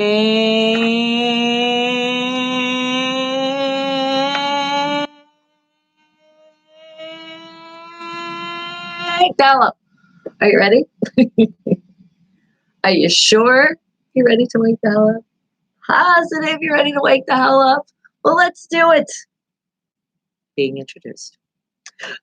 Bella, are you ready? Are you sure you're ready to wake the hell up? Positive you're ready to wake the hell up? Well, let's do it. Being introduced.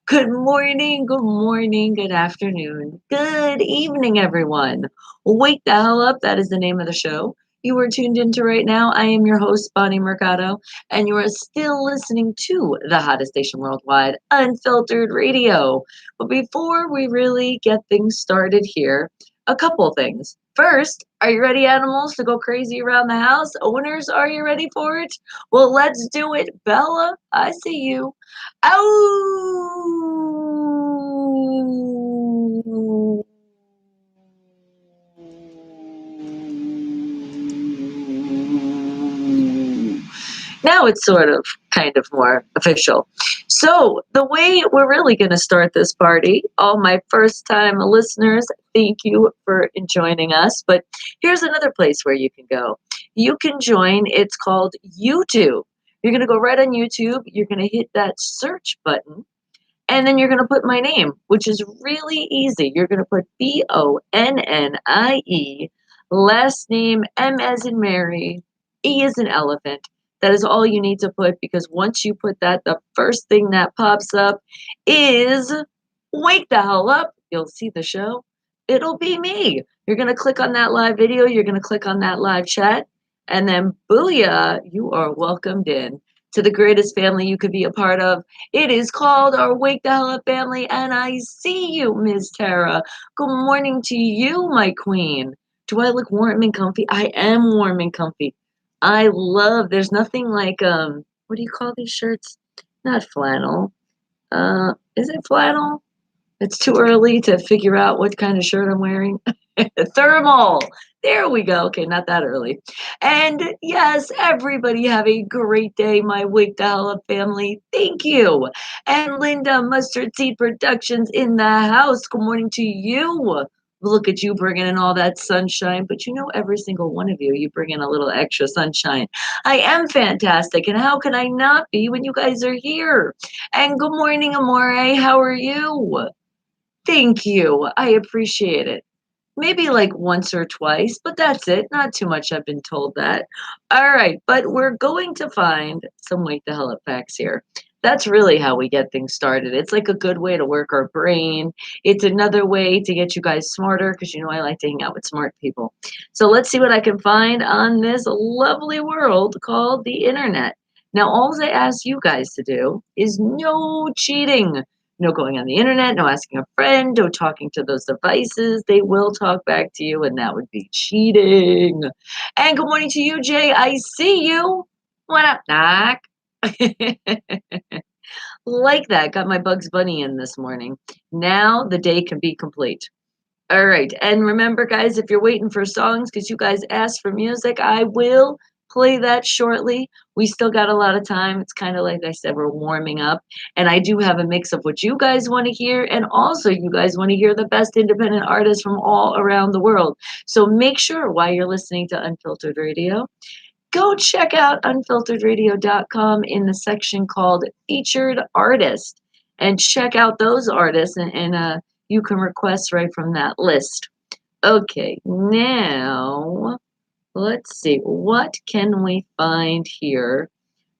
Good morning, good afternoon, good evening, everyone. Wake the hell up. That is the name of the show you are tuned into right now. I am your host, Bonnie Mercado, and you are still listening to the hottest station worldwide, Unfiltered Radio. But before we really get things started here, a couple things. First, are you ready, animals, to go crazy around the house? Owners, are you ready for it? Well, let's do it. Bella, I see you. Ow! Now it's sort of kind of more official. So, the way we're really going to start this party, all my first time listeners, thank you for joining us. But here's another place where you can go. You can join, it's called YouTube. You're going to go right on YouTube, you're going to hit that search button, and then you're going to put my name, which is really easy. You're going to put Bonnie, last name M as in Mary, E as in elephant. That is all you need to put, because once you put that, the first thing that pops up is Wake the Hell Up. You'll see the show. It'll be me. You're going to click on that live video. You're going to click on that live chat. And then, booyah, you are welcomed in to the greatest family you could be a part of. It is called our Wake the Hell Up family, and I see you, Ms. Tara. Good morning to you, my queen. Do I look warm and comfy? I am warm and comfy. I love, there's nothing like, what do you call these shirts? Not flannel. Is it flannel? It's too early to figure out what kind of shirt I'm wearing. Thermal. There we go. Okay, not that early. And yes, everybody have a great day, my Wake the Hell Up family. Thank you. And Linda Mustard Seed Productions in the house. Good morning to you. Look at you bringing in all that sunshine, but you know, every single one of you, you bring in a little extra sunshine. I am fantastic, and how can I not be when you guys are here? And good morning, Amore. How are you? Thank you. I appreciate it. Maybe like once or twice, but that's it. Not too much, I've been told that. All right, but we're going to find some Wake the Hell Up facts here. That's really how we get things started. It's like a good way to work our brain. It's another way to get you guys smarter, because you know I like to hang out with smart people. So let's see what I can find on this lovely world called the internet. Now, all I ask you guys to do is no cheating. No going on the internet, no asking a friend, no talking to those devices. They will talk back to you, and that would be cheating. And good morning to you, Jay. I see you. What up, Doc? Like that. Got my Bugs Bunny in this morning. Now the day can be complete. All right. And remember, guys, if you're waiting for songs because you guys asked for music, I will play that shortly. We still got a lot of time. It's kind of like I said, we're warming up. And I do have a mix of what you guys want to hear. And also, you guys want to hear the best independent artists from all around the world. So make sure while you're listening to Unfiltered Radio, go check out unfilteredradio.com in the section called Featured Artist and check out those artists, and you can request right from that list. Okay, now let's see. What can we find here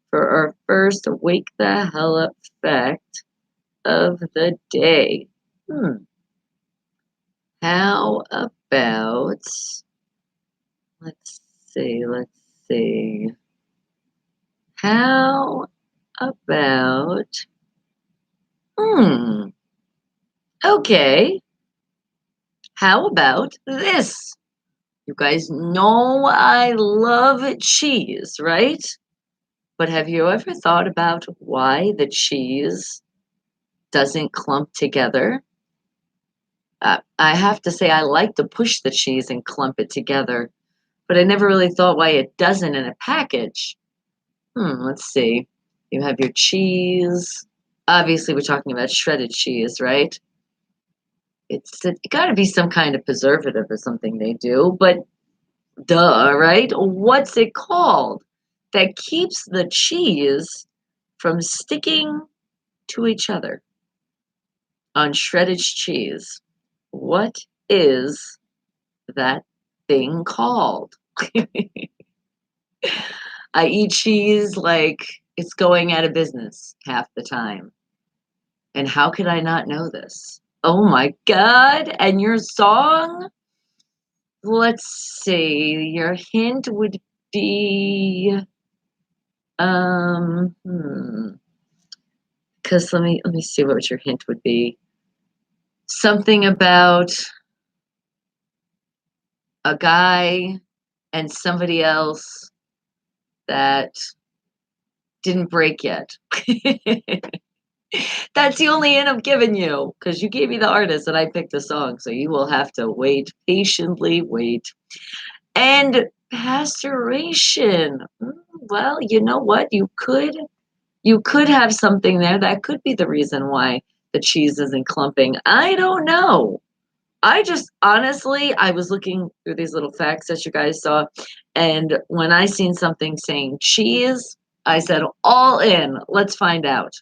for our first Wake the Hell Up fact of the day? How about, let's see. How about, okay. How about this? You guys know I love cheese, right? But have you ever thought about why the cheese doesn't clump together? I have to say I like to push the cheese and clump it together, but I never really thought why it doesn't in a package. Let's see. You have your cheese. Obviously, we're talking about shredded cheese, right? It got to be some kind of preservative or something they do, but Duh, right? What's it called that keeps the cheese from sticking to each other on shredded cheese? What is that thing called? I eat cheese like it's going out of business half the time. And how could I not know this? Oh my God. And your song? Let's see. Your hint would be um hmm. Because let me see what your hint would be. Something about a guy and somebody else that didn't break yet. That's the only hint I'm giving you because you gave me the artist and I picked the song. So you will have to wait, patiently wait. And pasturation. Well, you know what? You could have something there that could be the reason why the cheese isn't clumping. I don't know. I just honestly, I was looking through these little facts that you guys saw, and when I seen something saying cheese, I said, all in, let's find out.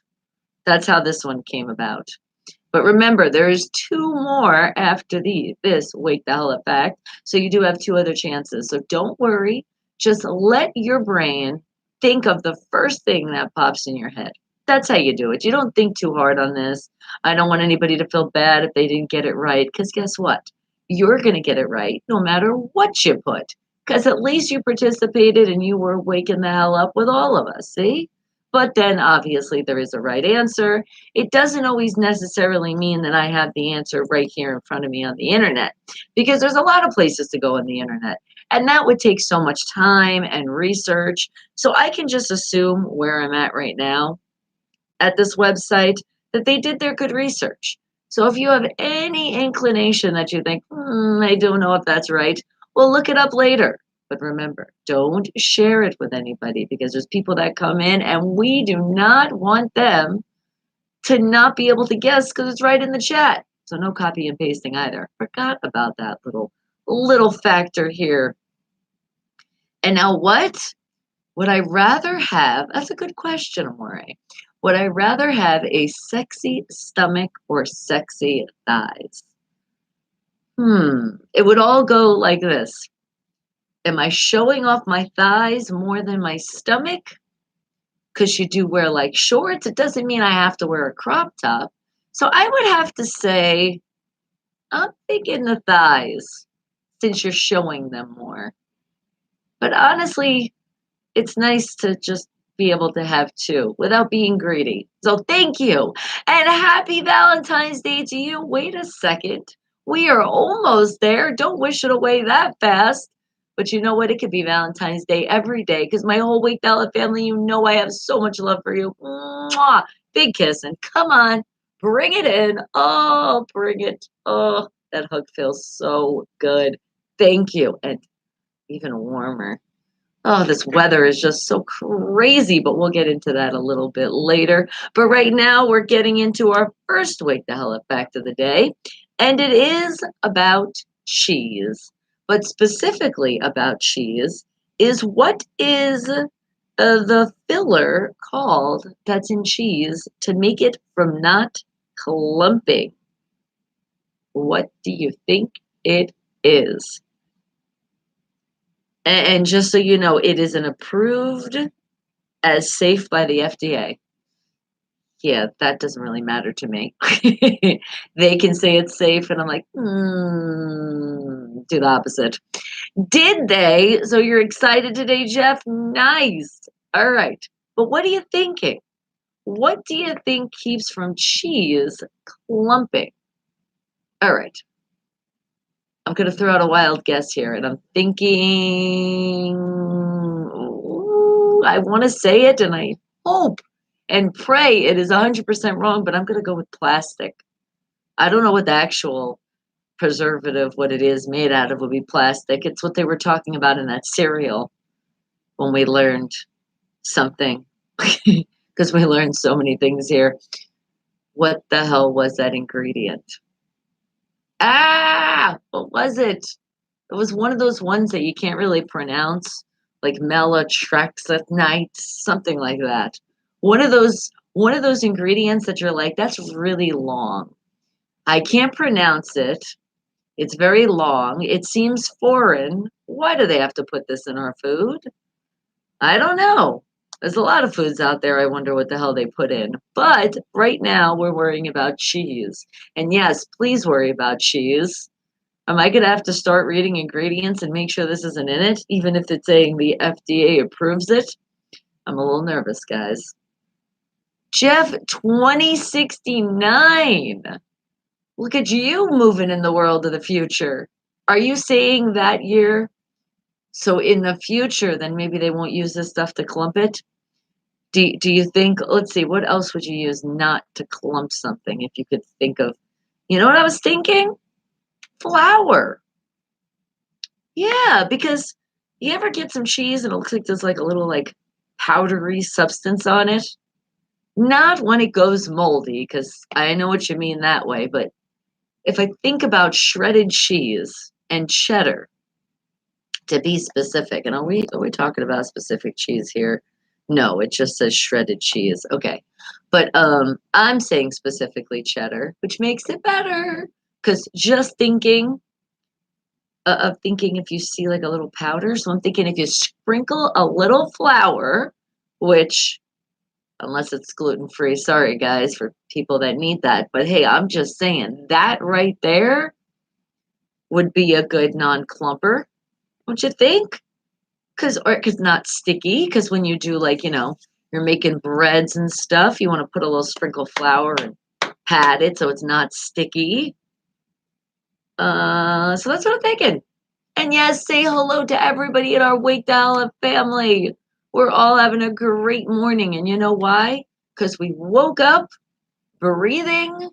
That's how this one came about. But remember, there's two more after this Wake the Hell Up fact. So you do have two other chances. So don't worry. Just let your brain think of the first thing that pops in your head. That's how you do it. You don't think too hard on this. I don't want anybody to feel bad if they didn't get it right. Because guess what? You're going to get it right no matter what you put. Because at least you participated and you were waking the hell up with all of us. See? But then obviously there is a right answer. It doesn't always necessarily mean that I have the answer right here in front of me on the internet because there's a lot of places to go on the internet. And that would take so much time and research. So I can just assume where I'm at right now at this website that they did their good research. So if you have any inclination that you think, I don't know if that's right, well, look it up later. But remember, don't share it with anybody because there's people that come in and we do not want them to not be able to guess because it's right in the chat. So no copy and pasting either. Forgot about that little factor here. And now what? Would I rather have, that's a good question, Amore. Would I rather have a sexy stomach or sexy thighs? It would all go like this. Am I showing off my thighs more than my stomach? Because you do wear like shorts. It doesn't mean I have to wear a crop top. So I would have to say, I'm thinking the thighs since you're showing them more. But honestly, it's nice to just be able to have two without being greedy. So thank you. And happy Valentine's Day to you. Wait a second. We are almost there. Don't wish it away that fast. But you know what? It could be Valentine's Day every day because my whole Wake Bella family, you know I have so much love for you. Mwah! Big kiss and come on, bring it in. Oh, bring it. Oh, that hug feels so good. Thank you. And even warmer. Oh, this weather is just so crazy, but we'll get into that a little bit later. But right now, we're getting into our first Wake the Hell Up fact of the day, and it is about cheese. But specifically about cheese is what is the filler called that's in cheese to make it from not clumping? What do you think it is? And just so you know, it isn't approved as safe by the FDA. Yeah, that doesn't really matter to me. They can say it's safe, and I'm like, do the opposite. Did they? So you're excited today, Jeff? Nice. All right. But what are you thinking? What do you think keeps from cheese clumping? All right. I'm going to throw out a wild guess here, and I'm thinking, ooh, I want to say it, and I hope and pray it is 100% wrong, but I'm going to go with plastic. I don't know what the actual preservative, what it is made out of, would be plastic. It's what they were talking about in that cereal when we learned something, because we learned so many things here. What the hell was that ingredient? Ah, what was it? It was one of those ones that you can't really pronounce, like Night, something like that. One of those ingredients that you're like, that's really long. I can't pronounce it. It's very long. It seems foreign. Why do they have to put this in our food? I don't know. There's a lot of foods out there I wonder what the hell they put in. But right now we're worrying about cheese. And yes, please worry about cheese. Am I gonna have to start reading ingredients and make sure this isn't in it, even if it's saying the FDA approves it? I'm a little nervous, guys. Jeff, 2069. Look at you moving in the world of the future. Are you saying that year? So in the future, then maybe they won't use this stuff to clump it? Do you think, let's see, what else would you use not to clump something if you could think of, you know what I was thinking? Flour. Yeah, because you ever get some cheese and it looks like there's like a little like powdery substance on it? Not when it goes moldy, because I know what you mean that way, but if I think about shredded cheese and cheddar, to be specific, and are we talking about specific cheese here? No, it just says shredded cheese. Okay. But I'm saying specifically cheddar, which makes it better. Because just thinking of thinking if you see like a little powder. So I'm thinking if you sprinkle a little flour, which unless it's gluten free, sorry guys for people that need that. But hey, I'm just saying that right there would be a good non-clumper, don't you think? Because not sticky. Because when you do like you're making breads and stuff, you want to put a little sprinkle of flour and pat it so it's not sticky. So that's what I'm thinking. And yes, say hello to everybody in our Wake Dial family. We're all having a great morning, and you know why? Because we woke up breathing.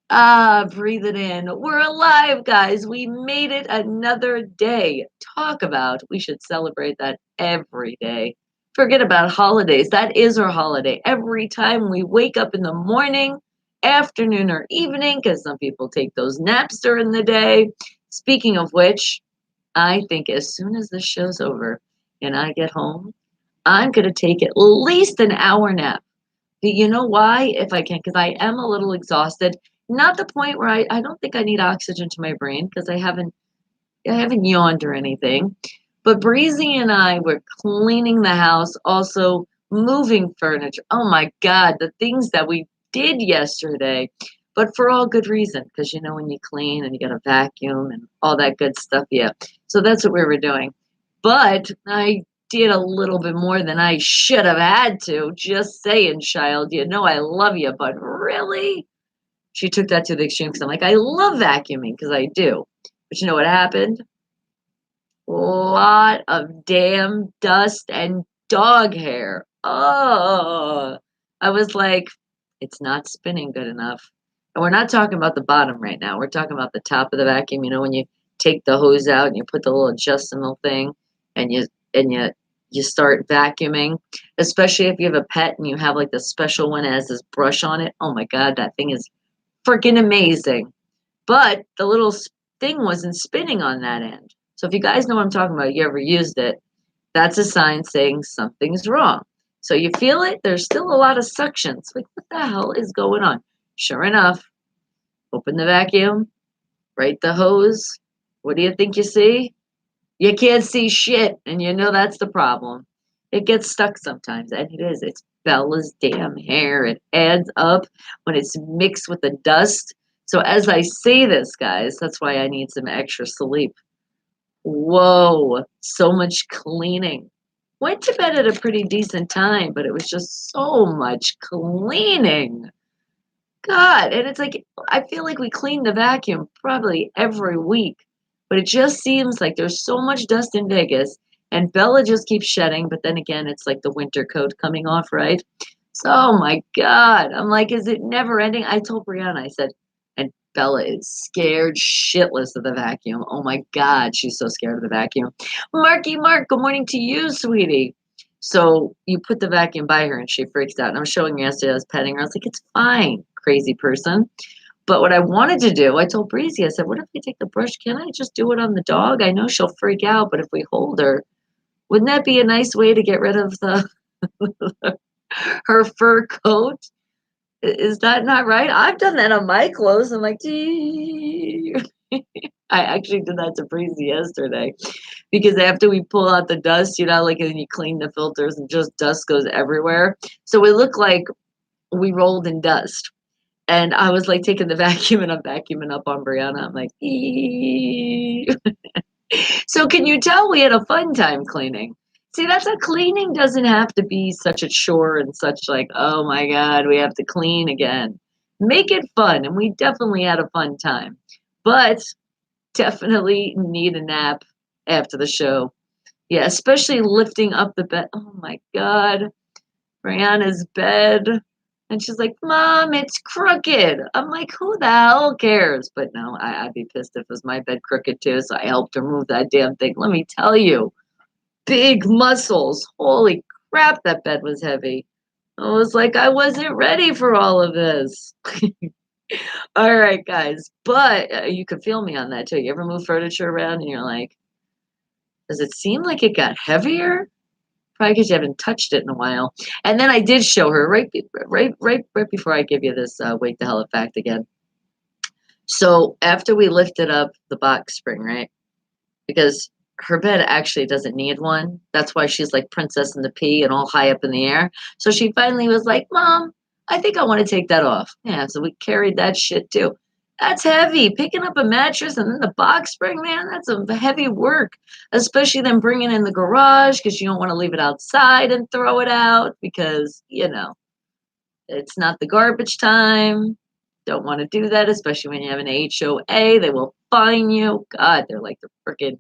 Breathe it in. We're alive, guys. We made it another day. Talk about. We should celebrate that every day. Forget about holidays. That is our holiday. Every time we wake up in the morning, afternoon, or evening, because some people take those naps during the day. Speaking of which, I think as soon as this show's over and I get home, I'm going to take at least an hour nap. You know why? If I can, because I am a little exhausted. Not the point where I don't think I need oxygen to my brain because I haven't yawned or anything. But Breezy and I were cleaning the house, also moving furniture. Oh my God, the things that we did yesterday, but for all good reason. Because when you clean and you got to vacuum and all that good stuff. Yeah. So that's what we were doing. But I did a little bit more than I should have had to. Just saying, child, I love you, but really? She took that to the extreme because I'm like, I love vacuuming because I do. But you know what happened? Lot of damn dust and dog hair. Oh, I was like, it's not spinning good enough. And we're not talking about the bottom right now. We're talking about the top of the vacuum. When you take the hose out and you put the little adjustable thing and you start vacuuming, especially if you have a pet and you have like the special one that has this brush on it. Oh my God, that thing is freaking amazing. But the little thing wasn't spinning on that end. So if you guys know what I'm talking about, you ever used it, that's a sign saying something's wrong. So you feel it, there's still a lot of suction. It's like, what the hell is going on? Sure enough, open the vacuum, right the hose. What do you think you see? You can't see shit, and that's the problem. It gets stuck sometimes, and it is. It's Bella's damn hair. It adds up when it's mixed with the dust. So as I say this, guys, that's why I need some extra sleep. Whoa, so much cleaning. Went to bed at a pretty decent time, but it was just so much cleaning. God, and it's like I feel like we clean the vacuum probably every week, but it just seems like there's so much dust in Vegas, and Bella just keeps shedding. But then again, it's like the winter coat coming off, right? So, oh my God, I'm like, is it never ending? I told Brianna, I said, and Bella is scared shitless of the vacuum. Oh my God, she's so scared of the vacuum. Marky Mark, good morning to you, sweetie. So you put the vacuum by her and she freaks out. And I was showing her yesterday, I was petting her. I was like, it's fine, crazy person. But what I wanted to do, I told Breezy, I said, what if we take the brush? Can I just do it on the dog? I know she'll freak out, but if we hold her, wouldn't that be a nice way to get rid of the her fur coat? Is that not right? I've done that on my clothes. I'm like, gee. I actually did that to Breezy yesterday because after we pull out the dust, like and you clean the filters and just dust goes everywhere. So it looked like we rolled in dust. And I was like taking the vacuum and I'm vacuuming up on Brianna. I'm like, ee. So can you tell we had a fun time cleaning? See, that's a cleaning doesn't have to be such a chore and such like, oh my God, we have to clean again. Make it fun. And we definitely had a fun time. But definitely need a nap after the show. Yeah, especially lifting up the bed. Oh my God. Brianna's bed. And she's like, Mom, it's crooked. I'm like, who the hell cares? But no, I'd be pissed if it was my bed crooked too. So I helped her move that damn thing. Let me tell you, big muscles. Holy crap, that bed was heavy. I was like, I wasn't ready for all of this. All right, guys. But you can feel me on that too. You ever move furniture around and you're like, does it seem like it got heavier? Probably because you haven't touched it in a while. And then I did show her right before I give you this wake the hell up fact again. So after we lifted up the box spring, right? Because her bed actually doesn't need one. That's why she's like Princess and the Pea and all high up in the air. So she finally was like, Mom, I think I want to take that off. Yeah, so we carried that shit too. That's heavy. Picking up a mattress and then the box spring, man, that's a heavy work. Especially then bringing in the garage because you don't want to leave it outside and throw it out because, it's not the garbage time. Don't want to do that, especially when you have an HOA. They will fine you. God, they're like the freaking.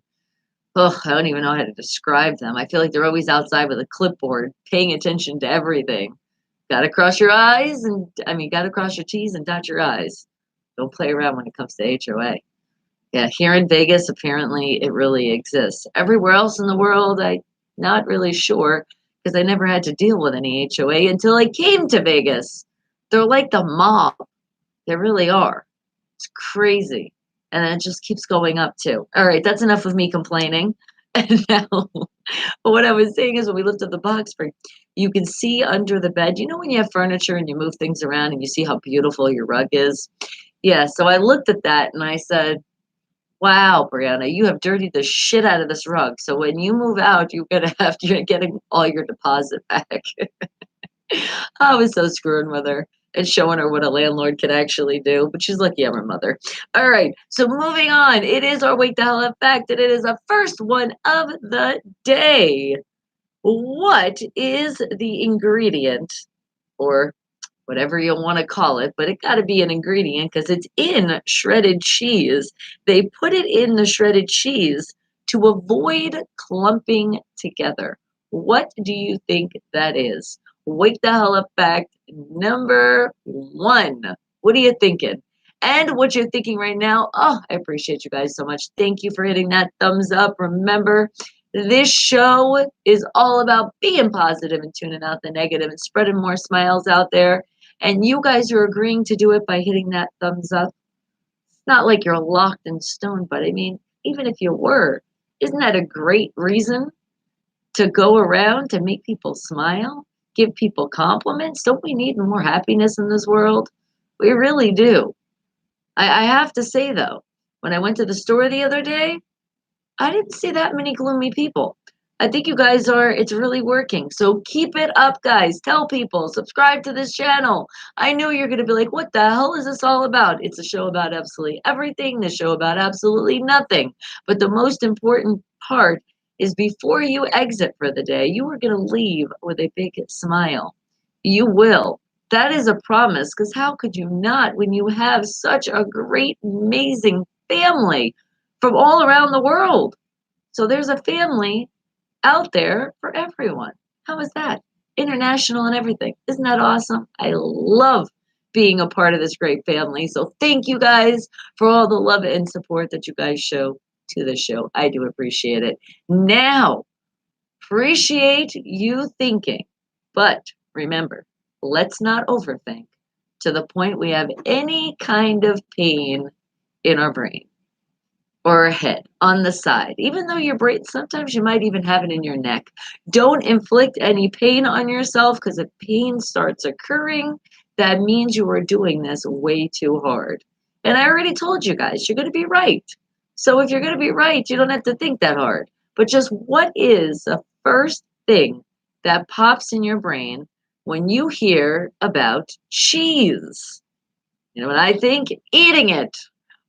Oh, I don't even know how to describe them. I feel like they're always outside with a clipboard, paying attention to everything. Got to cross your eyes got to cross your T's and dot your I's. Don't play around when it comes to HOA. Yeah, here in Vegas, apparently it really exists. Everywhere else in the world, I'm not really sure because I never had to deal with any HOA until I came to Vegas. They're like the mob. They really are. It's crazy. And it just keeps going up too. All right, that's enough of me complaining. And now, but what I was saying is when we lifted the box spring, you can see under the bed. You know when you have furniture and you move things around and you see how beautiful your rug is? Yeah, so I looked at that and I said, wow, Brianna, you have dirtied the shit out of this rug. So when you move out, you're getting all your deposit back. I was so screwing with her and showing her what a landlord can actually do. But she's lucky I'm her mother. All right. So moving on. It is our Wake the Hell Up fact, and it is the first one of the day. What is the ingredient or whatever you want to call it, but it got to be an ingredient because it's in shredded cheese. They put it in the shredded cheese to avoid clumping together. What do you think that is? Wake the hell up fact number one. What are you thinking? And what you're thinking right now, oh, I appreciate you guys so much. Thank you for hitting that thumbs up. Remember, this show is all about being positive and tuning out the negative and spreading more smiles out there. And you guys are agreeing to do it by hitting that thumbs up. It's not like you're locked in stone, but I mean, even if you were, isn't that a great reason to go around to make people smile, give people compliments? Don't we need more happiness in this world? We really do. I have to say, though, when I went to the store the other day, I didn't see that many gloomy people. I think you guys it's really working. So keep it up, guys. Tell people, subscribe to this channel. I know you're going to be like, what the hell is this all about? It's a show about absolutely everything, the show about absolutely nothing. But the most important part is before you exit for the day, you are going to leave with a big smile. You will. That is a promise, because how could you not when you have such a great, amazing family from all around the world? So there's a family out there for everyone. How is that? International and everything. Isn't that awesome? I love being a part of this great family. So thank you guys for all the love and support that you guys show to the show. I do appreciate it. Now, appreciate you thinking. But remember, let's not overthink. to the point we have any kind of pain in our brain or head on the side. Even though your brain, sometimes you might even have it in your neck. Don't inflict any pain on yourself, because if pain starts occurring, that means you are doing this way too hard. And I already told you guys, you're going to be right. So if you're going to be right, you don't have to think that hard. But just what is the first thing that pops in your brain when you hear about cheese? You know what I think? Eating it,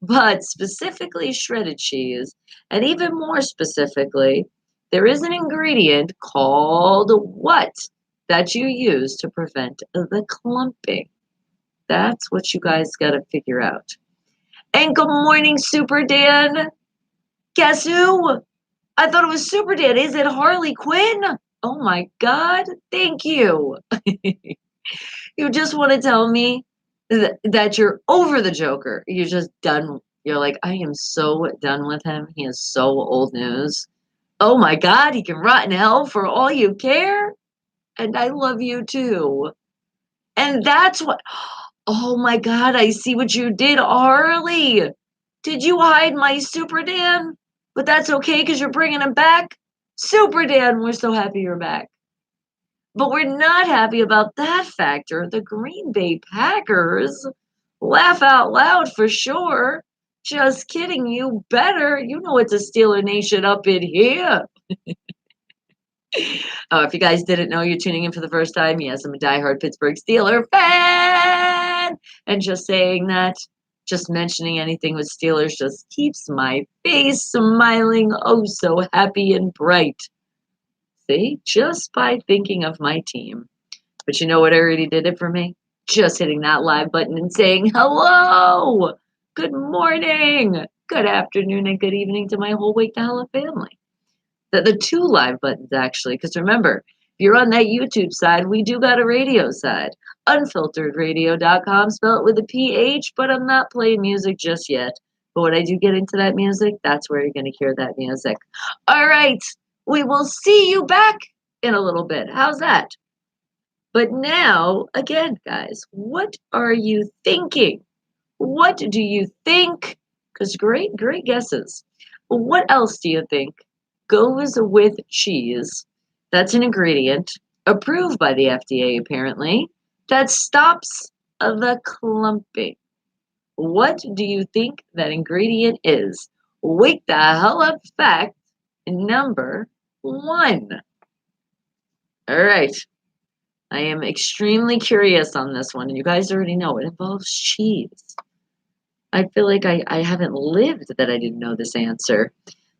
but specifically shredded cheese. And even more specifically, there is an ingredient called what that you use to prevent the clumping. That's what you guys got to figure out. And good morning, Super Dan. Guess who? I thought it was Super Dan. Is it Harley Quinn? Oh my God. Thank you. You just want to tell me that you're over the Joker. You're just done. You're like, I am so done with him. He is so old news. Oh my God, he can rot in hell for all you care. And I love you too. And that's what, oh my God, I see what you did, Harley. Did you hide my Super Dan? But that's okay because you're bringing him back. Super Dan, we're so happy you're back. But we're not happy about that factor. The Green Bay Packers, laugh out loud for sure. Just kidding, you better. You know it's a Steeler Nation up in here. Oh, if you guys didn't know, you're tuning in for the first time. Yes, I'm a diehard Pittsburgh Steeler fan. And just saying that, just mentioning anything with Steelers just keeps my face smiling oh so happy and bright. See, just by thinking of my team. But you know what already did it for me? Just hitting that live button and saying hello, good morning, good afternoon, and good evening to my whole Wake the Hell Up family. The two live buttons, actually, because remember, if you're on that YouTube side, we do got a radio side. Unfilteredradio.com, spell it with a PH, but I'm not playing music just yet. But when I do get into that music, that's where you're going to hear that music. All right, we will see you back in a little bit. How's that? But now, again, guys, what are you thinking? What do you think? Because great guesses. What else do you think goes with cheese? That's an ingredient approved by the FDA, apparently, that stops the clumping. What do you think that ingredient is? Wake the hell up fact number 1. All right. I am extremely curious on this one, and you guys already know it involves cheese. I feel like I haven't lived that I didn't know this answer.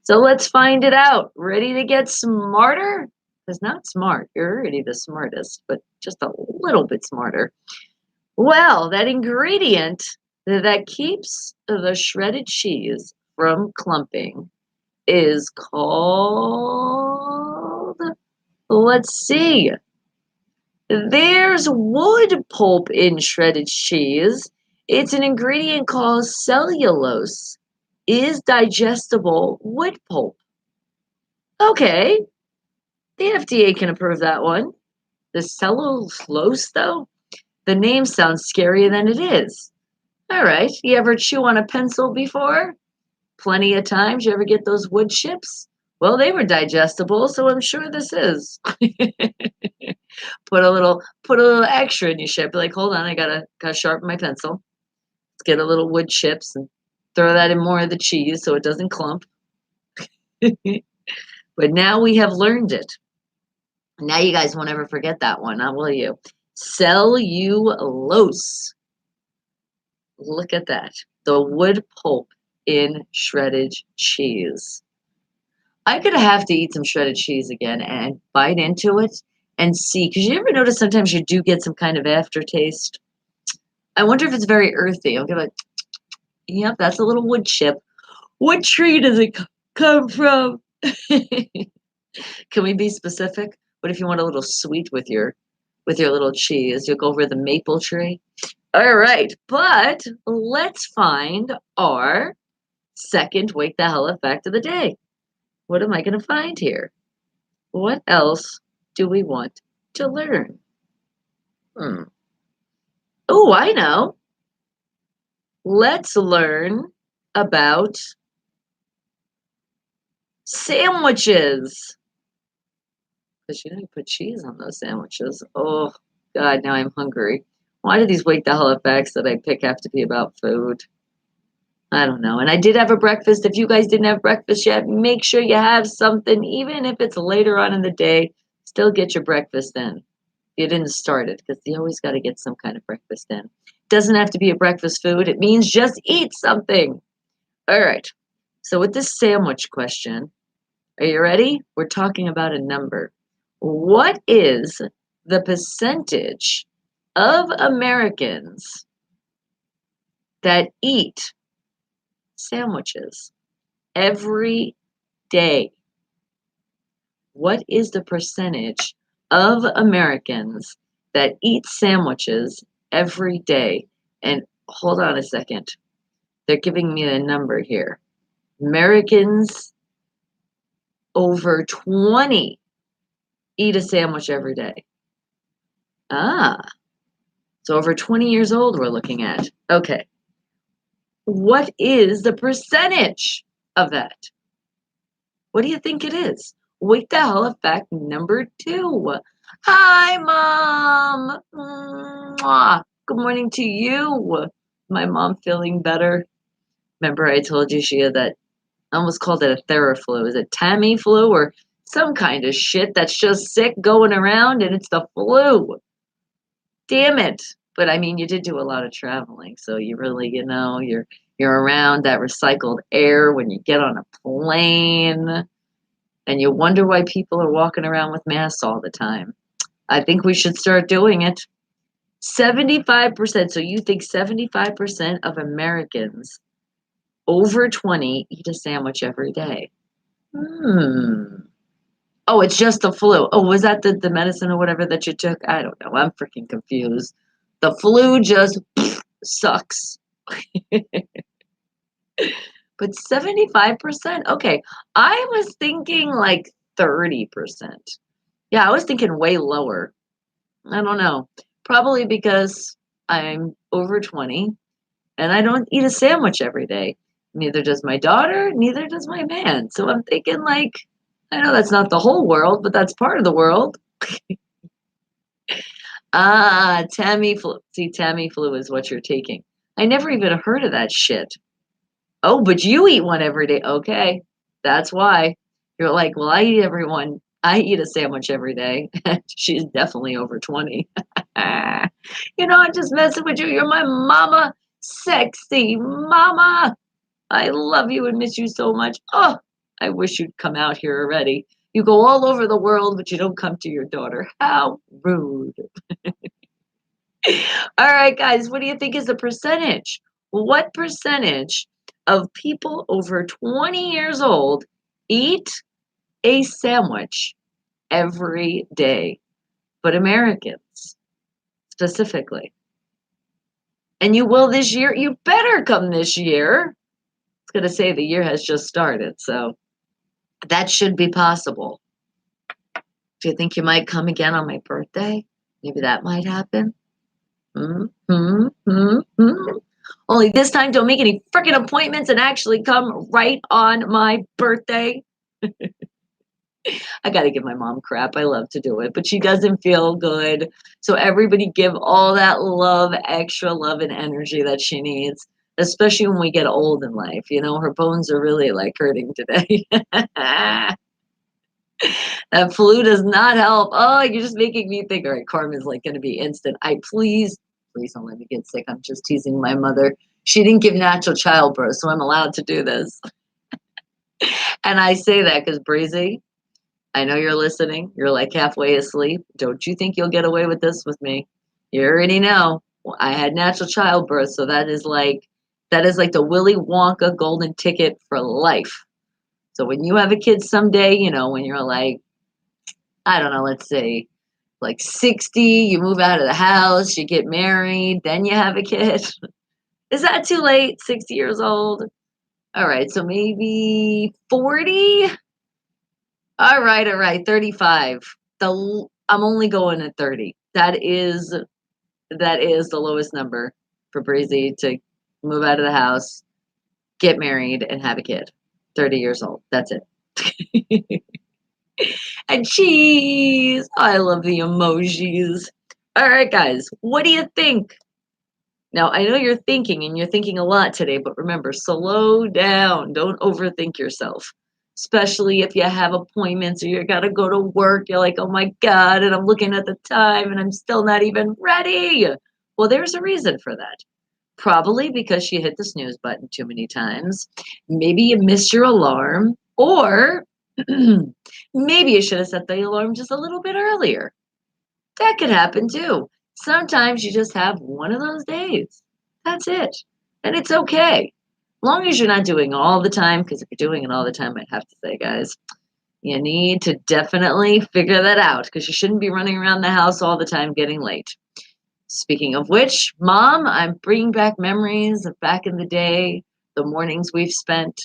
So let's find it out. Ready to get smarter? Because not smart, you're already the smartest, but just a little bit smarter. Well, that ingredient that keeps the shredded cheese from clumping is called, let's see. There's wood pulp in shredded cheese. It's an ingredient called cellulose. Is digestible wood pulp. Okay, the FDA can approve that one. The cellulose, though? The name sounds scarier than it is. All right, you ever chew on a pencil before? Plenty of times. You ever get those wood chips? Well, they were digestible, so I'm sure this is. Put a little extra in your chip. Be like, hold on, I gotta sharpen my pencil. Let's get a little wood chips and throw that in more of the cheese so it doesn't clump. But now we have learned it. Now you guys won't ever forget that one, huh, will you? Cellulose. Look at that. The wood pulp in shredded cheese. I'm gonna have to eat some shredded cheese again and bite into it and see. Because you ever notice sometimes you do get some kind of aftertaste? I wonder if it's very earthy. I'll be like, yep, that's a little wood chip. What tree does it come from? Can we be specific? What if you want a little sweet with your little cheese? You'll go over the maple tree. All right, but let's find our second Wake the Hell Up fact of the day. What am I going to find here? What else do we want to learn? Oh, I know. Let's learn about sandwiches. Because you put cheese on those sandwiches. Oh, God, now I'm hungry. Why do these wake the hell up facts that I pick have to be about food? I don't know. And I did have a breakfast. If you guys didn't have breakfast yet, make sure you have something, even if it's later on in the day. Still get your breakfast in. You didn't start it because you always got to get some kind of breakfast in. Doesn't have to be a breakfast food. It means just eat something. All right. So with this sandwich question, are you ready? We're talking about a number. What is the percentage of Americans that eat sandwiches every day? What is the percentage of Americans that eat sandwiches every day? And hold on a second. They're giving me a number here. Americans over 20 eat a sandwich every day. Ah, so over 20 years old we're looking at. Okay. What is the percentage of that? What do you think it is? Wait the hell up fact number 2. Hi, Mom. Mwah. Good morning to you. My mom feeling better. Remember I told you she had that, I almost called it a Theraflu. Is it Tamiflu or some kind of shit that's just sick going around and it's the flu? Damn it. But I mean, you did do a lot of traveling, so you really, you're around that recycled air when you get on a plane, and you wonder why people are walking around with masks all the time. I think we should start doing it. 75%. So you think 75% of Americans over 20 eat a sandwich every day? Hmm. Oh, it's just the flu. Oh, was that the medicine or whatever that you took? I don't know. I'm freaking confused. The flu just sucks. But 75%? Okay. I was thinking like 30%. Yeah, I was thinking way lower. I don't know. Probably because I'm over 20 and I don't eat a sandwich every day. Neither does my daughter, neither does my man. So I'm thinking like, I know that's not the whole world, but that's part of the world. Ah, Tamiflu. See, Tamiflu is what you're taking. I never even heard of that shit. Oh, but you eat one every day. Okay. That's why. You're like, well, I eat a sandwich every day. She's definitely over 20. I'm just messing with you. You're my mama. Sexy mama. I love you and miss you so much. Oh, I wish you'd come out here already. You go all over the world, but you don't come to your daughter. How rude. All right, guys, what do you think is the percentage? What percentage of people over 20 years old eat a sandwich every day? But Americans specifically. And you will this year. You better come this year. It's going to say the year has just started. So that should be possible. Do you think you might come again on my birthday? Maybe that might happen. Hmm, hmm, hmm, hmm. Only this time, don't make any freaking appointments and actually come right on my birthday. I got to give my mom crap. I love to do it, but she doesn't feel good. So everybody give all that love, extra love and energy that she needs, especially when we get old in life. Her bones are really like hurting today. That flu does not help. Oh, you're just making me think. All right, karma's like going to be instant. Please don't let me get sick. I'm just teasing my mother. She didn't give natural childbirth, so I'm allowed to do this. And I say that because Breezy, I know you're listening. You're like halfway asleep. Don't you think you'll get away with this with me? You already know. Well, I had natural childbirth, so that is like the Willy Wonka golden ticket for life. So when you have a kid someday, when you're like, I don't know, let's say like 60, you move out of the house, you get married, then you have a kid. Is that too late? 60 years old? All right, so maybe 40? All right, 35. I'm only going at 30. That is That is the lowest number for Breezy to move out of the house, get married, and have a kid. 30 years old. That's it. And cheese. I love the emojis. All right, guys, what do you think? Now, I know you're thinking and you're thinking a lot today, but remember, slow down. Don't overthink yourself, especially if you have appointments or you got to go to work. You're like, oh my God, and I'm looking at the time and I'm still not even ready. Well, there's a reason for that. Probably because you hit the snooze button too many times. Maybe you missed your alarm, or maybe you should have set the alarm just a little bit earlier. That could happen too. Sometimes you just have one of those days. That's it. And it's okay. Long as you're not doing it all the time, because if you're doing it all the time, I have to say, guys, you need to definitely figure that out because you shouldn't be running around the house all the time getting late. Speaking of which, Mom, I'm bringing back memories of back in the day, the mornings we've spent.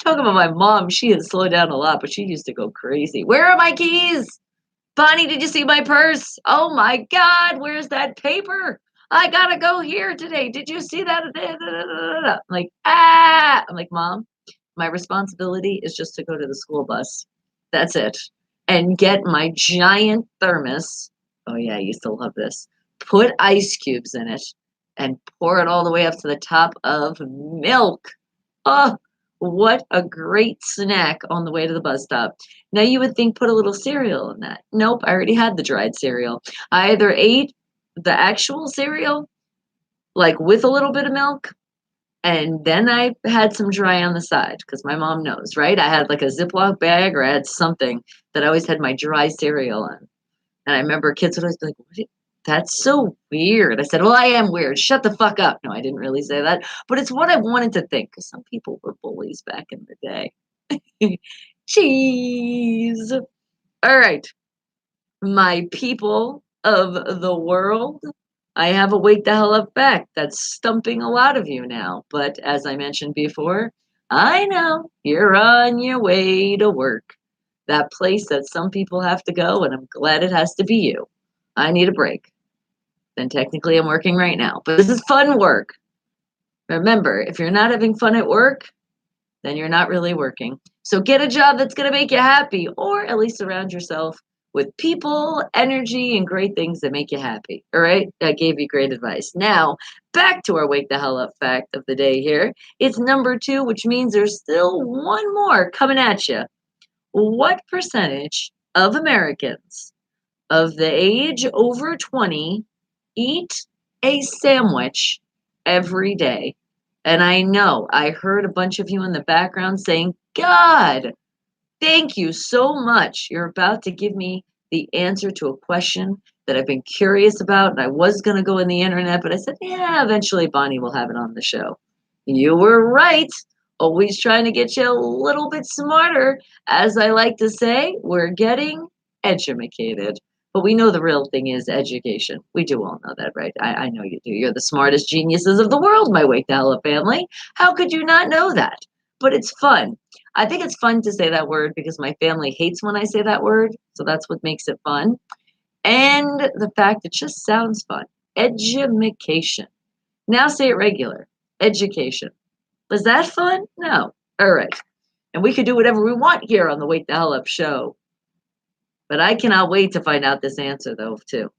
Talk about my mom. She has slowed down a lot, but she used to go crazy. Where are my keys? Bonnie, did you see my purse? Oh my God, where's that paper? I gotta go here today. Did you see that? I'm like, ah. I'm like, Mom, my responsibility is just to go to the school bus. That's it. And get my giant thermos. Oh, yeah, you still love this. Put ice cubes in it and pour it all the way up to the top of milk. Oh, what a great snack on the way to the bus stop. Now you would think put a little cereal in that. Nope, I already had the dried cereal. I either ate the actual cereal, like with a little bit of milk, and then I had some dry on the side because my mom knows, right? I had like a Ziploc bag or I had something that I always had my dry cereal in. And I remember kids would always be like, that's so weird. I said, well, I am weird. Shut the fuck up. No, I didn't really say that, but it's what I wanted to think because some people were bullies back in the day. Cheese. All right. My people of the world, I have a wake the hell up fact that's stumping a lot of you now. But as I mentioned before, I know you're on your way to work. That place that some people have to go, and I'm glad it has to be you. I need a break. Then technically I'm working right now. But this is fun work. Remember, if you're not having fun at work, then you're not really working. So get a job that's going to make you happy, or at least surround yourself with people, energy, and great things that make you happy. All right? I gave you great advice. Now, back to our wake the hell up fact of the day here. It's number 2, which means there's still one more coming at you. What percentage of Americans of the age over 20 eat a sandwich every day? And I know I heard a bunch of you in the background saying, God, thank you so much. You're about to give me the answer to a question that I've been curious about. And I was going to go in the internet, but I said, yeah, eventually Bonnie will have it on the show. You were right. Always trying to get you a little bit smarter. As I like to say, we're getting edumacated. But we know the real thing is education. We do all know that, right? I know you do. You're the smartest geniuses of the world, my Wake the Hell Up family. How could you not know that? But it's fun. I think it's fun to say that word because my family hates when I say that word. So that's what makes it fun. And the fact it just sounds fun. Edumacation. Now say it regular. Education. Was that fun? No. All right. And we could do whatever we want here on the Wake the Hell Up show. But I cannot wait to find out this answer, though, too.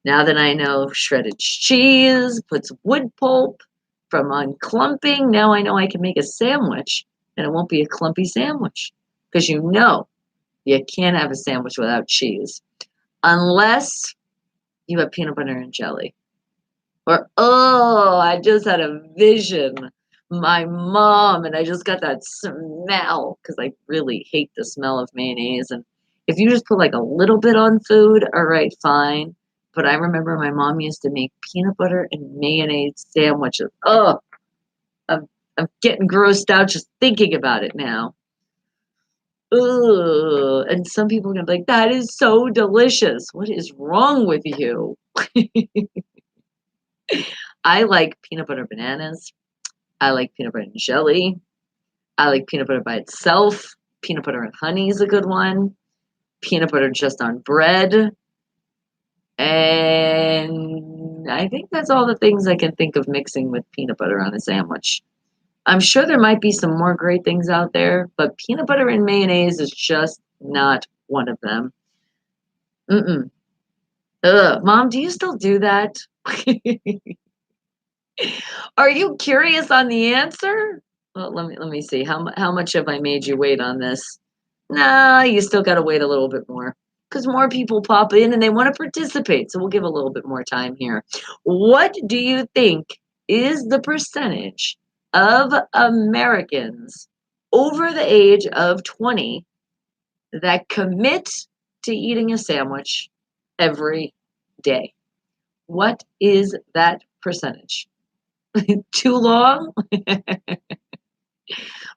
Now that I know shredded cheese, put some wood pulp from unclumping, now I know I can make a sandwich and it won't be a clumpy sandwich. Because you know you can't have a sandwich without cheese. Unless you have peanut butter and jelly. Or, oh, I just had a vision. My mom, and I just got that smell because I really hate the smell of mayonnaise. And if you just put like a little bit on food, all right, fine. But I remember my mom used to make peanut butter and mayonnaise sandwiches. Oh, I'm getting grossed out just thinking about it now. Ugh. And some people are gonna be like, that is so delicious. What is wrong with you? I like peanut butter bananas. I like peanut butter and jelly. I like peanut butter by itself. Peanut butter and honey is a good one. Peanut butter just on bread. And I think that's all the things I can think of mixing with peanut butter on a sandwich. I'm sure there might be some more great things out there, but peanut butter and mayonnaise is just not one of them. Mm-mm. Ugh. Mom, do you still do that? Are you curious on the answer? Well, let me see. How much have I made you wait on this? Nah, you still got to wait a little bit more because more people pop in and they want to participate. So we'll give a little bit more time here. What do you think is the percentage of Americans over the age of 20 that commit to eating a sandwich every day? What is that percentage? Too long?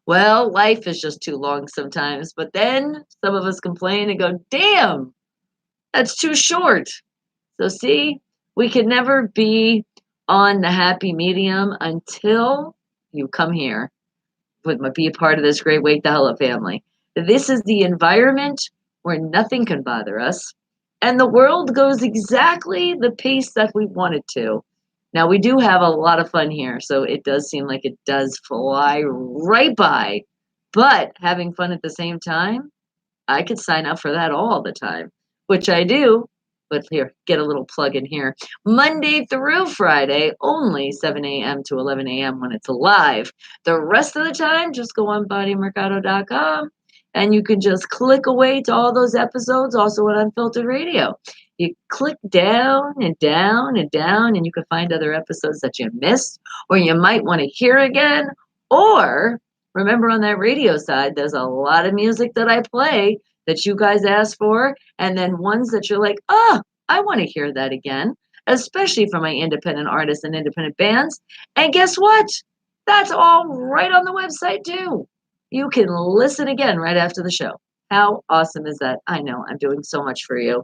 Well, life is just too long sometimes. But then some of us complain and go, damn, that's too short. So, see, we can never be on the happy medium until you come here be a part of this great Wake the Hell Up family. This is the environment where nothing can bother us, and the world goes exactly the pace that we want it to. Now, we do have a lot of fun here, so it does seem like it does fly right by, but having fun at the same time, I could sign up for that all the time, which I do. But here, get a little plug in here. Monday through Friday, only 7 a.m. to 11 a.m. when it's live. The rest of the time, just go on bodymercado.com and you can just click away to all those episodes, also on Unfiltered Radio. You click down and down and down, and you can find other episodes that you missed or you might want to hear again. Or remember, on that radio side, there's a lot of music that I play that you guys asked for, and then ones that you're like, oh, I want to hear that again, especially for my independent artists and independent bands. And guess what? That's all right on the website too. You can listen again right after the show. How awesome is that? I know I'm doing so much for you.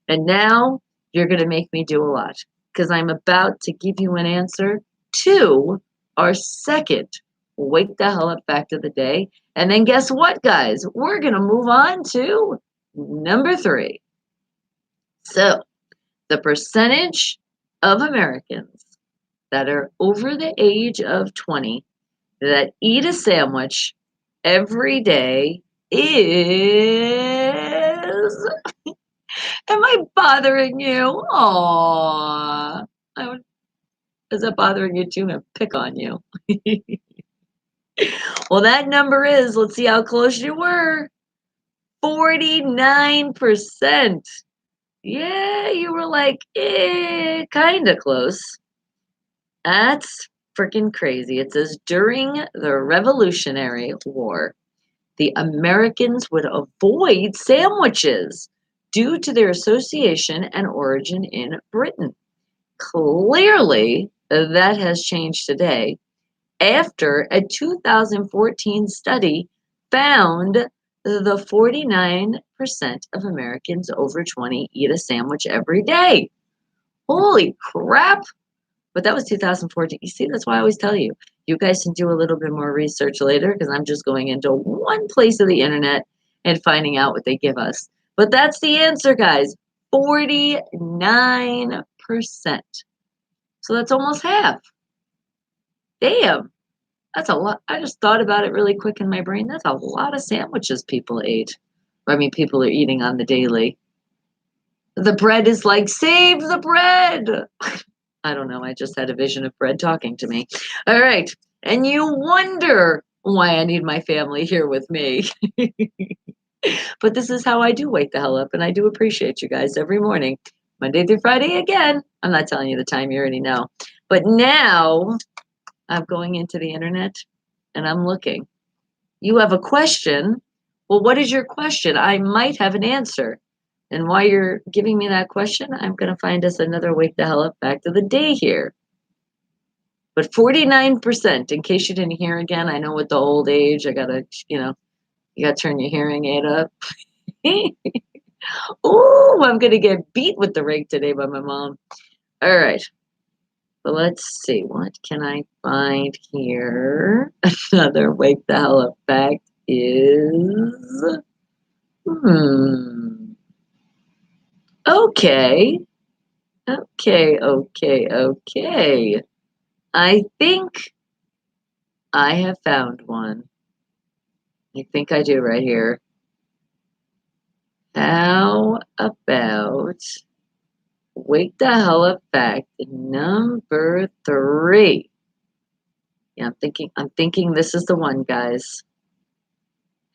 And now you're going to make me do a lot because I'm about to give you an answer to our second Wake the Hell Up fact of the day. And then guess what, guys? We're going to move on to number 3. So, the percentage of Americans that are over the age of 20 that eat a sandwich every day is. Am I bothering you? Aww. Is that bothering you too? I'm going to pick on you. Well, that number is, let's see how close you were. 49%. Yeah, you were like, kind of close. That's freaking crazy. It says during the Revolutionary War, the Americans would avoid sandwiches due to their association and origin in Britain. Clearly, that has changed today after a 2014 study found the 49% of Americans over 20 eat a sandwich every day. Holy crap! But that was 2014. You see, that's why I always tell you, you guys can do a little bit more research later because I'm just going into one place of the internet and finding out what they give us. But that's the answer, guys. 49%. So that's almost half. Damn. That's a lot. I just thought about it really quick in my brain. That's a lot of sandwiches people ate. I mean, people are eating on the daily. The bread is like, save the bread. I don't know. I just had a vision of bread talking to me. All right. And you wonder why I need my family here with me. But this is how I do wake the hell up. And I do appreciate you guys every morning, Monday through Friday again. I'm not telling you the time, you already know. But now I'm going into the internet and I'm looking. You have a question. Well, what is your question? I might have an answer. And while you're giving me that question, I'm going to find us another Wake the Hell Up fact of the day here. But 49%, in case you didn't hear again, I know with the old age, I got to, you got to turn your hearing aid up. Ooh, I'm going to get beat with the rake today by my mom. All right. But let's see. What can I find here? Another Wake the Hell Up fact is... Okay. Okay, okay, okay. I think I have found one. I think I do right here. How about wake the hell up fact number 3? Yeah, I'm thinking this is the one, guys.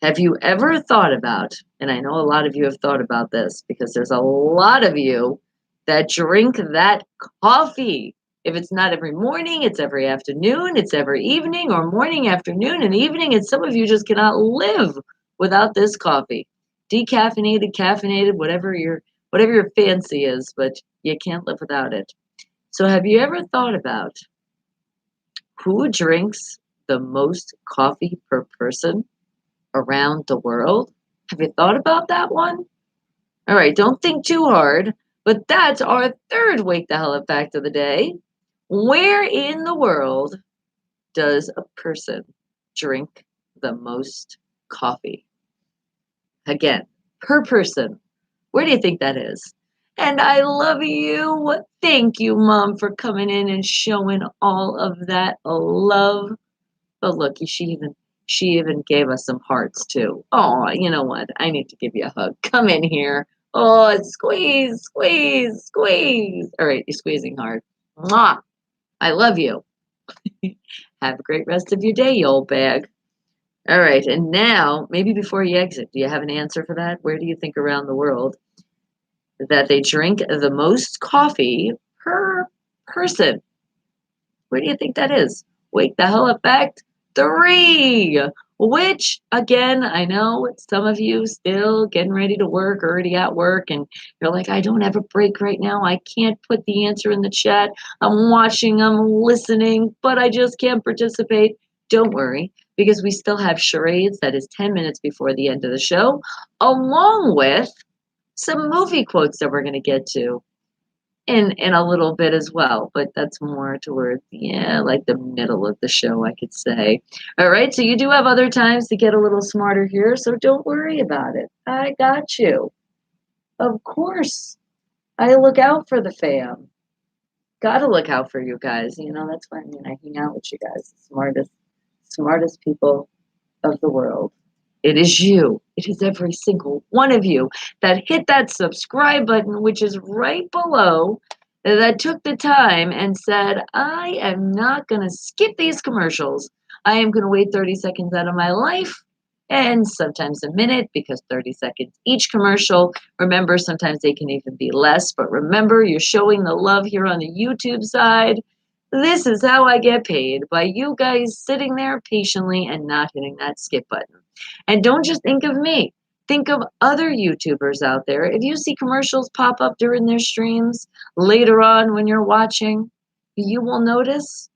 Have you ever thought about, and I know a lot of you have thought about this because there's a lot of you that drink that coffee. If it's not every morning, it's every afternoon, it's every evening, or morning, afternoon, and evening, and some of you just cannot live without this coffee. Decaffeinated, caffeinated, whatever your fancy is, but you can't live without it. So have you ever thought about who drinks the most coffee per person around the world? Have you thought about that one? All right, don't think too hard, but that's our third Wake the Hell Up fact of the day. Where in the world does a person drink the most coffee? Again, per person. Where do you think that is? And I love you. Thank you, Mom, for coming in and showing all of that love. Oh, look, she even gave us some hearts too. Oh, you know what? I need to give you a hug. Come in here. Oh, squeeze, squeeze, squeeze. All right, you're squeezing hard. Mwah. I love you. Have a great rest of your day, you old bag. All right, and now, maybe before you exit, do you have an answer for that? Where do you think around the world that they drink the most coffee per person? Where do you think that is? Wake the hell up fact 3, which again, I know some of you still getting ready to work, already at work, and you're like, I don't have a break right now. I can't put the answer in the chat. I'm watching, I'm listening, but I just can't participate. Don't worry, because we still have charades that is 10 minutes before the end of the show, along with some movie quotes that we're going to get to in a little bit as well, but that's more towards, yeah, like the middle of the show, I could say. All right, so you do have other times to get a little smarter here, so don't worry about it. I got you. Of course. I look out for the fam. Gotta look out for you guys. That's why I hang out with you guys, the smartest people of the world. It is you. It is every single one of you that hit that subscribe button, which is right below, that took the time and said, I am not going to skip these commercials. I am going to wait 30 seconds out of my life and sometimes a minute because 30 seconds each commercial. Remember, sometimes they can even be less, but remember, you're showing the love here on the YouTube side. This is how I get paid, by you guys sitting there patiently and not hitting that skip button. And don't just think of me. Think of other YouTubers out there. If you see commercials pop up during their streams later on when you're watching, you will notice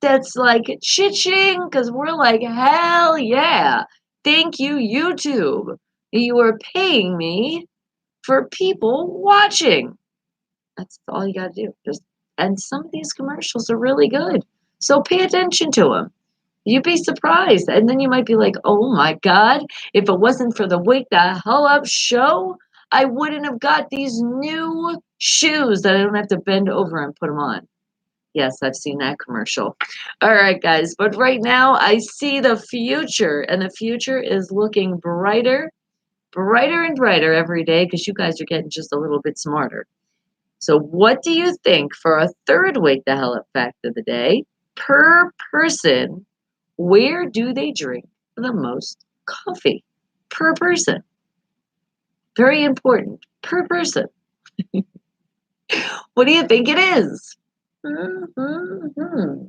that's like cha-ching, because we're like, hell yeah. Thank you, YouTube. You are paying me for people watching. That's all you got to do. And some of these commercials are really good. So pay attention to them. You'd be surprised. And then you might be like, oh my God, if it wasn't for the Wake the Hell Up show, I wouldn't have got these new shoes that I don't have to bend over and put them on. Yes, I've seen that commercial. All right, guys. But right now, I see the future, and the future is looking brighter, brighter and brighter every day because you guys are getting just a little bit smarter. So, what do you think for a third Wake the Hell Up fact of the day? Per person, where do they drink the most coffee? Per person. Very important. Per person. What do you think it is? Mm-hmm.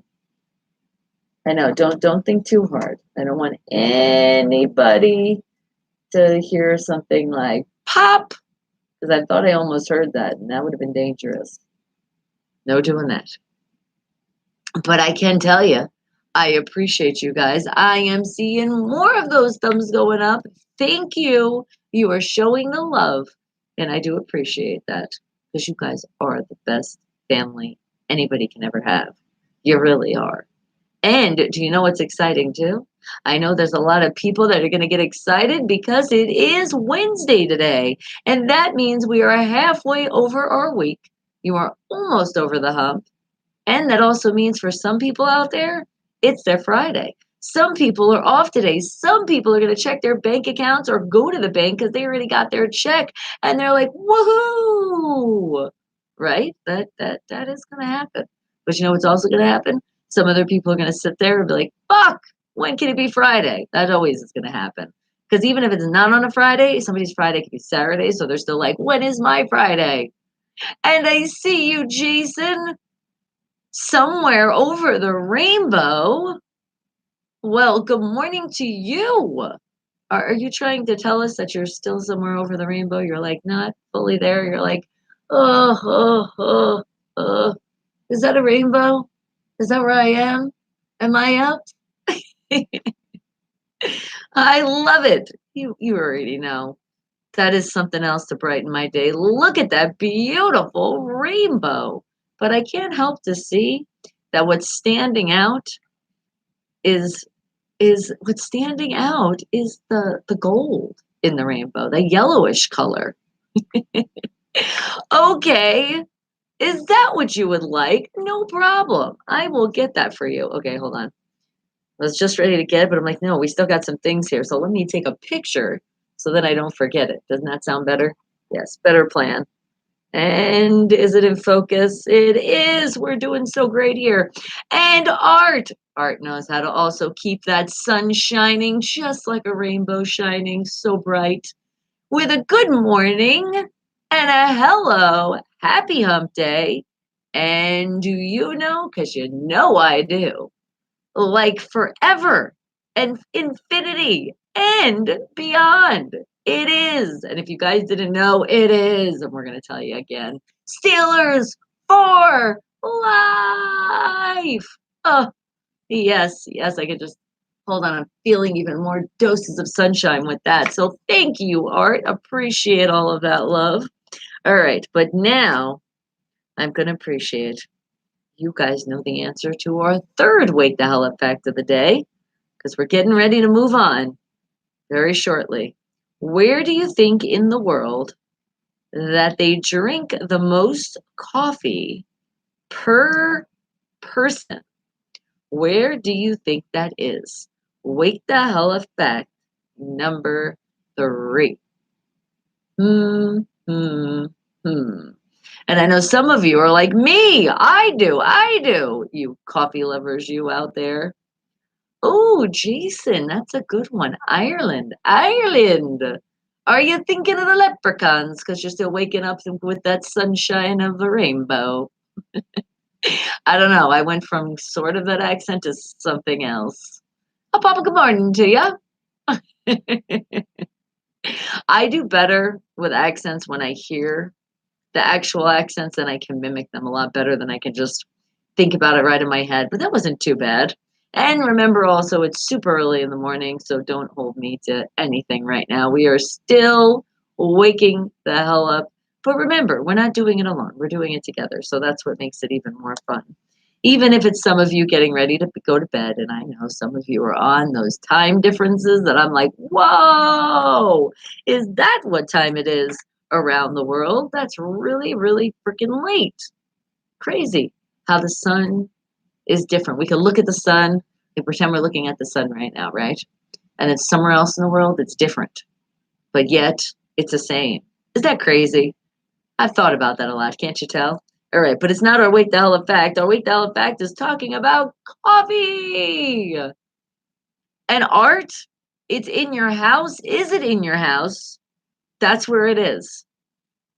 I know. Don't think too hard. I don't want anybody to hear something like pop, because I thought I almost heard that, and that would have been dangerous. No doing that. But I can tell you, I appreciate you guys. I am seeing more of those thumbs going up. Thank you. You are showing the love, and I do appreciate that because you guys are the best family anybody can ever have. You really are. And do you know what's exciting too? I know there's a lot of people that are going to get excited because it is Wednesday today. And that means we are halfway over our week. You are almost over the hump. And that also means for some people out there, it's their Friday. Some people are off today. Some people are going to check their bank accounts or go to the bank because they already got their check and they're like, woohoo! Right? That is going to happen. But you know what's also going to happen? Some other people are going to sit there and be like, fuck, when can it be Friday? That always is going to happen. Because even if it's not on a Friday, somebody's Friday could be Saturday. So they're still like, when is my Friday? And I see you, Jason, somewhere over the rainbow. Well, good morning to you. Are you trying to tell us that you're still somewhere over the rainbow? You're like not fully there. You're like, oh, oh, oh, oh. Is that a rainbow? Is that where I am? Am I up? I love it. You already know. That is something else to brighten my day. Look at that beautiful rainbow. But I can't help to see that what's standing out is what's standing out is the gold in the rainbow, the yellowish color. Okay, is that what you would like? No problem. I will get that for you. Okay, hold on. I was just ready to get it, but I'm like, no, we still got some things here. So let me take a picture so that I don't forget it. Doesn't that sound better? Yes, better plan. And is it in focus? It is. We're doing so great here. And art. Art knows how to also keep that sun shining just like a rainbow shining so bright. With a good morning and a hello. Happy hump day. And do you know? Because you know I do. Like forever and infinity and beyond. It is. And if you guys didn't know, it is. And we're going to tell you again Steelers for life. Oh, yes. Yes. I could just hold on. I'm feeling even more doses of sunshine with that. So thank you, Art. Appreciate all of that love. All right. But now I'm going to appreciate you guys know the answer to our third Wake the Hell Up fact of the day because we're getting ready to move on very shortly. Where do you think in the world that they drink the most coffee per person? Where do you think that is? Wake the Hell Up fact number 3. Hmm, hmm, hmm. And I know some of you are like me. I do. You coffee lovers, you out there. Oh, Jason, that's a good one. Ireland, Ireland. Are you thinking of the leprechauns? Because you're still waking up with that sunshine of the rainbow. I don't know. I went from sort of that accent to something else. Oh, Papa, good morning to you. I do better with accents when I hear the actual accents and I can mimic them a lot better than I can just think about it right in my head. But that wasn't too bad. And remember also, it's super early in the morning, so don't hold me to anything right now. We are still waking the hell up. But remember, we're not doing it alone. We're doing it together. So that's what makes it even more fun. Even if it's some of you getting ready to go to bed, and I know some of you are on those time differences that I'm like, whoa, is that what time it is around the world? That's really, really freaking late. Crazy how the sun is different. We can look at the sun and pretend we're looking at the sun right now, right? And then somewhere else in the world, it's different, but yet it's the same. Is that crazy? I've thought about that a lot. Can't you tell? All right, but it's not our Wake the Hell Up fact. Our Wake the Hell Up fact is talking about coffee and art. It's in your house. Is it in your house? That's where it is.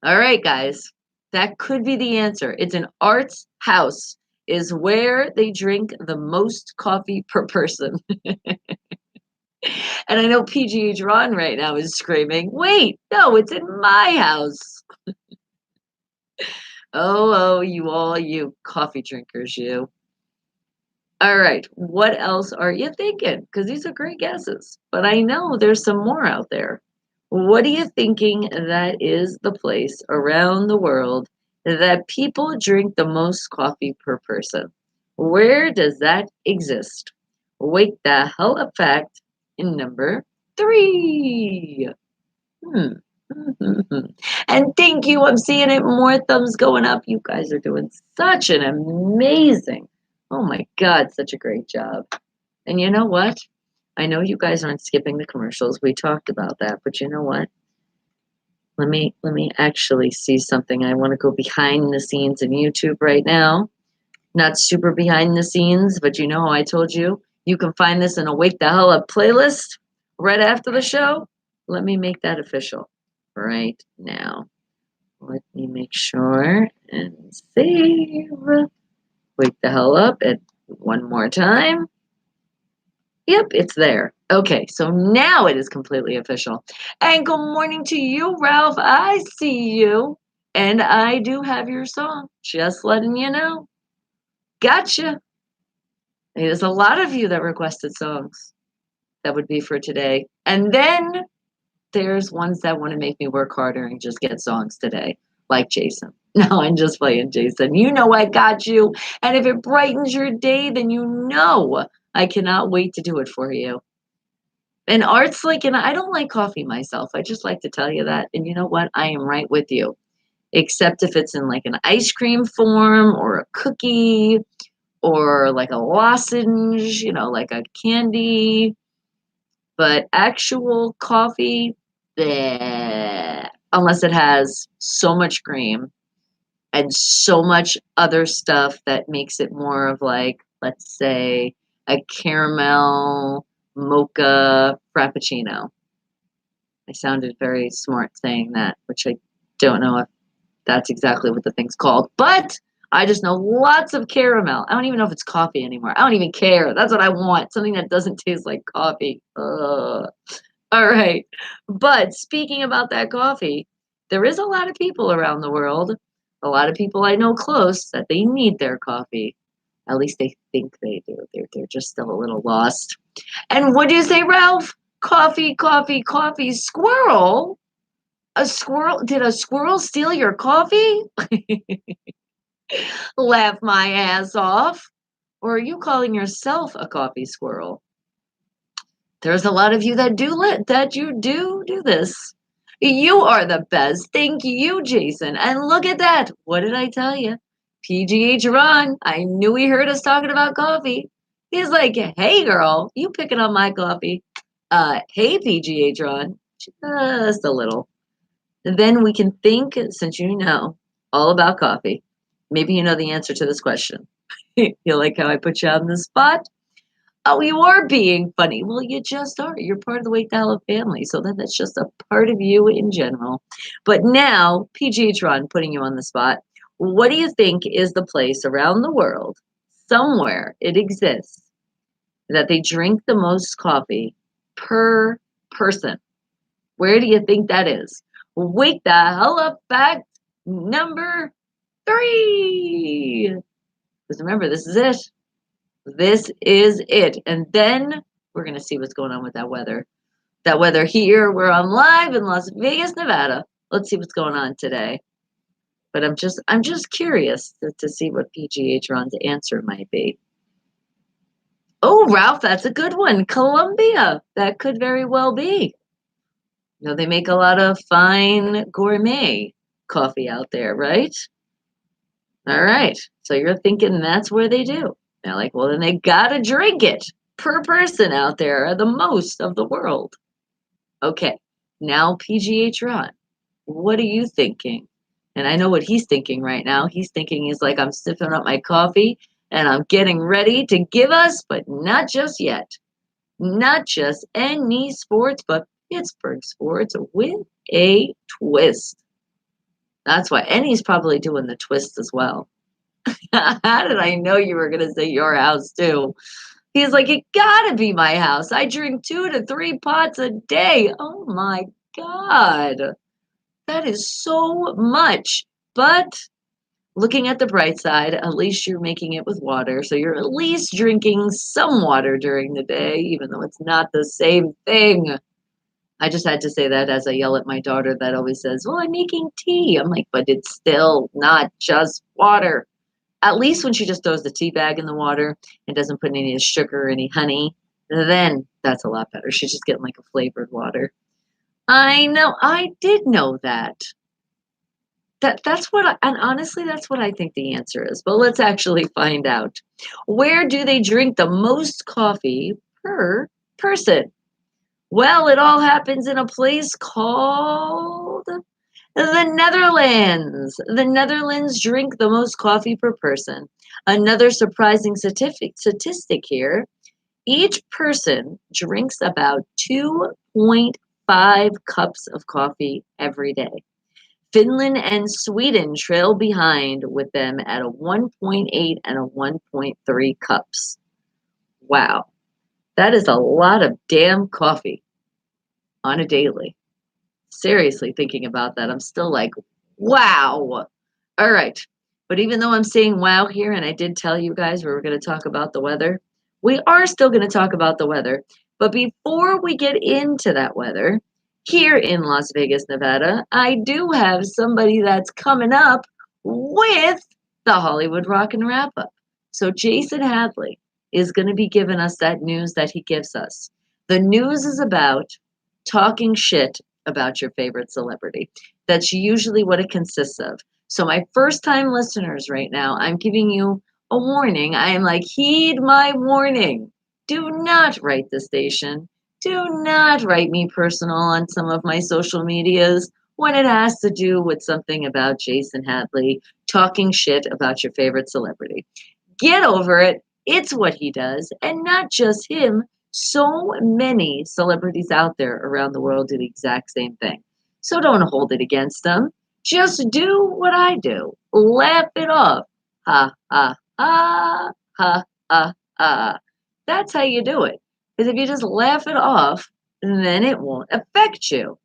All right, guys. That could be the answer. It's an art's house is where they drink the most coffee per person. And I know PGH Ron right now is screaming, wait, no, it's in my house. Oh, you coffee drinkers, you. All right, what else are you thinking? Because these are great guesses, but I know there's some more out there. What are you thinking that is the place around the world that people drink the most coffee per person? Where does that exist? Wake the hell up fact in number 3. Hmm. And thank you. I'm seeing it. More thumbs going up. You guys are doing such an amazing, oh my God, such a great job. And you know what? I know you guys aren't skipping the commercials. We talked about that, but you know what? Let me actually see something. I want to go behind the scenes in YouTube right now. Not super behind the scenes, but you know how I told you you can find this in a Wake the Hell Up playlist right after the show? Let me make that official right now. Let me make sure and save. Wake the hell up and one more time. Yep, it's there. Okay, so now it is completely official. And good morning to you, Ralph. I see you. And I do have your song. Just letting you know. Gotcha. There's a lot of you that requested songs that would be for today. And then there's ones that want to make me work harder and just get songs today, like Jason. No, I'm just playing, Jason. You know I got you. And if it brightens your day, then you know I cannot wait to do it for you. And art's like, and I don't like coffee myself. I just like to tell you that. And you know what? I am right with you. Except if it's in like an ice cream form or a cookie or like a lozenge, like a candy. But actual coffee, bleh, unless it has so much cream and so much other stuff that makes it more of like, let's say, a caramel mocha frappuccino. I sounded very smart saying that, which I don't know if that's exactly what the thing's called. But I just know lots of caramel. I don't even know if it's coffee anymore. I don't even care. That's what I want. Something that doesn't taste like coffee. Ugh. All right. But speaking about that coffee, there is a lot of people around the world, a lot of people I know close that they need their coffee. At least they think they do. They're just still a little lost. And what do you say, Ralph? Coffee, coffee, coffee, squirrel? A squirrel? Did a squirrel steal your coffee? Laugh my ass off. Or are you calling yourself a coffee squirrel? There's a lot of you that do this. You are the best. Thank you, Jason. And look at that. What did I tell you? PGH Ron. I knew he heard us talking about coffee. He's like, hey girl, you picking up my coffee. Hey PGH Ron. Just a little. And then we can think, since you know all about coffee, maybe you know the answer to this question. You like how I put you on the spot? Oh, you are being funny. Well, you just are. You're part of the Wake the Hell Up family. So then that's just a part of you in general. But now, PGH Ron, putting you on the spot, what do you think is the place around the world, somewhere it exists, that they drink the most coffee per person? Where do you think that is? Wake the hell up fact number 3. Because remember, this is it. This is it. And then we're going to see what's going on with that weather. That weather here, we're on live in Las Vegas, Nevada. Let's see what's going on today. But I'm just curious to see what PGH Ron's answer might be. Oh, Ralph, that's a good one. Colombia. That could very well be. They make a lot of fine gourmet coffee out there, right? All right. So you're thinking that's where they do. They're like, well, then they got to drink it per person out there, the most of the world. Okay. Now, PGH Ron, what are you thinking? And I know what he's thinking right now. He's thinking he's like, I'm sipping up my coffee and I'm getting ready to give us, but not just yet. Not just any sports, but Pittsburgh sports with a twist. That's why. And he's probably doing the twist as well. How did I know you were going to say your house too? He's like, it got to be my house. I drink 2 to 3 pots a day. Oh my God. That is so much. But looking at the bright side, at least you're making it with water. So you're at least drinking some water during the day, even though it's not the same thing. I just had to say that as I yell at my daughter that always says, well, I'm making tea. I'm like, but it's still not just water. At least when she just throws the tea bag in the water and doesn't put any sugar or any honey, then that's a lot better. She's just getting like a flavored water. I know. I did know that. That's what and honestly, that's what I think the answer is. But let's actually find out. Where do they drink the most coffee per person? Well, it all happens in a place called the Netherlands. The Netherlands drink the most coffee per person. Another surprising statistic here, each person drinks about 2.5 cups of coffee every day. Finland and Sweden trail behind with them at a 1.8 and a 1.3 cups. Wow, that is a lot of damn coffee on a daily. Seriously, thinking about that, I'm still like, wow. All right. But even though I'm saying wow here, and I did tell you guys we were going to talk about the weather, we are still going to talk about the weather. But before we get into that weather, here in Las Vegas, Nevada, I do have somebody that's coming up with the Hollywood Rock and Wrap Up. So Jason Hadley is going to be giving us that news that he gives us. The news is about talking shit about your favorite celebrity. That's usually what it consists of. So, my first time listeners right now, I'm giving you a warning. I am like, heed my warning. Do not write the station. Do not write me personal on some of my social medias when it has to do with something about Jason Hadley talking shit about your favorite celebrity. Get over it. It's what he does, and not just him. So many celebrities out there around the world do the exact same thing. So don't hold it against them. Just do what I do. Laugh it off. Ha, ha, ha, ha, ha, ha. That's how you do it. Because if you just laugh it off, then it won't affect you.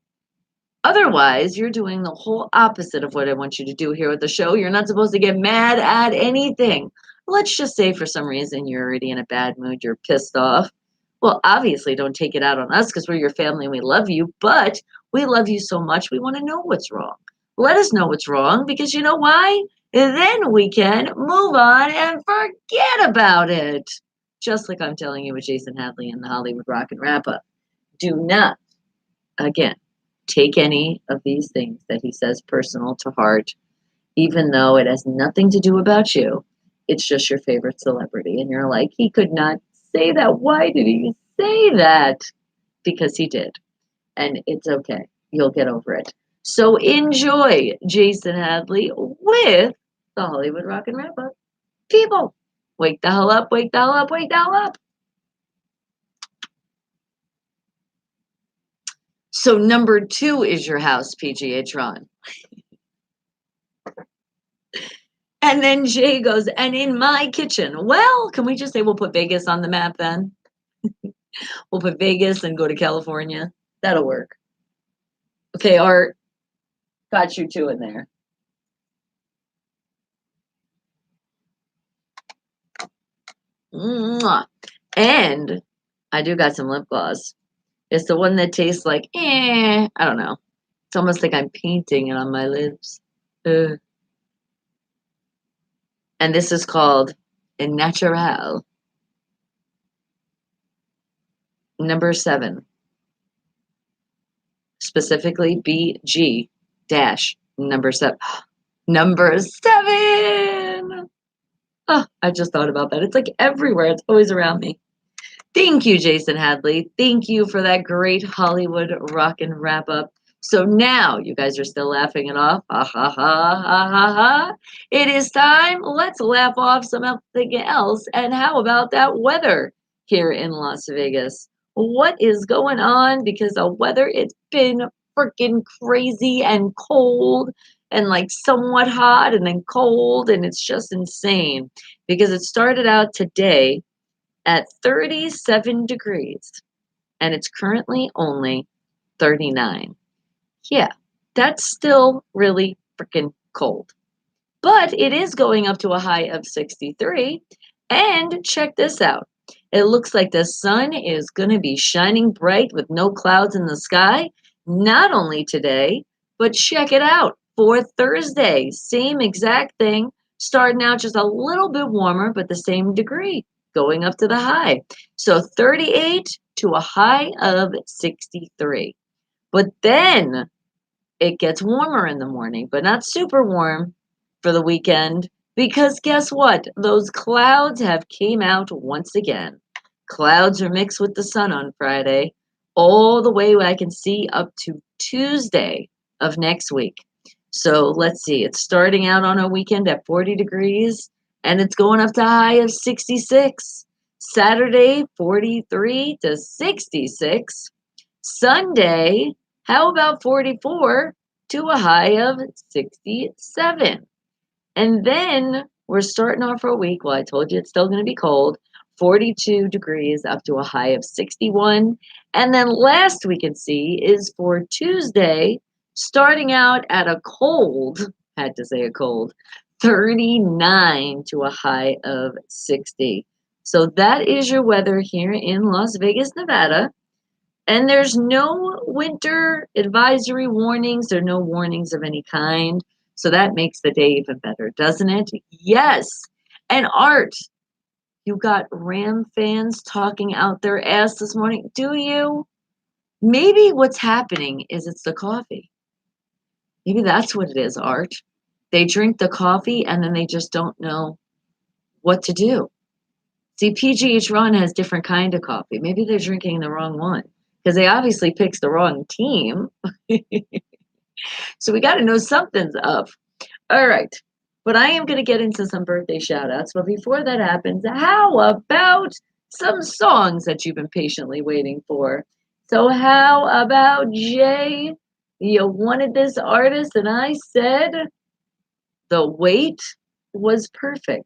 Otherwise, you're doing the whole opposite of what I want you to do here with the show. You're not supposed to get mad at anything. Let's just say for some reason you're already in a bad mood, you're pissed off. Well, obviously, don't take it out on us because we're your family and we love you, but we love you so much, we want to know what's wrong. Let us know what's wrong because you know why? Then we can move on and forget about it. Just like I'm telling you with Jason Hadley and the Hollywood Rock and Wrap Up. Do not, again, take any of these things that he says personal to heart, even though it has nothing to do about you. It's just your favorite celebrity. And you're like, he could not say that. Why did he say that? Because he did. And it's okay. You'll get over it. So enjoy Jason Hadley with the Hollywood Rock and Wrap Up. People, wake the hell up, wake the hell up, wake the hell up. So number 2 is your house, PGA Tron. And then Jay goes, and in my kitchen. Well, can we just say we'll put Vegas on the map then? We'll put Vegas and go to California. That'll work. Okay, Art, got you 2 in there. Mwah. And I do got some lip gloss. It's the one that tastes like, I don't know. It's almost like I'm painting it on my lips. And this is called a Natural. Number 7. Specifically BG dash number 7. Number 7. Oh, I just thought about that. It's like everywhere. It's always around me. Thank you, Jason Hadley. Thank you for that great Hollywood Rock and Wrap Up. So now you guys are still laughing it off. Ha ha ha ha ha ha. It is time. Let's laugh off something else. And how about that weather here in Las Vegas? What is going on? Because the weather, it's been freaking crazy and cold and like somewhat hot and then cold. And it's just insane because it started out today at 37 degrees and it's currently only 39. Yeah, that's still really freaking cold. But it is going up to a high of 63. And check this out. It looks like the sun is going to be shining bright with no clouds in the sky, not only today, but check it out for Thursday. Same exact thing, starting out just a little bit warmer, but the same degree, going up to the high. So 38 to a high of 63. But then it gets warmer in the morning, but not super warm for the weekend because guess what? Those clouds have came out once again. Clouds are mixed with the sun on Friday, all the way I can see up to Tuesday of next week. So let's see, it's starting out on a weekend at 40 degrees and it's going up to a high of 66. Saturday, 43 to 66. Sunday, how about 44 to a high of 67? And then we're starting off our week. Well, I told you it's still going to be cold. 42 degrees up to a high of 61. And then last we can see is for Tuesday, starting out at a cold, had to say a cold, 39 to a high of 60. So that is your weather here in Las Vegas, Nevada. And there's no winter advisory warnings. There are no warnings of any kind. So that makes the day even better, doesn't it? Yes. And Art, you got Ram fans talking out their ass this morning. Do you? Maybe what's happening is it's the coffee. Maybe that's what it is, Art. They drink the coffee and then they just don't know what to do. See, PGH Ron has different kind of coffee. Maybe they're drinking the wrong one because they obviously picks the wrong team. So we got to know something's up. All right. But I am going to get into some birthday shout outs. But before that happens, how about some songs that you've been patiently waiting for? So, how about Jay? You wanted this artist, and I said the wait was perfect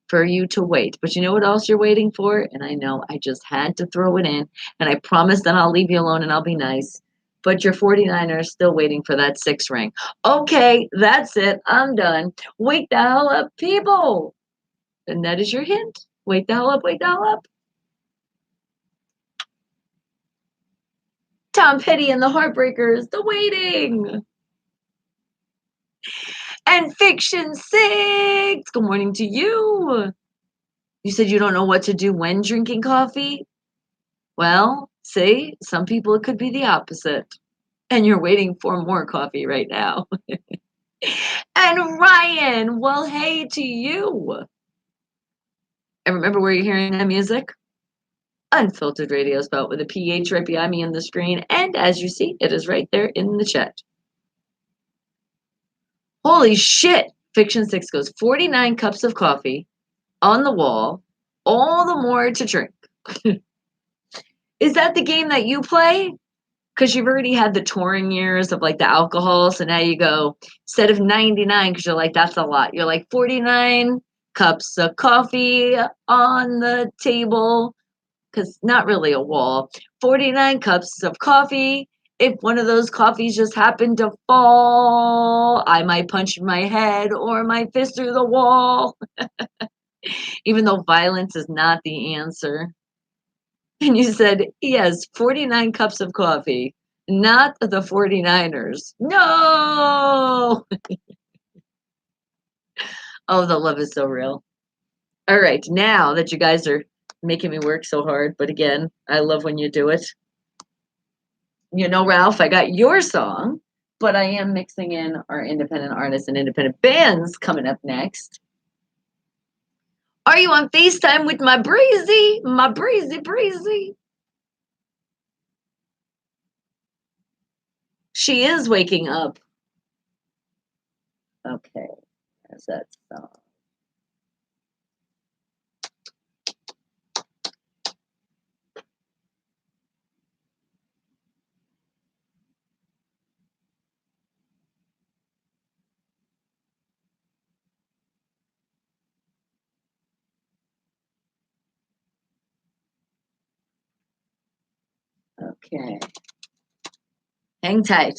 for you to wait. But you know what else you're waiting for? And I know I just had to throw it in. And I promise that I'll leave you alone and I'll be nice. But your 49ers still waiting for that 6 ring. Okay, that's it. I'm done. Wake the hell up, people. And that is your hint. Wake the hell up, wake the hell up. Tom Petty and the Heartbreakers, The Waiting. And Fiction 6. Good morning to you. You said you don't know what to do when drinking coffee? Well, see, some people it could be the opposite. And you're waiting for more coffee right now. And Ryan, well, hey to you. And remember where you're hearing that music? Unfiltered radio spelled with a PH right behind me on the screen. And as you see, it is right there in the chat. Holy shit. Fiction 6 goes 49 cups of coffee on the wall, all the more to drink. Is that the game that you play? Because you've already had the touring years of like the alcohol. So now you go, instead of 99, because you're like, that's a lot. You're like 49 cups of coffee on the table, because not really a wall. 49 cups of coffee. If one of those coffees just happened to fall, I might punch my head or my fist through the wall, even though violence is not the answer. And you said, yes, 49 cups of coffee, not the 49ers. No! Oh, the love is so real. All right, now that you guys are making me work so hard, but again, I love when you do it. You know, Ralph, I got your song, but I am mixing in our independent artists and independent bands coming up next. Are you on FaceTime with my breezy? My breezy, breezy. She is waking up. Okay, there's that song. Okay. Hang tight.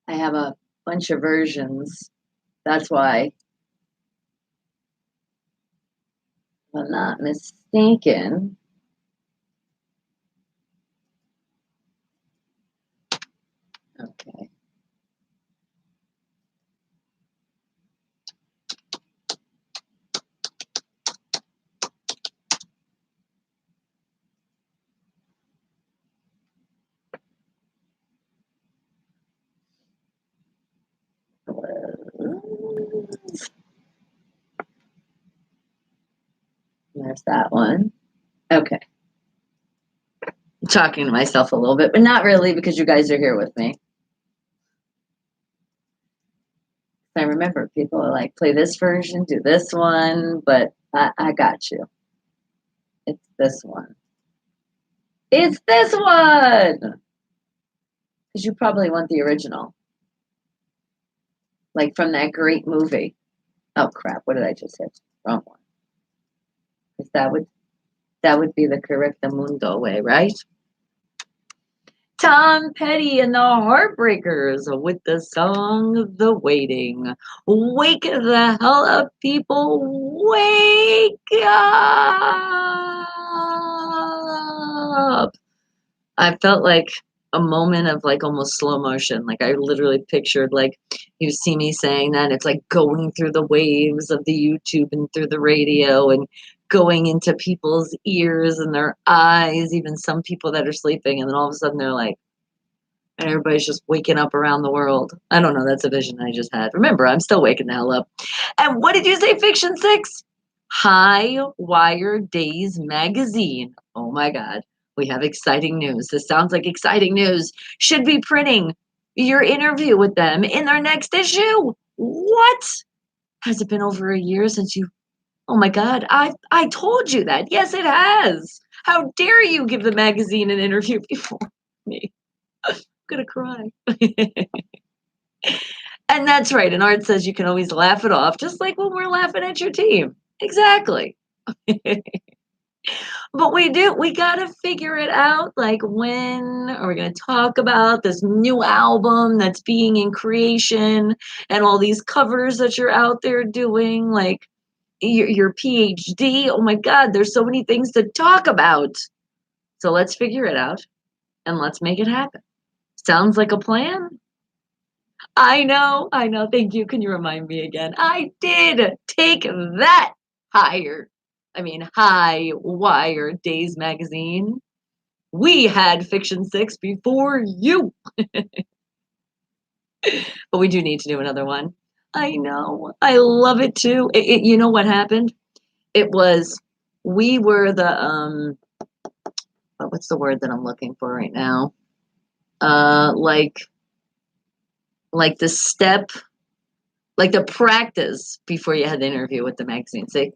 I have a bunch of versions. That's why, if I'm not mistaken. There's that one. Okay. I'm talking to myself a little bit, but not really because you guys are here with me. I remember people are like, play this version, do this one, but I got you. It's this one. It's this one! Because you probably want the original. Like from that great movie. Oh crap, what did I just hit? Wrong one. Because that would be the Correctamundo way, right? Tom Petty and the Heartbreakers with the song The Waiting. Wake the hell up, people. Wake up. I felt like a moment of like almost slow motion. Like I literally pictured like you see me saying that. It's like going through the waves of the YouTube and through the radio and going into people's ears and their eyes, even some people that are sleeping, and then all of a sudden they're like, and everybody's just waking up around the world. I don't know. That's a vision I just had. Remember, I'm still waking the hell up. And what did you say, Fiction 6? High Wire Days Magazine. Oh my God. We have exciting news. This sounds like exciting news. Should be printing your interview with them in their next issue. What? Has it been over a year since you? Oh my God. I told you that. Yes, it has. How dare you give the magazine an interview before me? I'm gonna cry. And that's right. And Art says you can always laugh it off, just like when we're laughing at your team. Exactly. But we gotta figure it out. Like, when are we gonna talk about this new album that's being in creation and all these covers that you're out there doing? Like your PhD. Oh my God, there's so many things to talk about. So let's figure it out and let's make it happen. Sounds like a plan? I know, I know. Thank you. Can you remind me again? I did take that High Wire Days magazine. We had Fiction 6 before you. But we do need to do another one. I know. I love it too. You know what happened? It was, we were the, what's the word that I'm looking for right now? Like the step, like the practice before you had the interview with the magazine. See,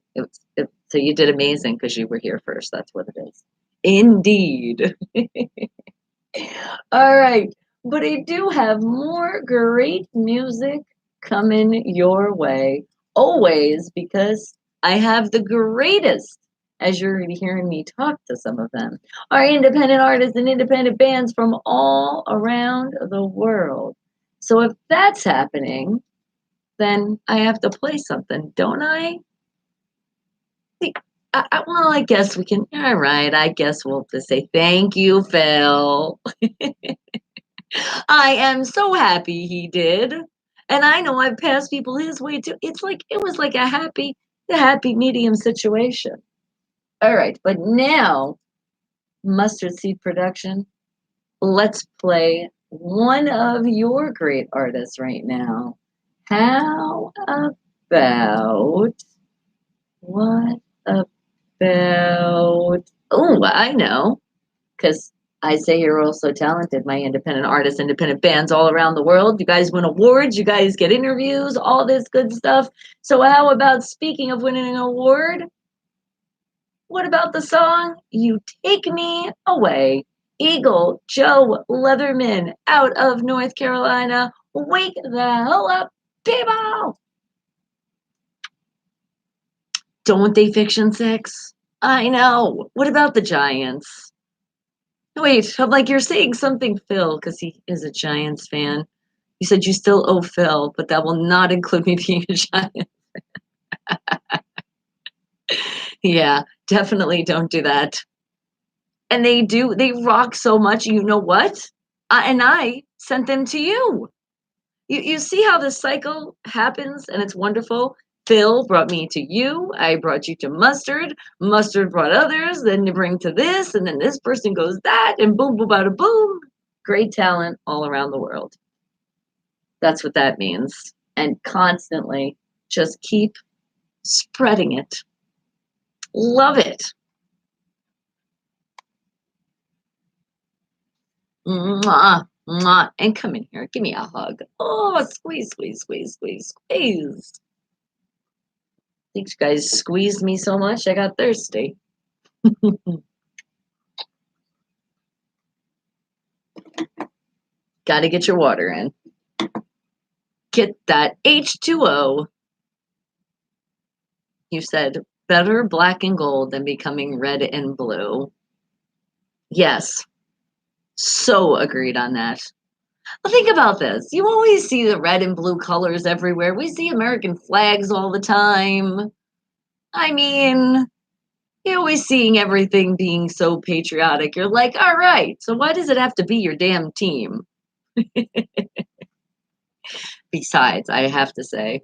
so you did amazing because you were here first. That's what it is. Indeed. All right. But I do have more great music coming your way always, because I have the greatest, as you're hearing me talk to some of them, are independent artists and independent bands from all around the world. So if that's happening, then I have to play something, don't I? Well, I guess we can. All right, I guess we'll just say thank you, Phil. I am so happy he did. And I know I've passed people his way too. It's like it was like the happy medium situation. All right, but now, Mustard Seed Production, let's play one of your great artists right now. How about what about? Oh, I know, because I say you're all so talented, my independent artists, independent bands all around the world. You guys win awards, you guys get interviews, all this good stuff. So how about, speaking of winning an award, what about the song You Take Me Away? Eagle Joe Leatherman out of North Carolina. Wake the hell up, people! Don't they, Fiction 6? I know. What about the Giants? Wait, I'm like, you're saying something, Phil, because he is a Giants fan. You said you still owe Phil, but that will not include me being a Giant. Yeah, definitely don't do that. And they rock so much. You know what? And I sent them to you. You see how this cycle happens, and it's wonderful. Phil brought me to you. I brought you to Mustard. Mustard brought others. Then you bring to this, and then this person goes that, and boom, boom, bada, boom. Great talent all around the world. That's what that means. And constantly just keep spreading it. Love it. Mwah, mwah. And come in here. Give me a hug. Oh, squeeze, squeeze, squeeze, squeeze, squeeze. These guys squeezed me so much I got thirsty. Gotta get your water in. Get that H2O. You said better black and gold than becoming red and blue. Yes, so agreed on that. Well, think about this. You always see the red and blue colors everywhere. We see American flags all the time. I mean, you're always seeing everything being so patriotic. You're like, all right, so why does it have to be your damn team? Besides, I have to say,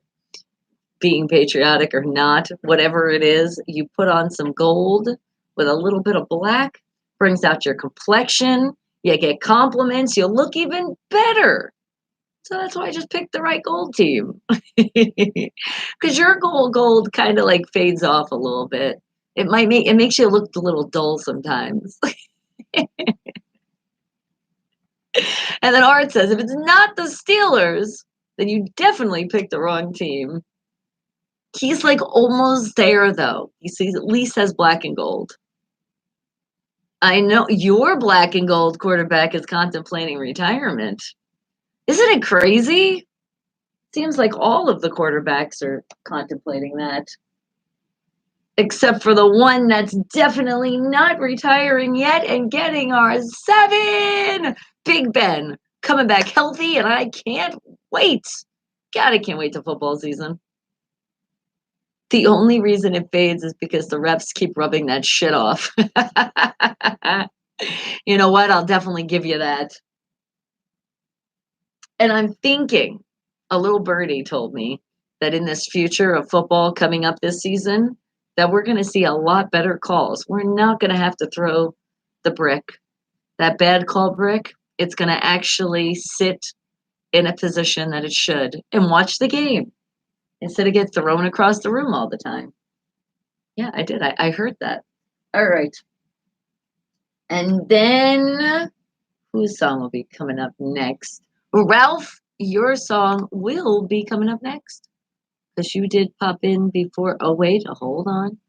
being patriotic or not, whatever it is, you put on some gold with a little bit of black, brings out your complexion, you get compliments, you look even better. So that's why I just picked the right gold team. Because your gold kind of like fades off a little bit. It makes you look a little dull sometimes. And then Art says if it's not the Steelers, then you definitely picked the wrong team. He's like almost there though. He sees at least has black and gold. I know your black and gold quarterback is contemplating retirement. Isn't it crazy? Seems like all of the quarterbacks are contemplating that. Except for the one that's definitely not retiring yet and getting our 7. Big Ben coming back healthy, and I can't wait. God, I can't wait to football season. The only reason it fades is because the refs keep rubbing that shit off. You know what? I'll definitely give you that. And I'm thinking, a little birdie told me that in this future of football coming up this season, that we're going to see a lot better calls. We're not going to have to throw the brick, that bad call brick. It's going to actually sit in a position that it should and watch the game instead of get thrown across the room all the time. Yeah, I did. I heard that. All right. And then whose song will be coming up next? Ralph, your song will be coming up next because you did pop in before. Oh, wait, hold on.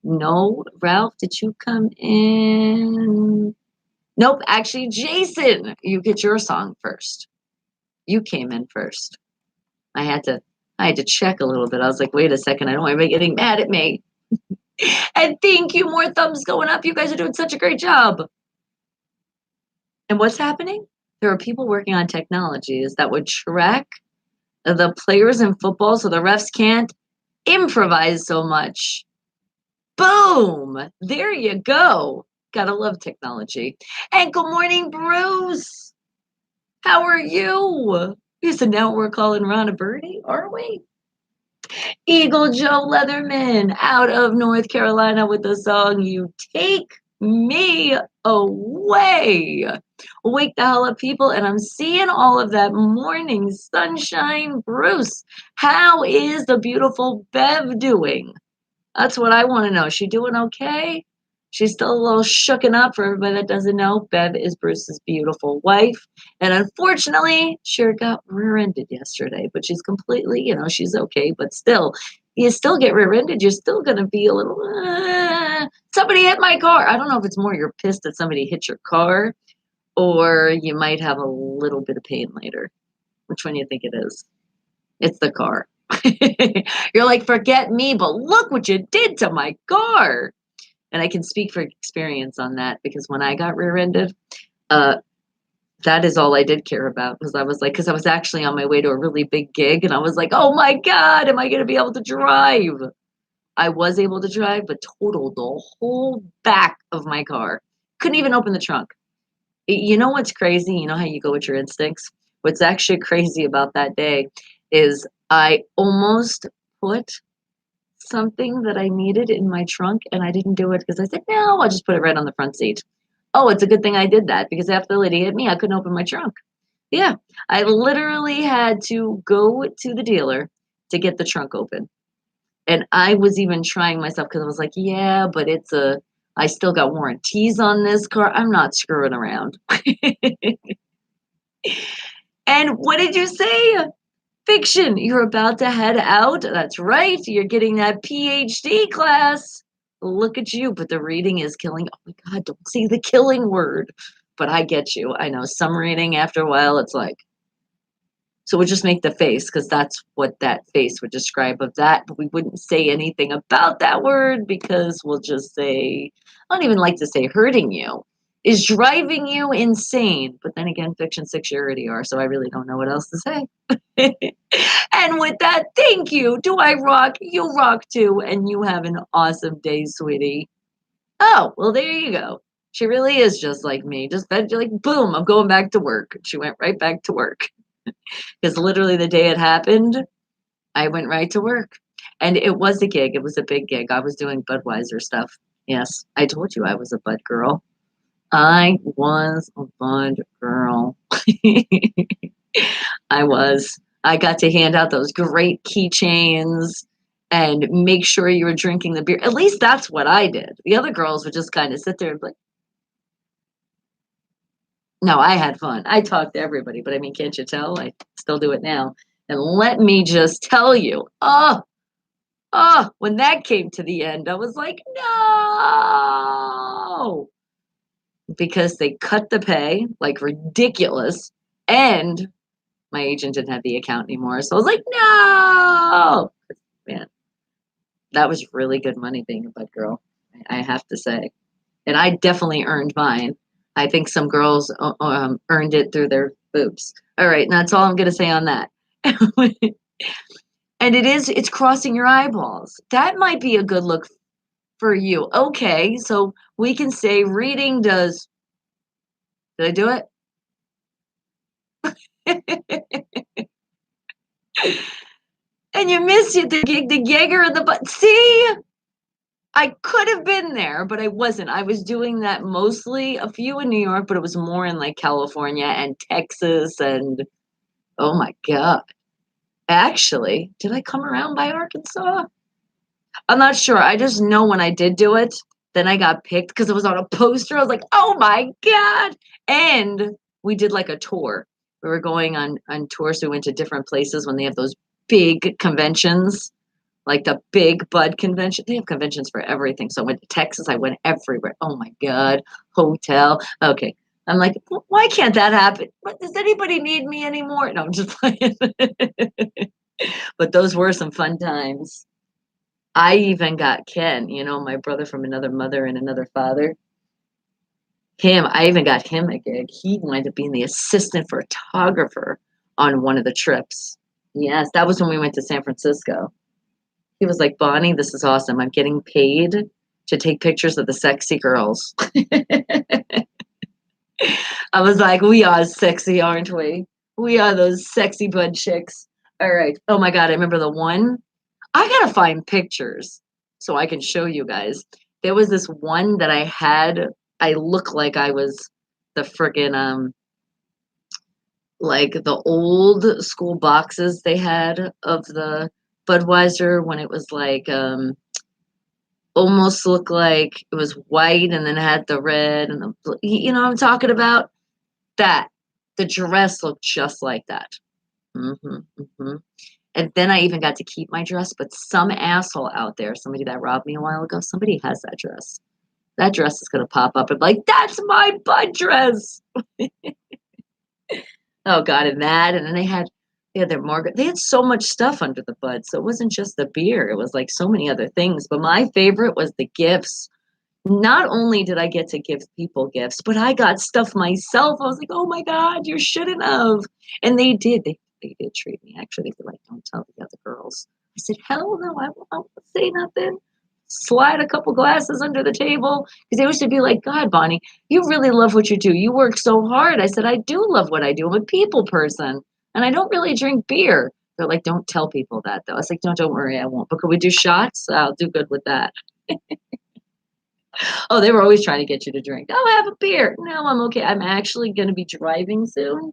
No, Ralph, did you come in? Nope, actually, Jason, you get your song first. You came in first. I had to check a little bit. I was like, wait a second, I don't want anybody getting mad at me. And thank you, more thumbs going up. You guys are doing such a great job. And what's happening? There are people working on technologies that would track the players in football so the refs can't improvise so much. Boom! There you go. Gotta love technology. And good morning, Bruce. How are you? So now we're calling Ron a birdie, are we? Eagle Joe Leatherman out of North Carolina with the song You Take Me Away. Wake the hell up, people. And I'm seeing all of that morning sunshine. Bruce, how is the beautiful Bev doing? That's what I want to know. She doing okay? She's still a little shooken up. For everybody that doesn't know, Bev is Bruce's beautiful wife. And unfortunately, she got rear-ended yesterday. But she's completely, she's okay. But still, you still get rear-ended. You're still going to be a little, somebody hit my car. I don't know if it's more you're pissed that somebody hit your car or you might have a little bit of pain later. Which one do you think it is? It's the car. You're like, forget me, but look what you did to my car. And I can speak for experience on that because when I got rear-ended, that is all I did care about because I was actually on my way to a really big gig and I was like, oh my God, am I going to be able to drive? I was able to drive, but totaled the whole back of my car. Couldn't even open the trunk. You know what's crazy? You know how you go with your instincts? What's actually crazy about that day is I almost put something that I needed in my trunk and I didn't do it because I said, no, I'll just put it right on the front seat. Oh, it's a good thing I did that because after the lady hit me, I couldn't open my trunk. Yeah, I literally had to go to the dealer to get the trunk open. And I was even trying myself because I was like, yeah, but I still got warranties on this car. I'm not screwing around. And what did you say? Fiction. You're about to head out. That's right. You're getting that PhD class. Look at you. But the reading is killing. Oh my God, don't say the killing word. But I get you. I know some reading after a while, it's like, so we'll just make the face because that's what that face would describe of that. But we wouldn't say anything about that word because we'll just say, I don't even like to say hurting you, is driving you insane. But then again, fiction 6 you already are. So I really don't know what else to say. And with that, thank you. Do I rock? You rock too. And you have an awesome day, sweetie. Oh, well, there you go. She really is just like me. Just like, boom, I'm going back to work. She went right back to work. Because literally the day it happened, I went right to work. And it was a gig. It was a big gig. I was doing Budweiser stuff. Yes, I told you I was a Bud girl. I was a Bud girl. I was. I got to hand out those great keychains and make sure you were drinking the beer. At least that's what I did. The other girls would just kind of sit there and be like, no, I had fun. I talked to everybody, but I mean, can't you tell? I still do it now. And let me just tell you, when that came to the end, I was like, no, because they cut the pay like ridiculous. And my agent didn't have the account anymore. So I was like, no, man, that was really good money being a Bud girl, I have to say. And I definitely earned mine. I think some girls earned it through their boobs. All right, and that's all I'm going to say on that. And it's crossing your eyeballs. That might be a good look for you. Okay, so we can say reading does. Did I do it? And you missed it, the Jaeger and the butt. See, I could have been there, but I wasn't. I was doing that mostly, a few in New York, but it was more in like California and Texas and oh my God. Actually, did I come around by Arkansas? I'm not sure. I just know when I did do it, then I got picked because it was on a poster. I was like, oh my God. And we did like a tour. We were going on tours. So we went to different places when they have those big conventions, like the big Bud convention. They have conventions for everything. So I went to Texas. I went everywhere. Oh my God. Hotel. Okay. I'm like, why can't that happen? Does anybody need me anymore? No, I'm just playing. But those were some fun times. I even got Ken, my brother from another mother and another father. I even got him a gig. He wound up being the assistant photographer on one of the trips. Yes, that was when we went to San Francisco. He was like, Bonnie, this is awesome. I'm getting paid to take pictures of the sexy girls. I was like, we are sexy, aren't we? We are those sexy bud chicks. All right. Oh my God. I remember the one. I gotta find pictures so I can show you guys. There was this one that I had. I look like I was the friggin' like the old school boxes they had of the Budweiser when it was like almost looked like it was white and then had the red and you know what I'm talking about? That the dress looked just like that. hmm hmm And then I even got to keep my dress, but some asshole out there, somebody that robbed me a while ago, somebody has that dress. That dress is gonna pop up and be like, that's my Bud dress. Oh God, and then they had their Margaret. They had so much stuff under the Bud, so it wasn't just the beer. It was like so many other things. But my favorite was the gifts. Not only did I get to give people gifts, but I got stuff myself. I was like, oh my God, you shouldn't have. And they did. They did treat me. Actually, they were like, don't tell the other girls. I said, hell no, I won't say nothing. Slide a couple glasses under the table. Because they used to be like, God, Bonnie, you really love what you do. You work so hard. I said, I do love what I do. I'm a people person. And I don't really drink beer. They're like, don't tell people that, though. I was like, no, don't worry, I won't. But could we do shots? I'll do good with that. Oh, they were always trying to get you to drink. Oh, have a beer. No, I'm okay. I'm actually going to be driving soon.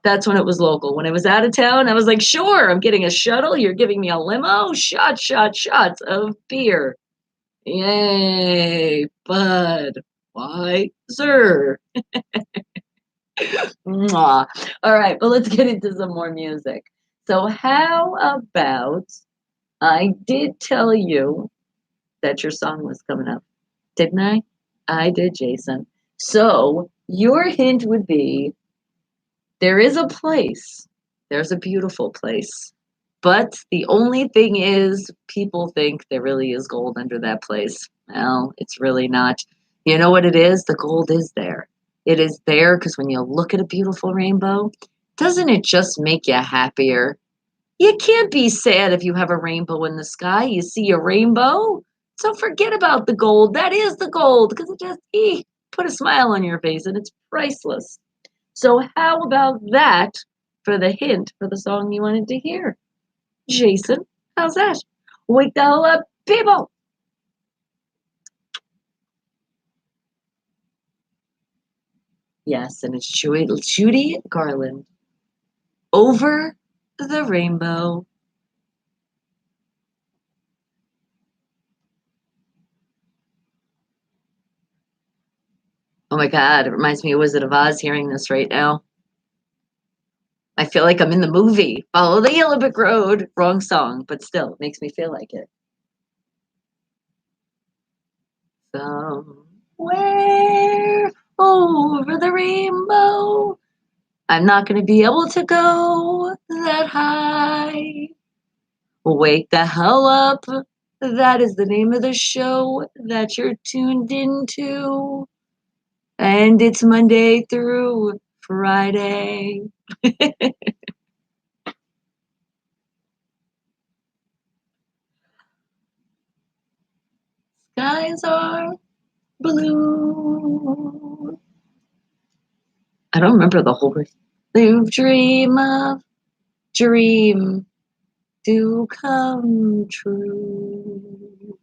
That's when it was local. When it was out of town, I was like, sure, I'm getting a shuttle. You're giving me a limo. Shots of beer. Yay, bud. Why, sir? Mwah. All right, but let's get into some more music. So, how about I did tell you that your song was coming up, didn't I? I did, Jason. So, your hint would be there is a place, there's a beautiful place. But the only thing is, people think there really is gold under that place. Well, it's really not. You know what it is? The gold is there. It is there because when you look at a beautiful rainbow, doesn't it just make you happier? You can't be sad if you have a rainbow in the sky. You see a rainbow, so forget about the gold. That is the gold because it just put a smile on your face and it's priceless. So how about that for the hint for the song you wanted to hear? Jason, how's that? Wake the hell up, people! Yes, and it's Judy Garland. Over the Rainbow. Oh my God, it reminds me of Wizard of Oz hearing this right now. I feel like I'm in the movie. Follow the Yellow Brick Road. Wrong song, but still, it makes me feel like it. Somewhere over the rainbow. I'm not going to be able to go that high. Wake the hell up. That is the name of the show that you're tuned into. And it's Monday through Friday. Skies are blue. I don't remember the whole verse. You dream of dream do come true.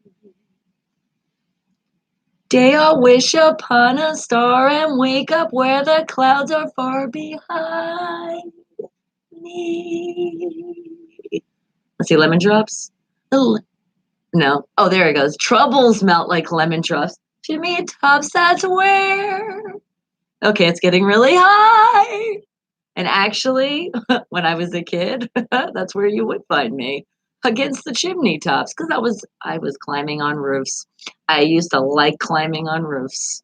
Day I'll wish upon a star and wake up where the clouds are far behind me. Let's see, lemon drops. No. Oh, there it goes. Troubles melt like lemon drops. Jimmy Tops, that's where. Okay, it's getting really high. And actually, when I was a kid, that's where you would find me against the chimney tops because I was climbing on roofs. I used to like climbing on roofs.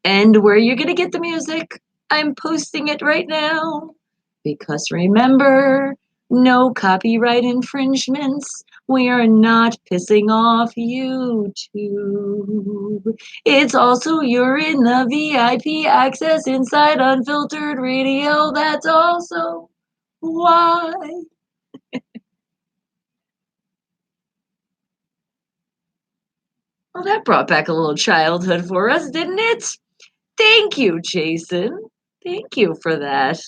And where you're going to get the music, I'm posting it right now. Because remember, no copyright infringements. We are not pissing off YouTube. It's also you're in the VIP access inside Unfiltered Radio. That's also why. Well, that brought back a little childhood for us, didn't it? Thank you, Jason. Thank you for that.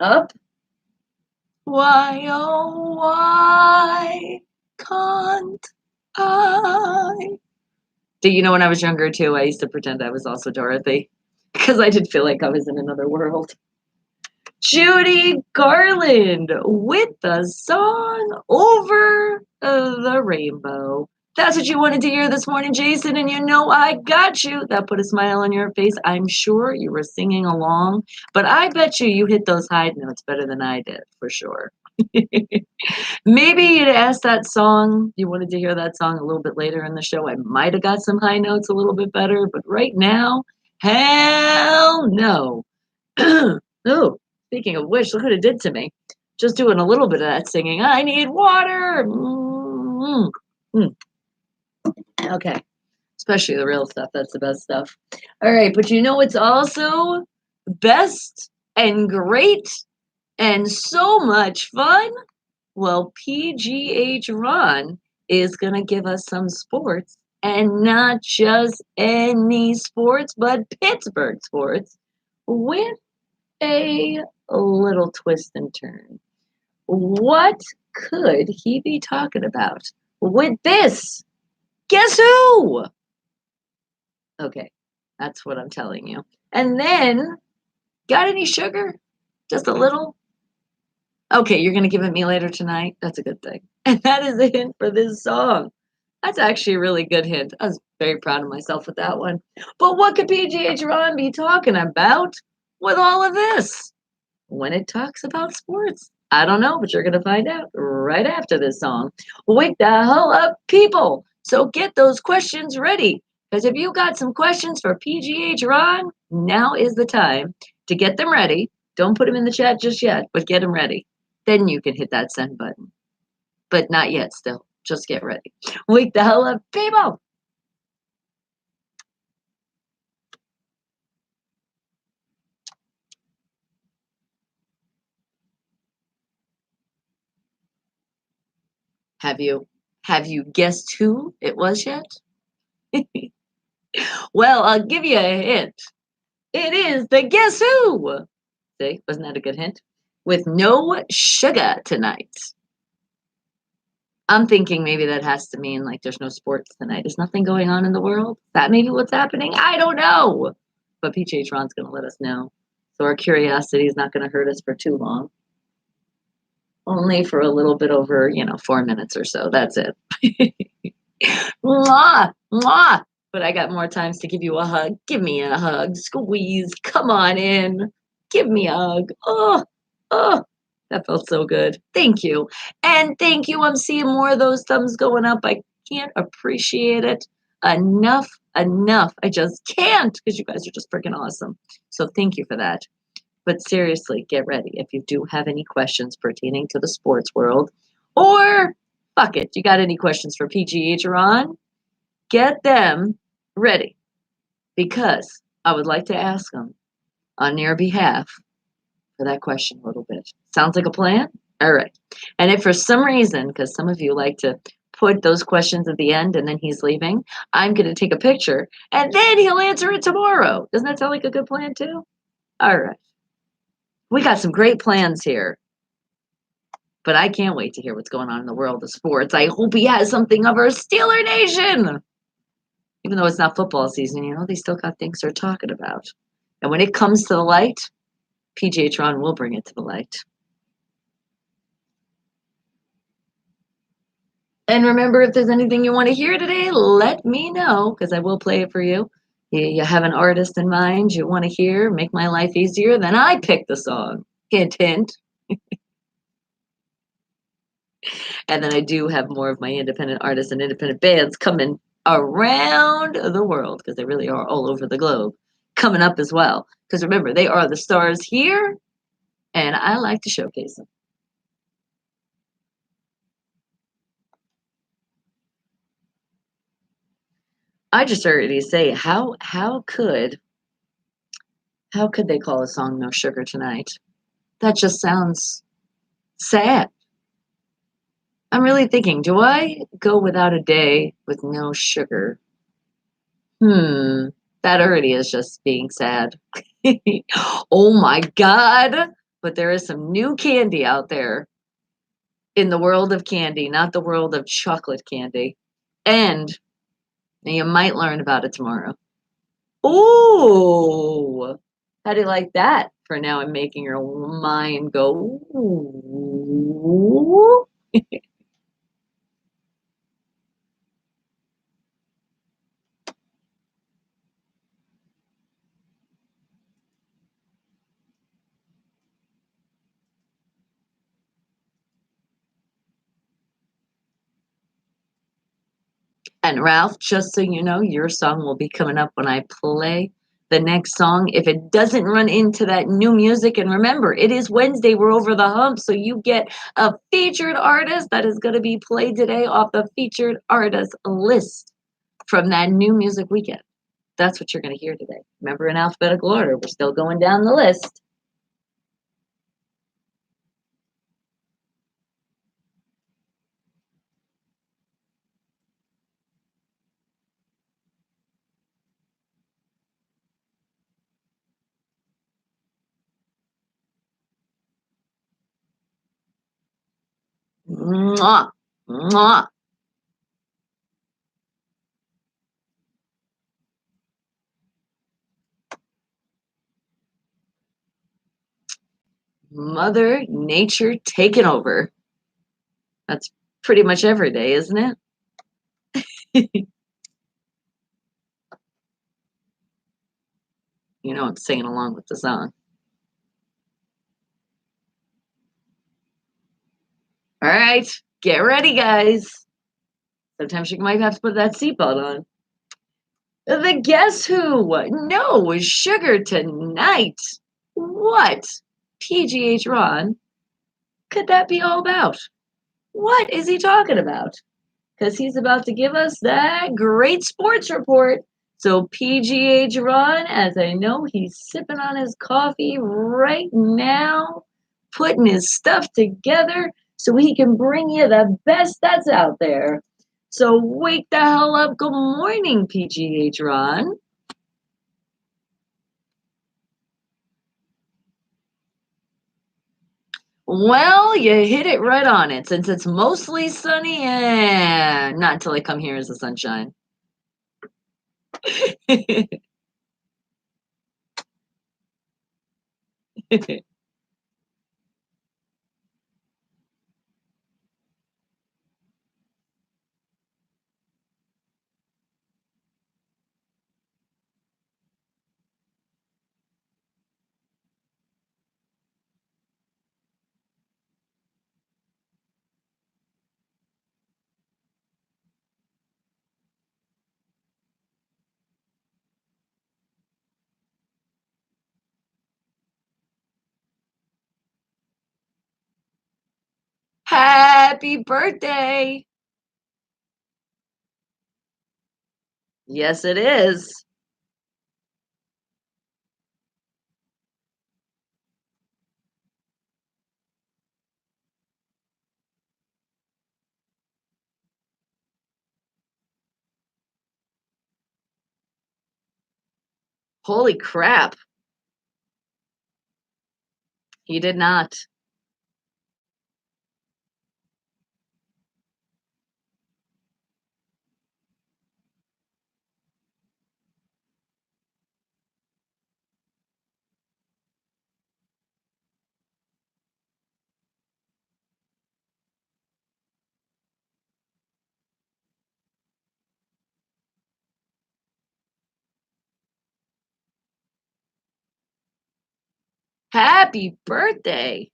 Up. Why, oh, why can't I? Do you know when I was younger too, I used to pretend I was also Dorothy because I did feel like I was in another world. Judy Garland with the song Over the Rainbow. That's what you wanted to hear this morning, Jason, and you know I got you. That put a smile on your face. I'm sure you were singing along, but I bet you hit those high notes better than I did, for sure. Maybe you'd ask that song, you wanted to hear that song a little bit later in the show. I might have got some high notes a little bit better, but right now, hell no. Oh, speaking of which, look what it did to me. Just doing a little bit of that singing. I need water. Okay. Especially the real stuff. That's the best stuff. All right. But you know what's also best and great and so much fun? Well, PGH Ron is going to give us some sports and not just any sports, but Pittsburgh sports with a little twist and turn. What could he be talking about with this? Guess who? Okay. That's what I'm telling you. And then, got any sugar? Just a little? Okay, you're gonna give it me later tonight? That's a good thing. And that is the hint for this song. That's actually a really good hint. I was very proud of myself with that one. But what could PGH Ron be talking about with all of this when it talks about sports? I don't know, but you're going to find out right after this song. Wake the hell up, people! So get those questions ready. Because if you got some questions for PGH Ron, now is the time to get them ready. Don't put them in the chat just yet, but get them ready. Then you can hit that send button. But not yet, still. Just get ready. Wake the hell up, people! Have you guessed who it was yet? Well, I'll give you a hint. It is the Guess Who. See, wasn't that a good hint? With no sugar tonight. I'm thinking maybe that has to mean like there's no sports tonight. There's nothing going on in the world. That maybe what's happening? I don't know. But PJ Tron's going to let us know. So our curiosity is not going to hurt us for too long. Only for a little bit over, 4 minutes or so. That's it. Mwah, mwah. But I got more times to give you a hug. Give me a hug. Squeeze. Come on in. Give me a hug. Oh, oh. That felt so good. Thank you. And thank you. I'm seeing more of those thumbs going up. I can't appreciate it enough. Enough. I just can't because you guys are just freaking awesome. So thank you for that. But seriously, get ready. If you do have any questions pertaining to the sports world, or fuck it, you got any questions for PGH or on? Get them ready because I would like to ask them on your behalf for that question a little bit. Sounds like a plan? All right. And if for some reason, because some of you like to put those questions at the end and then he's leaving, I'm going to take a picture and then he'll answer it tomorrow. Doesn't that sound like a good plan too? All right. We got some great plans here. But I can't wait to hear what's going on in the world of sports. I hope he has something of our Steeler Nation. Even though it's not football season, they still got things they're talking about. And when it comes to the light, PJ Tron will bring it to the light. And remember, if there's anything you want to hear today, let me know because I will play it for you. You have an artist in mind you want to hear, make my life easier, then I pick the song. Hint, hint. And then I do have more of my independent artists and independent bands coming around the world because they really are all over the globe coming up as well. Because remember, they are the stars here, and I like to showcase them. I just heard you say, how could they call a song "No Sugar Tonight"? That just sounds sad. I'm really thinking, do I go without a day with no sugar? That already is just being sad. Oh my God. But there is some new candy out there in the world of candy, not the world of chocolate candy. And you might learn about it tomorrow. Ooh. How do you like that? For now, I'm making your mind go, ooh. And Ralph, just so you know, your song will be coming up when I play the next song. If it doesn't run into that new music, and remember, it is Wednesday, we're over the hump, so you get a featured artist that is going to be played today off the featured artist list from that new music weekend. That's what you're going to hear today. Remember, in alphabetical order, we're still going down the list. Mwah, mwah. Mother Nature taking over. That's pretty much every day, isn't it? You know, I'm singing along with the song. All right, get ready, guys. Sometimes you might have to put that seatbelt on. The Guess Who? No sugar tonight. What? PGH Ron, could that be all about? What is he talking about? Because he's about to give us that great sports report. So, PGH Ron, as I know he's sipping on his coffee right now, putting his stuff together so he can bring you the best that's out there. So, wake the hell up. Good morning, PGH Ron. Well, you hit it right on it. Since it's mostly sunny, not until I come here is the sunshine. Happy birthday! Yes, it is. Holy crap. He did not. Happy birthday.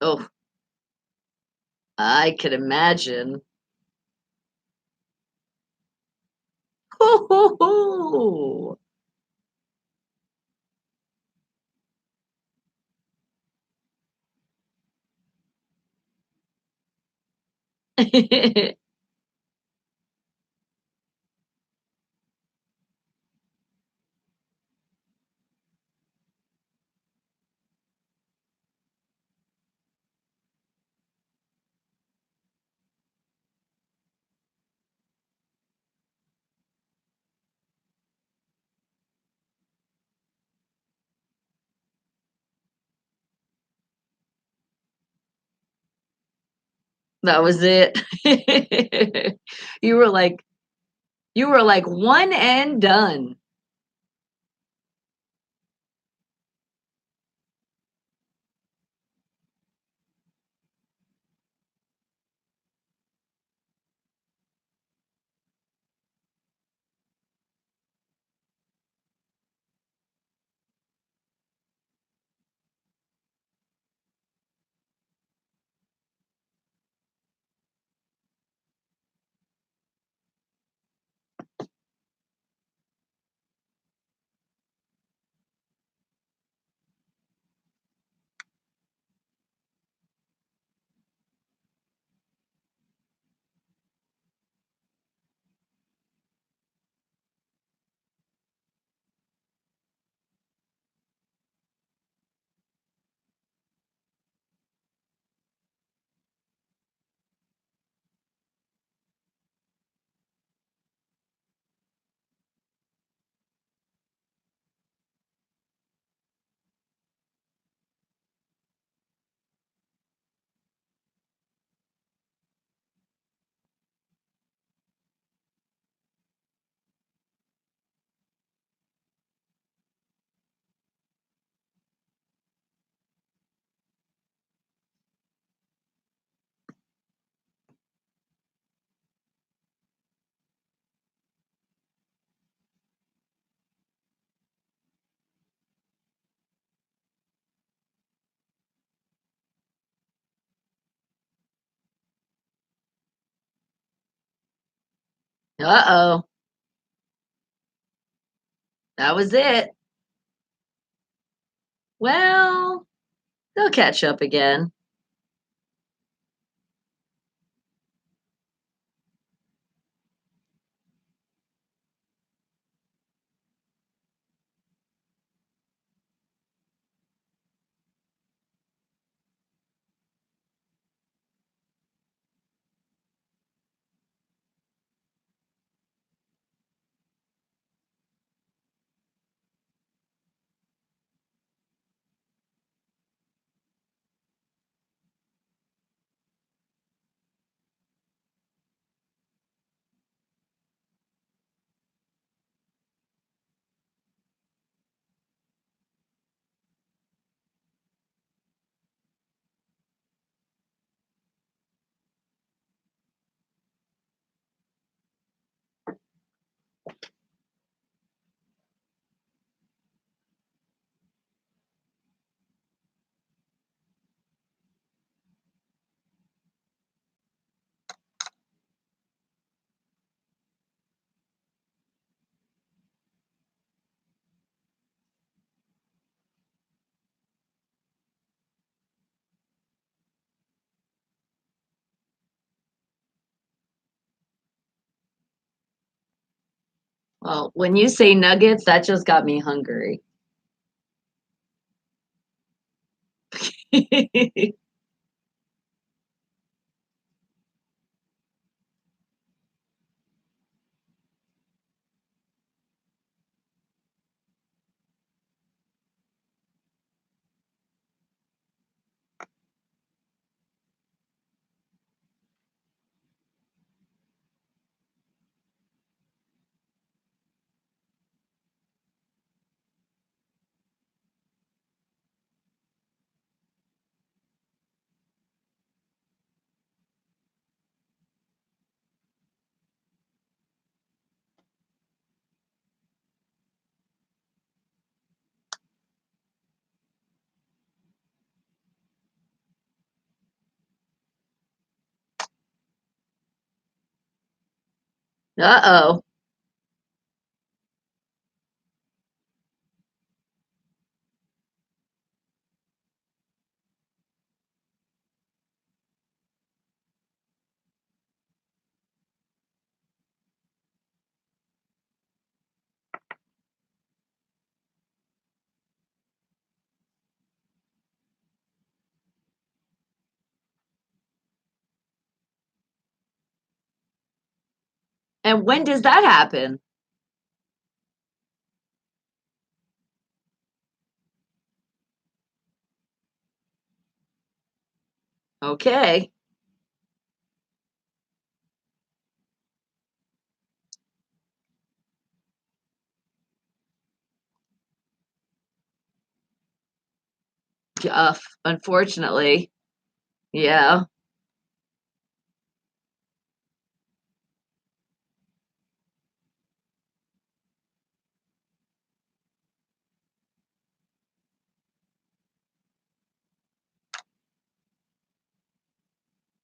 Oh, I could imagine. Ho, ho, ho. That was it. you were like you were like one and done. Uh-oh. That was it. Well, they'll catch up again. Well, when you say nuggets, that just got me hungry. Uh-oh. And when does that happen? Okay. Unfortunately. Yeah.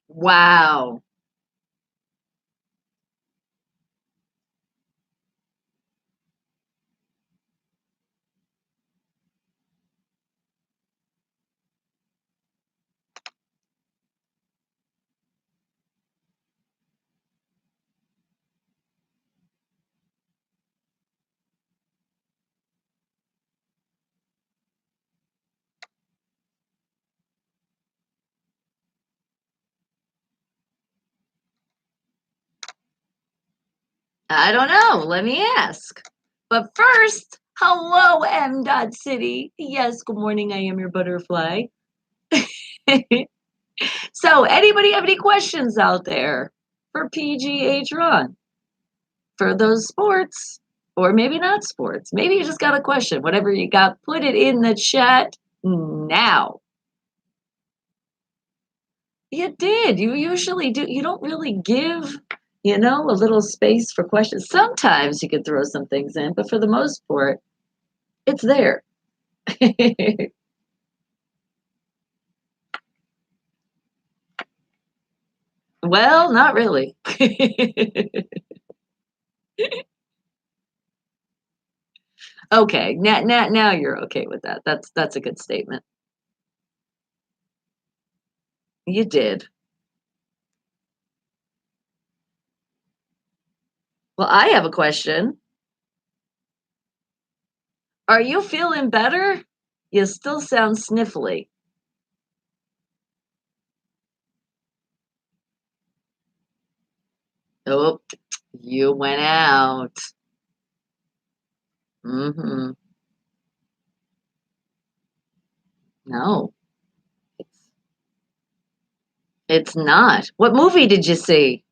Wow. I don't know. Let me ask. But first, hello, M. Dot City. Yes, good morning. I am your butterfly. So, anybody have any questions out there for PGH Run for those sports? Or maybe not sports. Maybe you just got a question. Whatever you got, put it in the chat now. You did. You usually do. You don't really give, a little space for questions. Sometimes you could throw some things in, but for the most part, it's there. Well, not really. Okay, now you're okay with that. That's a good statement. You did. Well, I have a question. Are you feeling better? You still sound sniffly. Oh, you went out. Mhm. No, it's it's not. What movie did you see?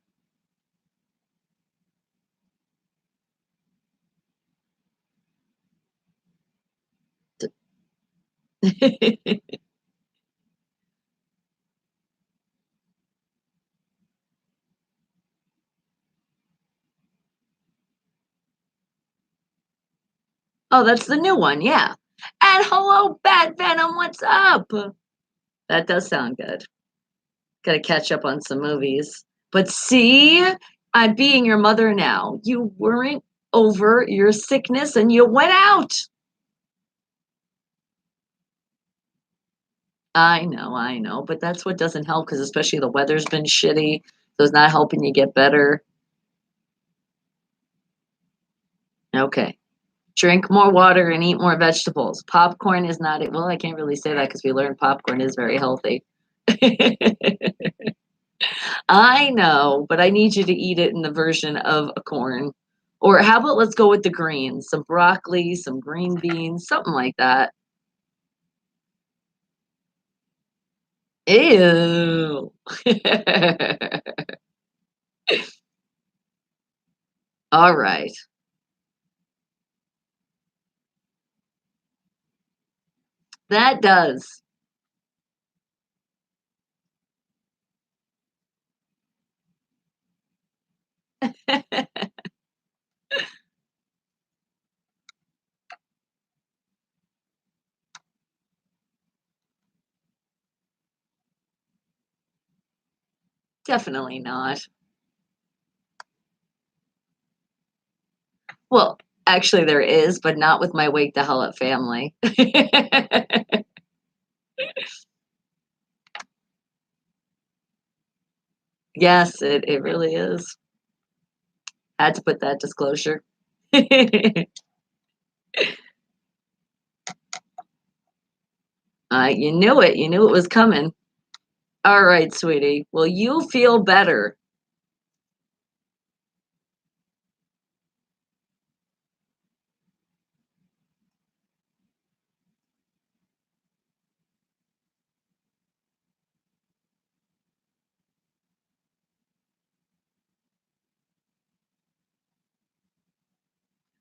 Oh, that's the new one, yeah. And hello, Bat Venom, what's up? That does sound good. Gotta catch up on some movies. But see, I'm being your mother now. You weren't over your sickness and you went out. I know, but that's what doesn't help because especially the weather's been shitty, so it's not helping you get better. Okay. Drink more water and eat more vegetables. Popcorn is not it. Well, I can't really say that because we learned popcorn is very healthy. I know, but I need you to eat it in the version of a corn. Or how about let's go with the greens, some broccoli, some green beans, something like that. Ew. All right. That does. Definitely not. Well, actually, there is, but not with my Wake the Hell Up family. Yes, it really is. Had to put that disclosure. You knew it. You knew it was coming. All right, sweetie. Well, you feel better.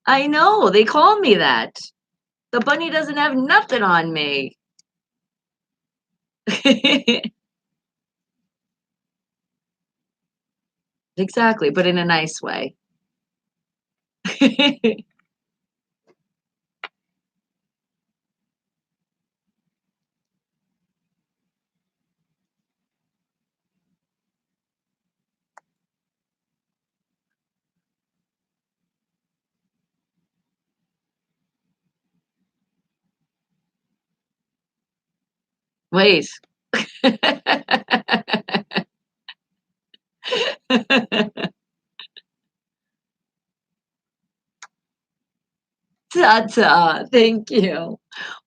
I know. They call me that. The bunny doesn't have nothing on me. Exactly, but in a nice way. Wait. Ta-ta. Thank you.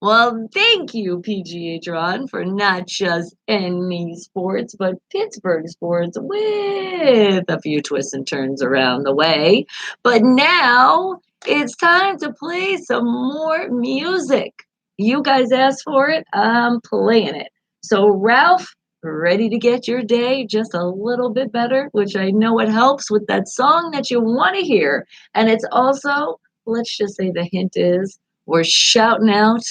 Well, thank you, PGA Dron, for not just any sports, but Pittsburgh sports with a few twists and turns around the way. But now it's time to play some more music. You guys asked for it, I'm playing it. So, Ralph, ready to get your day just a little bit better, which I know it helps with that song that you want to hear. And it's also, let's just say the hint is we're shouting out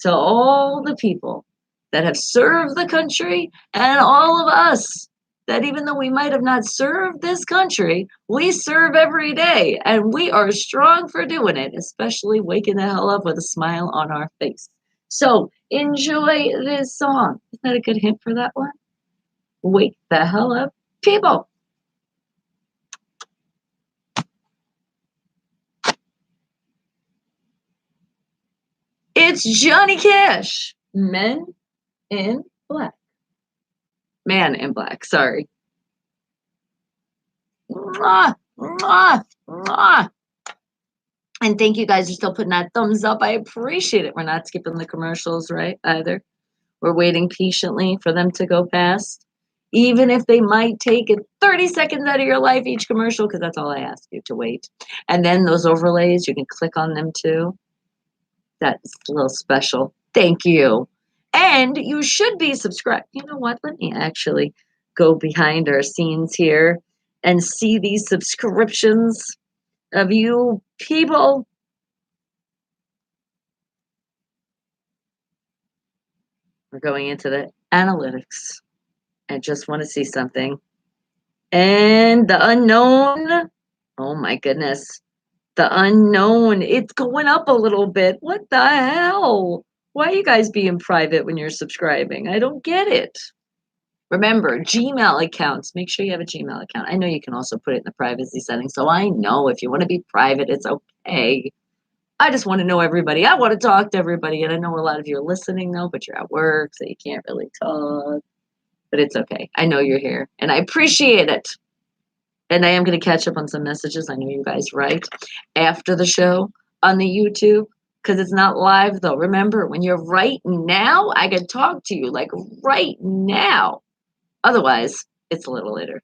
to all the people that have served the country and all of us that even though we might have not served this country, we serve every day and we are strong for doing it, especially waking the hell up with a smile on our face. So enjoy this song. Isn't that a good hint for that one? Wake the hell up, people. It's Johnny Cash. Men in Black. Man in Black, sorry. Mwah, mwah, mwah. And thank you guys for still putting that thumbs up. I appreciate it. We're not skipping the commercials, right? Either. We're waiting patiently for them to go past. Even if they might take 30 seconds out of your life each commercial, because that's all I ask you to wait. And then those overlays, you can click on them too. That's a little special. Thank you. And you should be subscribed. You know what? Let me actually go behind our scenes here and see these subscriptions of you people. We're going into the analytics. I just want to see something. And the unknown. Oh my goodness. The unknown. It's going up a little bit. What the hell? Why are you guys being private when you're subscribing? I don't get it. Remember, Gmail accounts. Make sure you have a Gmail account. I know you can also put it in the privacy settings. So I know if you want to be private, it's okay. I just want to know everybody. I want to talk to everybody. And I know a lot of you are listening, though, but you're at work, so you can't really talk. But it's okay. I know you're here, and I appreciate it. And I am going to catch up on some messages. I know you guys write after the show on the YouTube because it's not live, though. Remember, when you're right now, I can talk to you like right now. Otherwise, it's a little later,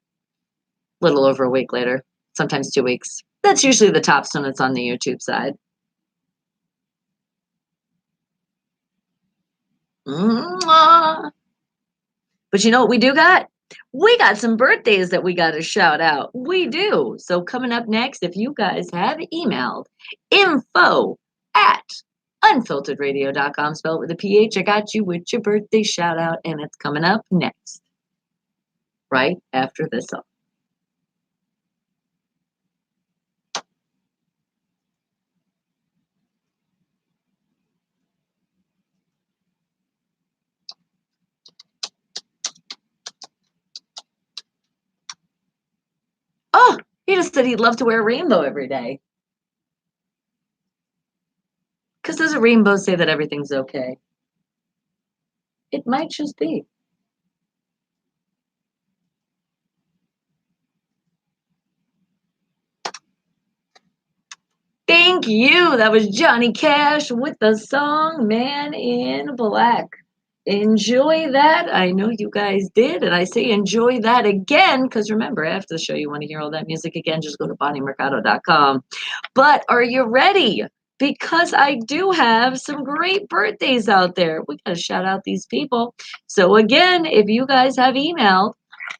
a little over a week later, sometimes 2 weeks. That's usually the top when it's on the YouTube side. Mwah. But you know what we do got? We got some birthdays that we got to shout out. We do. So coming up next, if you guys have emailed info at unfilteredradio.com, spell it with a PH, I got you with your birthday shout out, and it's coming up next, right after this song. Oh, he just said he'd love to wear a rainbow every day. Because does a rainbow say that everything's okay? It might just be. Thank you. That was Johnny Cash with the song Man in Black. Enjoy that. I know you guys did. And I say enjoy that again because remember, after the show, you want to hear all that music again, just go to bonniemercado.com. But are you ready? Because I do have some great birthdays out there. We got to shout out these people. So, again, if you guys have emailed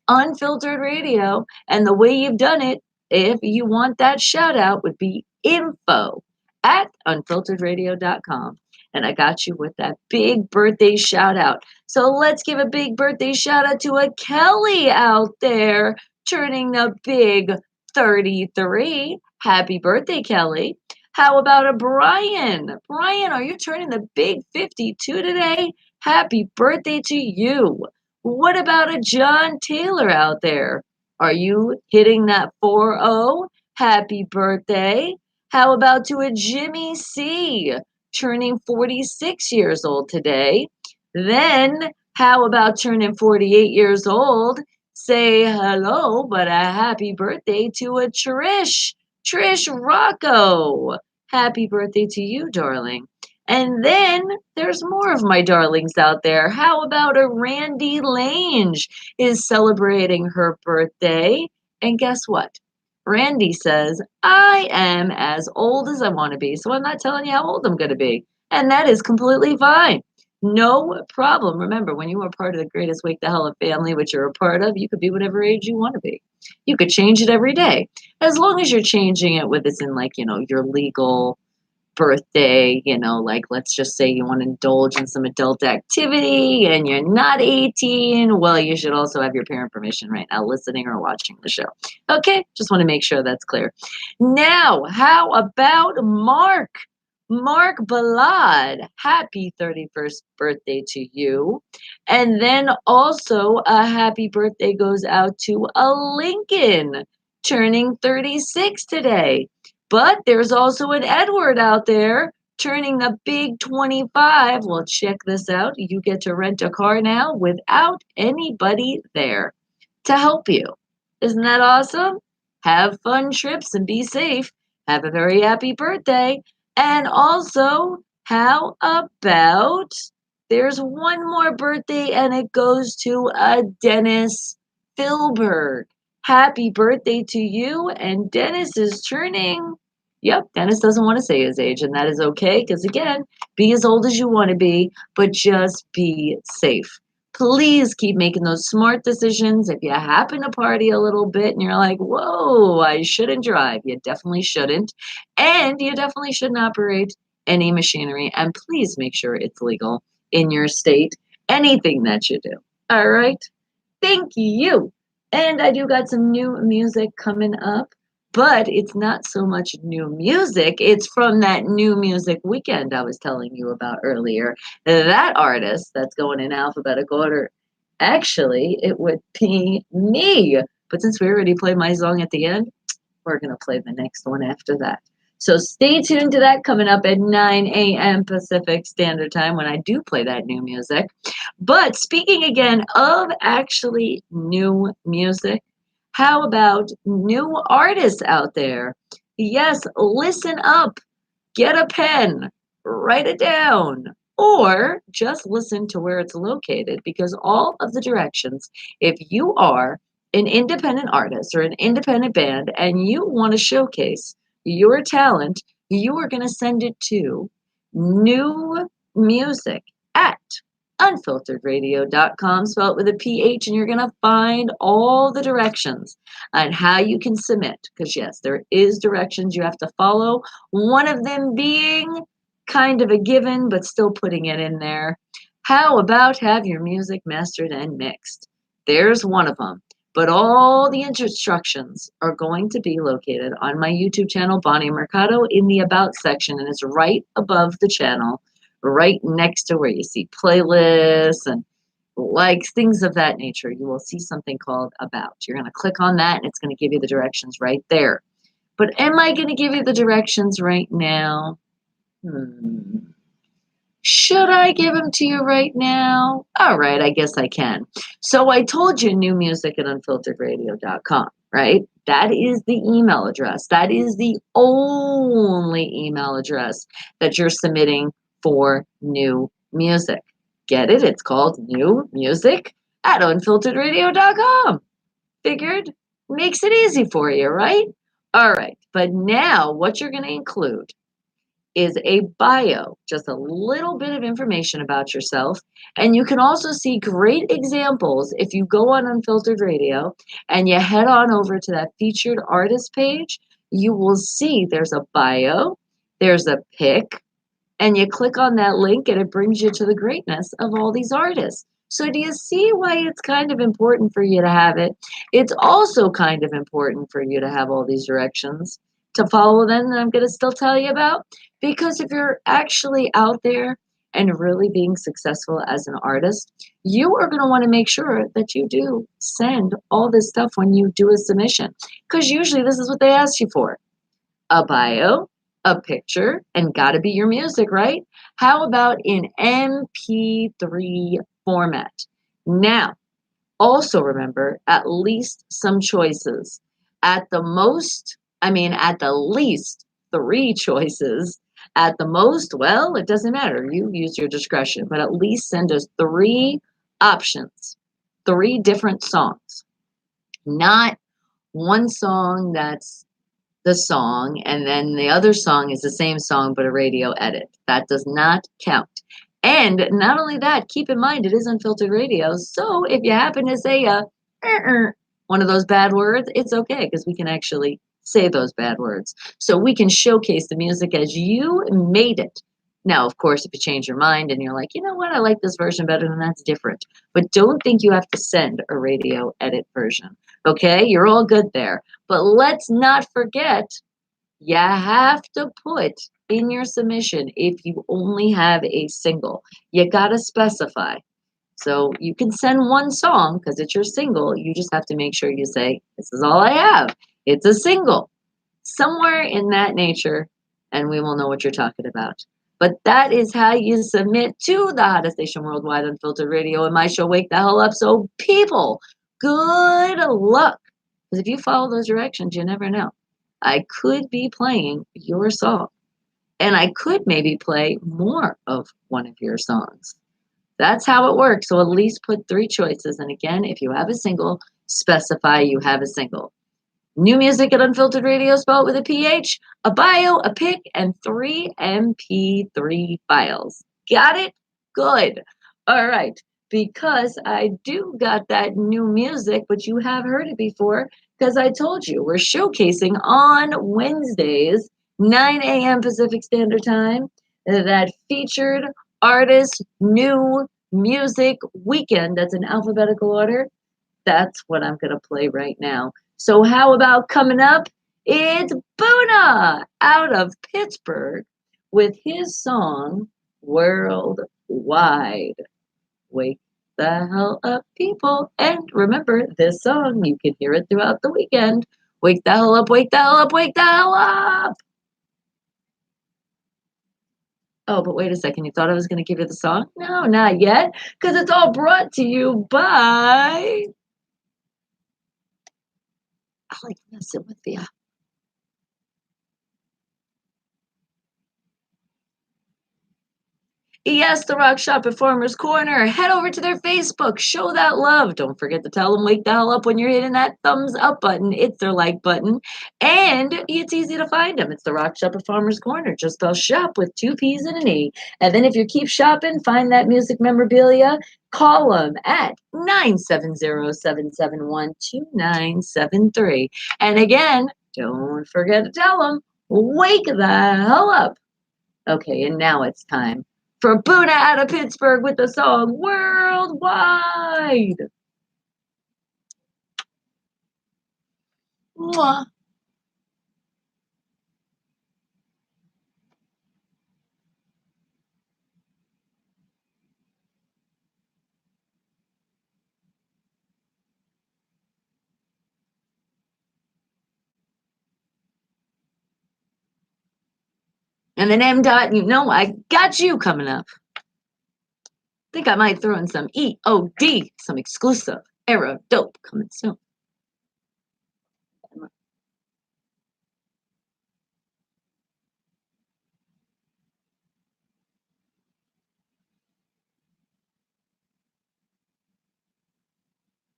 Unfiltered Radio, and the way you've done it, if you want that shout out, would be info at unfilteredradio.com. And I got you with that big birthday shout out. So let's give a big birthday shout out to a Kelly out there turning the big 33. Happy birthday, Kelly. How about a Brian? Brian, are you turning the big 52 today? Happy birthday to you. What about a John Taylor out there? Are you hitting that 4-0? Happy birthday. How about to a Jimmy C, turning 46 years old today? Then, how about turning 48 years old? Say hello, but a happy birthday to a Trish. Trish Rocco. Happy birthday to you, darling. And then there's more of my darlings out there. How about a Randy Lange is celebrating her birthday? And guess what? Randy says, I am as old as I want to be, so I'm not telling you how old I'm going to be. And that is completely fine. No problem. Remember, when you are part of the Greatest Wake the Hell Up family, which you're a part of, you could be whatever age you want to be. You could change it every day. As long as you're changing it with it's in your legal birthday, like let's just say you want to indulge in some adult activity and you're not 18, well, you should also have your parent permission right now listening or watching the show. Okay, just want to make sure that's clear. Now, how about Mark? Mark Ballad, happy 31st birthday to you. And then also a happy birthday goes out to a Lincoln turning 36 today. But there's also an Edward out there turning the big 25. Well, check this out. You get to rent a car now without anybody there to help you. Isn't that awesome? Have fun trips and be safe. Have a very happy birthday. And also, how about there's one more birthday and it goes to a Dennis Philberg. Happy birthday to you. And Dennis is turning. Yep, Dennis doesn't want to say his age, and that is okay because, again, be as old as you want to be, but just be safe. Please keep making those smart decisions. If you happen to party a little bit and you're like, whoa, I shouldn't drive, you definitely shouldn't. And you definitely shouldn't operate any machinery. And please make sure it's legal in your state, anything that you do. All right. Thank you. And I do got some new music coming up, but it's not so much new music. It's from that new music weekend I was telling you about earlier. That artist that's going in alphabetical order, actually, it would be me. But since we already played my song at the end, we're going to play the next one after that. So stay tuned to that coming up at 9 a.m. Pacific Standard Time when I do play that new music. But speaking again of actually new music, how about new artists out there? Yes, listen up, get a pen, write it down, or just listen to where it's located because all of the directions, if you are an independent artist or an independent band and you want to showcase your talent, you are going to send it to new music at unfilteredradio.com, spelled with a PH, and you're going to find all the directions on how you can submit. Because, yes, there is directions you have to follow. One of them being kind of a given, but still putting it in there. How about have your music mastered and mixed? There's one of them. But all the instructions are going to be located on my YouTube channel, Bonnie Mercado, in the About section, and it's right above the channel, right next to where you see playlists and likes, things of that nature. You will see something called About. You're going to click on that, and it's going to give you the directions right there. But am I going to give you the directions right now? Should I give them to you right now? All right, I guess I can. So I told you new music at unfilteredradio.com, right? That is the email address. That is the only email address that you're submitting for new music. Get it? It's called new music at unfilteredradio.com. Figured? Makes it easy for you, right? All right, but now what you're going to include is a bio, just a little bit of information about yourself. And you can also see great examples if you go on Unfiltered Radio and you head on over to that featured artist page. You will see there's a bio, there's a pic, and you click on that link and it brings you to the greatness of all these artists. So do you see why it's kind of important for you to have it? It's also kind of important for you to have all these directions to follow them that I'm going to still tell you about. Because if you're actually out there and really being successful as an artist, you are going to want to make sure that you do send all this stuff when you do a submission. Because usually this is what they ask you for: a bio, a picture, and gotta be your music, right? How about in MP3 format? Now, also remember at least some choices. At the most, at the least 3 choices. At the most, well, it doesn't matter. You use your discretion, but at least send us 3 options, 3 different songs, not one song that's the song, and then the other song is the same song but a radio edit. That does not count. And not only that, keep in mind it is unfiltered radio. So if you happen to say one of those bad words, it's okay because we can actually say those bad words. So we can showcase the music as you made it. Now, of course, if you change your mind and you're like, you know what, I like this version better, then that's different. But don't think you have to send a radio edit version. Okay, you're all good there. But let's not forget, you have to put in your submission if you only have a single. You got to specify. So you can send one song because it's your single. You just have to make sure you say, this is all I have. It's a single. Somewhere in that nature, and we will know what you're talking about. But that is how you submit to the hottest station worldwide, Unfiltered Radio, and my show, Wake the Hell Up. So, people, good luck. Because if you follow those directions, you never know. I could be playing your song, and I could maybe play more of one of your songs. That's how it works. So, at least put three choices. And again, if you have a single, specify you have a single. New music at Unfiltered Radio, spelled with a PH, a bio, a pic, and three MP3 files. Got it? Good. All right. Because I do got that new music, but you have heard it before, because I told you we're showcasing on Wednesdays, 9 a.m. Pacific Standard Time, that featured artist new music weekend. That's in alphabetical order. That's what I'm going to play right now. So, how about coming up? It's Boona out of Pittsburgh with his song Worldwide. Wake the hell up, people. And remember, this song, you can hear it throughout the weekend. Wake the hell up, wake the hell up, wake the hell up. Oh, but wait a second. You thought I was going to give you the song? No, not yet. Because it's all brought to you by I like messing with you. Yes, the Rock Shop at Farmer's Corner. Head over to their Facebook. Show that love. Don't forget to tell them wake the hell up when you're hitting that thumbs up button. It's their like button. And it's easy to find them. It's the Rock Shop at Farmer's Corner. Just spell shop with two P's and an E. And then if you keep shopping, find that music memorabilia. Call them at 970-771-2973. And again, don't forget to tell them wake the hell up. Okay, and now it's time for Buddha out of Pittsburgh with the song Worldwide. Mwah. And then M. Dot, you know I got you coming up. Think I might throw in some EOD, some exclusive era dope coming soon.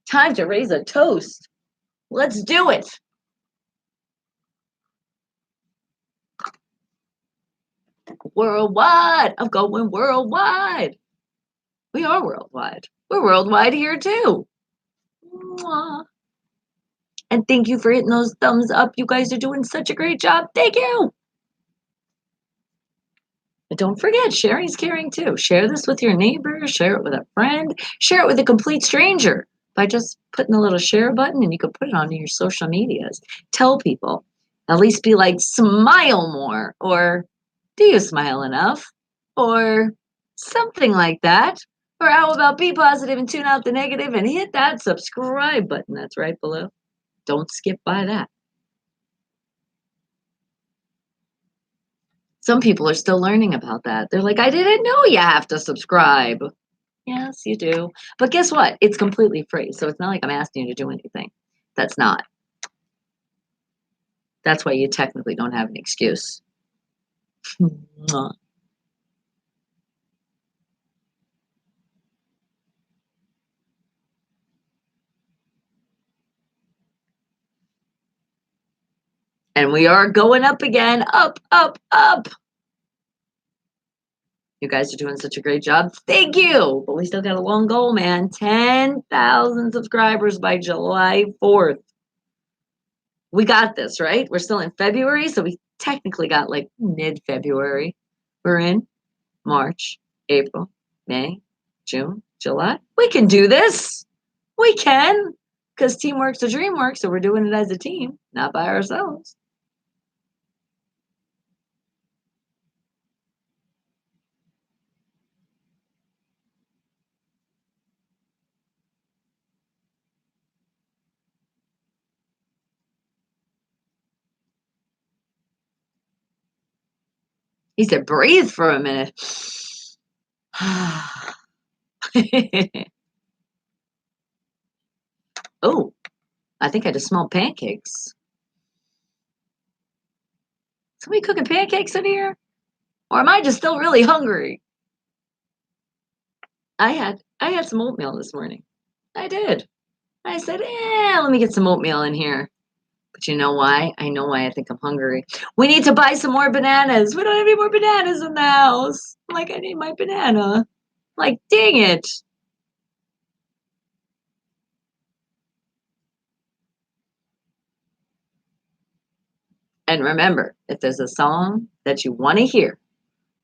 Time to raise a toast. Let's do it. Worldwide. I'm going worldwide. We are worldwide. We're worldwide here too. Mwah. And thank you for hitting those thumbs up. You guys are doing such a great job. Thank you. But don't forget, sharing's caring too. Share this with your neighbor, share it with a friend, share it with a complete stranger by just putting the little share button, and you can put it on your social medias. Tell people, at least be like, smile more, or do you smile enough? Or something like that. Or how about be positive and tune out the negative and hit that subscribe button that's right below. Don't skip by that. Some people are still learning about that. They're like, I didn't know you have to subscribe. Yes, you do. But guess what? It's completely free. So it's not like I'm asking you to do anything. That's not. That's why you technically don't have an excuse. And we are going up again. Up, up, up. You guys are doing such a great job. Thank you. But we still got a long goal, man. 10,000 subscribers by July 4th. We got this, right? We're still in February, so we technically got like mid-February. We're in March, April, May, June, July. We can do this. We can. Because teamwork's a dream work, so we're doing it as a team, not by ourselves. He said, breathe for a minute. Oh, I think I just smelled pancakes. Somebody cooking pancakes in here? Or am I just still really hungry? I had some oatmeal this morning. I did. I said, let me get some oatmeal in here. But you know why? I know why I think I'm hungry. We need to buy some more bananas. We don't have any more bananas in the house. I'm like, I need my banana. I'm like, dang it. And remember, if there's a song that you want to hear,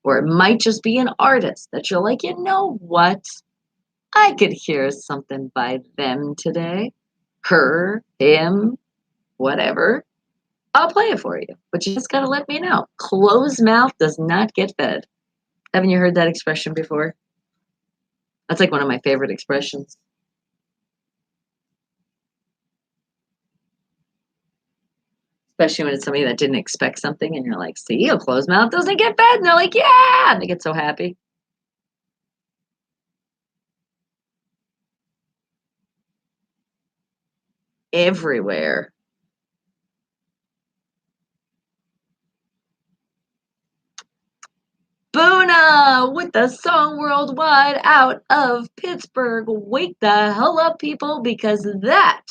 or it might just be an artist that you're like, you know what? I could hear something by them today. Her, him, whatever. I'll play it for you. But you just got to let me know. Closed mouth does not get fed. Haven't you heard that expression before? That's like one of my favorite expressions. Especially when it's somebody that didn't expect something and you're like, see, a closed mouth doesn't get fed. And they're like, yeah. And they get so happy. Everywhere. Boona with the song Worldwide out of Pittsburgh. Wake the hell up, people, because that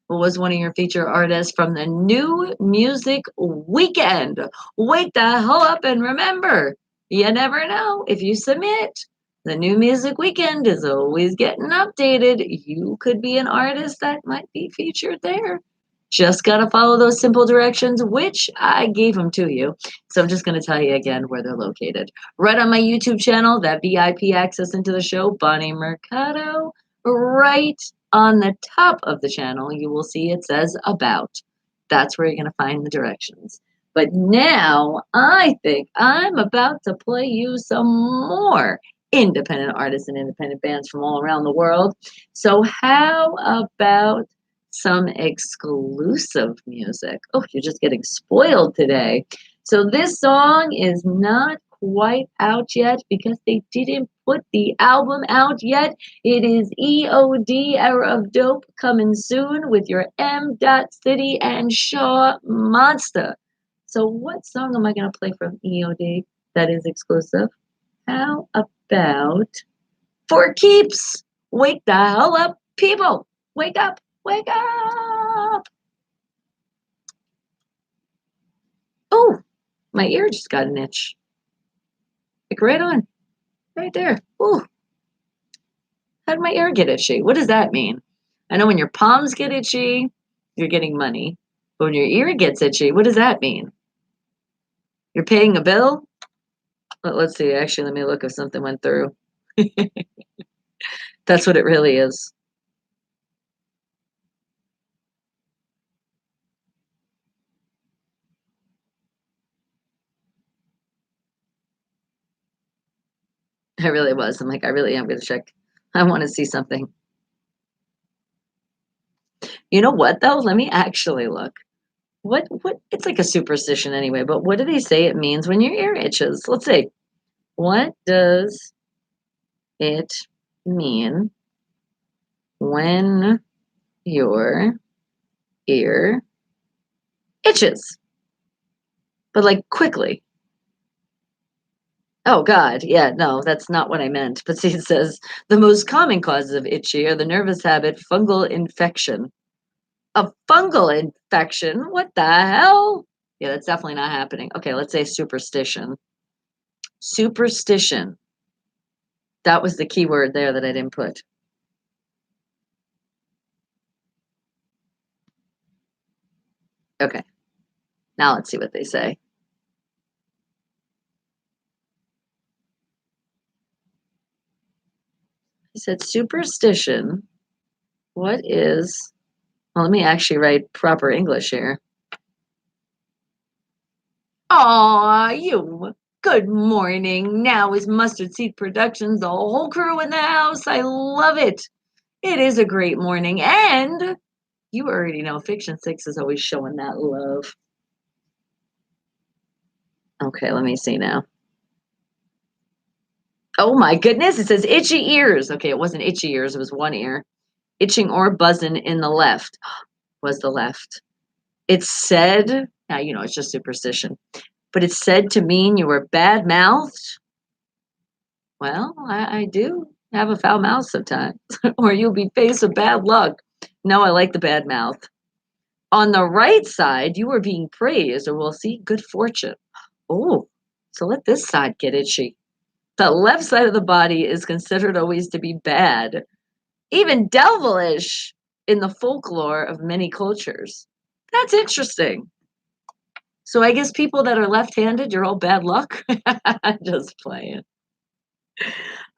was one of your feature artists from the New Music Weekend. Wake the hell up and remember, you never know. If you submit, the New Music Weekend is always getting updated. You could be an artist that might be featured there. Just got to follow those simple directions, which I gave them to you. So I'm just going to tell you again where they're located. Right on my YouTube channel, that VIP access into the show, Bonnie Mercado. Right on the top of the channel, you will see it says About. That's where you're going to find the directions. But now I think I'm about to play you some more independent artists and independent bands from all around the world. So how about some exclusive music? Oh, you're just getting spoiled today. So this song is not quite out yet because they didn't put the album out yet. It is EOD, Era of Dope, coming soon with your M. City and Shaw Monster. So what song am I going to play from EOD that is exclusive? How about For Keeps? Wake the hell up, people. Wake up. Wake up. Oh, my ear just got an itch. Like right on. Right there. Ooh. How did my ear get itchy? What does that mean? I know when your palms get itchy, you're getting money. But when your ear gets itchy, what does that mean? You're paying a bill? Let's see. Actually, let me look if something went through. That's what it really is. I really was. I'm like, I really am going to check. I want to see something. You know what, though? Let me actually look. What? It's like a superstition anyway, but what do they say it means when your ear itches? Let's see. What does it mean when your ear itches? But like quickly. Oh God, yeah, no, that's not what I meant. But see, it says the most common causes of itchy are the nervous habit, fungal infection. A fungal infection? What the hell? Yeah, that's definitely not happening. Okay, let's say superstition. Superstition. That was the key word there that I didn't put. Okay, now let's see what they say. He said superstition. What is, well, let me actually write proper English here. Aw, you. Good morning. Now is Mustard Seed Productions, the whole crew in the house. I love it. It is a great morning. And you already know Fiction 6 is always showing that love. Okay, let me see now. Oh my goodness, it says itchy ears. Okay, it wasn't itchy ears, it was one ear. Itching or buzzing in the left. Was the left. It's said, now you know it's just superstition, but it's said to mean you were bad mouthed. Well, I do have a foul mouth sometimes, or you'll be faced with bad luck. No, I like the bad mouth. On the right side, you are being praised or will see good fortune. Oh, so let this side get itchy. The left side of the body is considered always to be bad, even devilish in the folklore of many cultures. That's interesting. So I guess people that are left-handed, you're all bad luck. Just playing.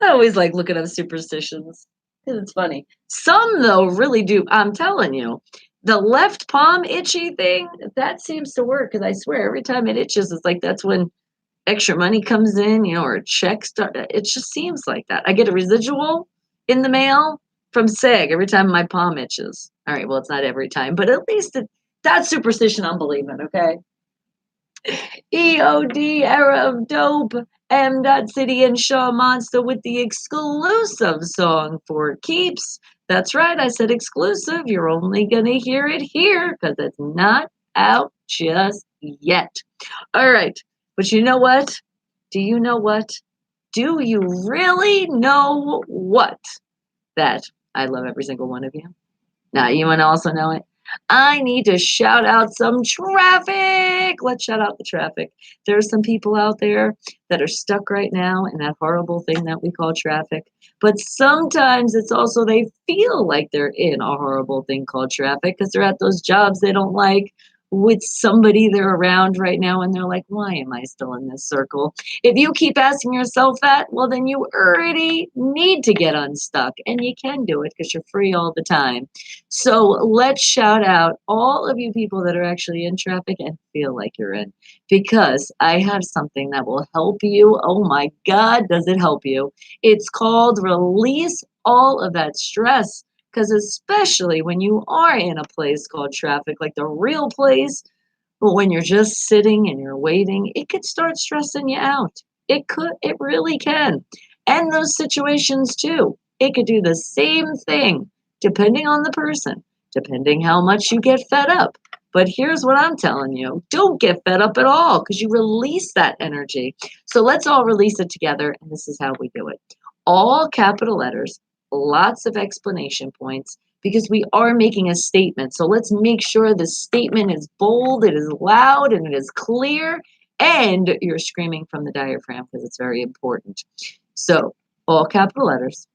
I always like looking up superstitions because it's funny. Some though really do. I'm telling you, the left palm itchy thing that seems to work because I swear every time it itches, it's like that's when extra money comes in, you know, or checks. It just seems like that. I get a residual in the mail from SEG every time my palm itches. All right, well, it's not every time, but at least that's superstition I'm believing. Okay. EOD era of dope. M. Dot City and Shaw Monster with the exclusive song for keeps. That's right, I said exclusive. You're only gonna hear it here because it's not out just yet. All right, but you know what? Do you know what? Do you really know what? That I love every single one of you. Now, you want to also know it? I need to shout out some traffic. Let's shout out the traffic. There are some people out there that are stuck right now in that horrible thing that we call traffic. But sometimes it's also they feel like they're in a horrible thing called traffic because they're at those jobs they don't like with somebody they're around right now and they're like, why am I still in this circle? If you keep asking yourself that, well, then you already need to get unstuck and you can do it because you're free all the time. So let's shout out all of you people that are actually in traffic and feel like you're in because I have something that will help you. Oh my God, does it help you? It's called Release All of That Stress. Because especially when you are in a place called traffic, like the real place, but when you're just sitting and you're waiting, it could start stressing you out. It really can. And those situations too. It could do the same thing, depending on the person, depending how much you get fed up. But here's what I'm telling you don't get fed up at all because you release that energy. So let's all release it together. And this is how we do it all capital letters, lots of explanation points because we are making a statement. So let's make sure the statement is bold, it is loud, and it is clear, and you're screaming from the diaphragm because it's very important. So, all capital letters,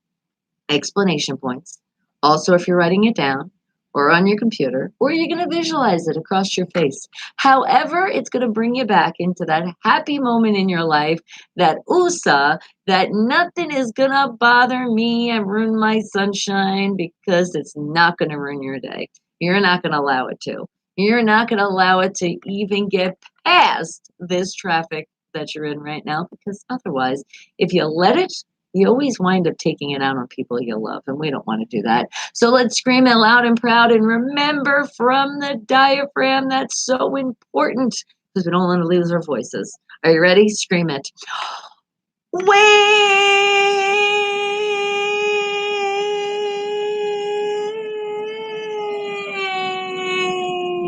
explanation points. Also, if you're writing it down or on your computer, or you're going to visualize it across your face. However, it's going to bring you back into that happy moment in your life, that USA, that nothing is going to bother me and ruin my sunshine because it's not going to ruin your day. You're not going to allow it to. You're not going to allow it to even get past this traffic that you're in right now because otherwise, if you let it, you always wind up taking it out on people you love, and we don't want to do that. So let's scream it loud and proud and remember from the diaphragm that's so important because we don't want to lose our voices. Are you ready? Scream it.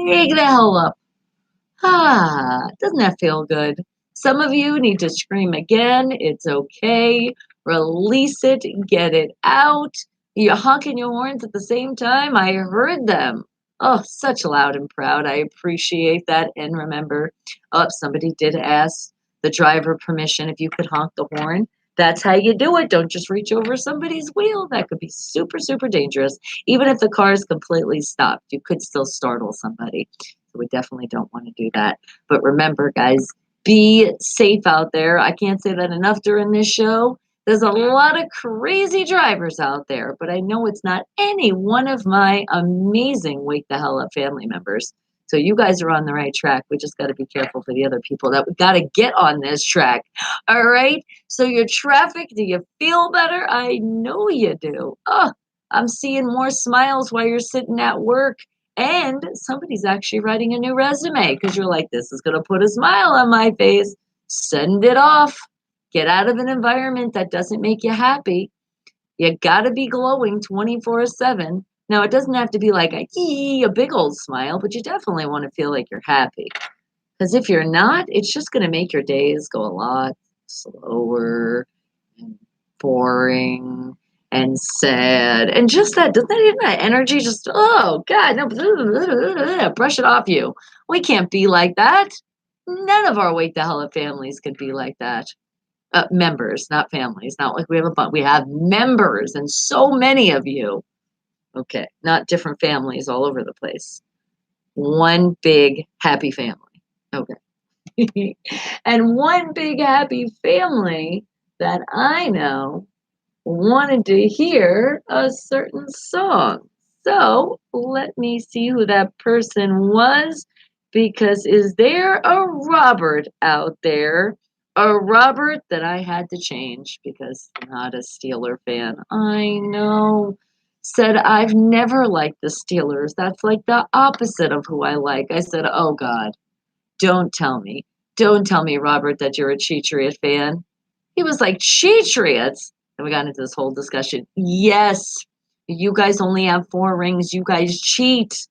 Wake the hell up. Doesn't that feel good? Some of you need to scream again. It's okay. Release it, get it out. You're honking your horns at the same time. I heard them. Oh, such loud and proud. I appreciate that. And remember, somebody did ask the driver permission if you could honk the horn. That's how you do it. Don't just reach over somebody's wheel. That could be super, super dangerous. Even if the car is completely stopped, you could still startle somebody. So we definitely don't want to do that. But remember, guys, be safe out there. I can't say that enough during this show. There's a lot of crazy drivers out there, but I know it's not any one of my amazing Wake the Hell Up family members. So you guys are on the right track. We just got to be careful for the other people that we got to get on this track. All right. So your traffic, do you feel better? I know you do. Oh, I'm seeing more smiles while you're sitting at work. And somebody's actually writing a new resume because you're like, this is going to put a smile on my face. Send it off. Get out of an environment that doesn't make you happy. You got to be glowing 24/7. Now, it doesn't have to be like a big old smile, but you definitely want to feel like you're happy. Because if you're not, it's just going to make your days go a lot slower and boring and sad. And just that, doesn't that even that energy just, oh, God, no, brush it off you. We can't be like that. None of our Wake the Hell Up families could be like that. Members, not families. Not like we have a bunch. We have members, and so many of you. Okay, not different families all over the place. One big happy family. Okay. And one big happy family that I know wanted to hear a certain song. So let me see who that person was, because is there a Robert out there? A Robert that I had to change because I'm not a Steeler fan. I know. Said I've never liked the Steelers. That's like the opposite of who I like. I said, oh God, don't tell me. Don't tell me, Robert, that you're a Cheatriot fan. He was like, Cheatriots? And we got into this whole discussion. Yes, you guys only have 4 rings. You guys cheat.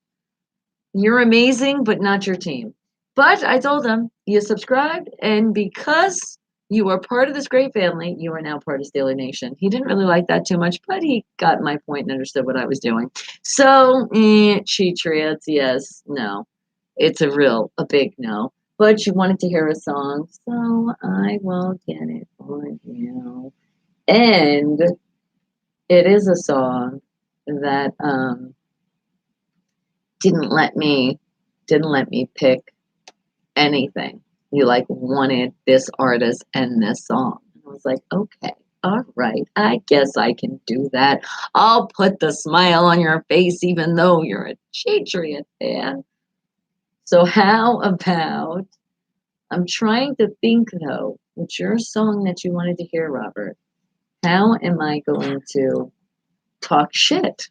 You're amazing, but not your team. But I told him, you subscribed, and because you are part of this great family, you are now part of Steeler Nation. He didn't really like that too much, but he got my point and understood what I was doing. So, Cheatriots, yes, no. It's a big no. But you wanted to hear a song, so I will get it for you. And it is a song that didn't let me pick anything. You like wanted this artist and this song. And I was like, okay, all right, I guess I can do that. I'll put the smile on your face even though you're a Patriot fan. So how about, I'm trying to think though, what's your song that you wanted to hear, Robert? How am I going to talk shit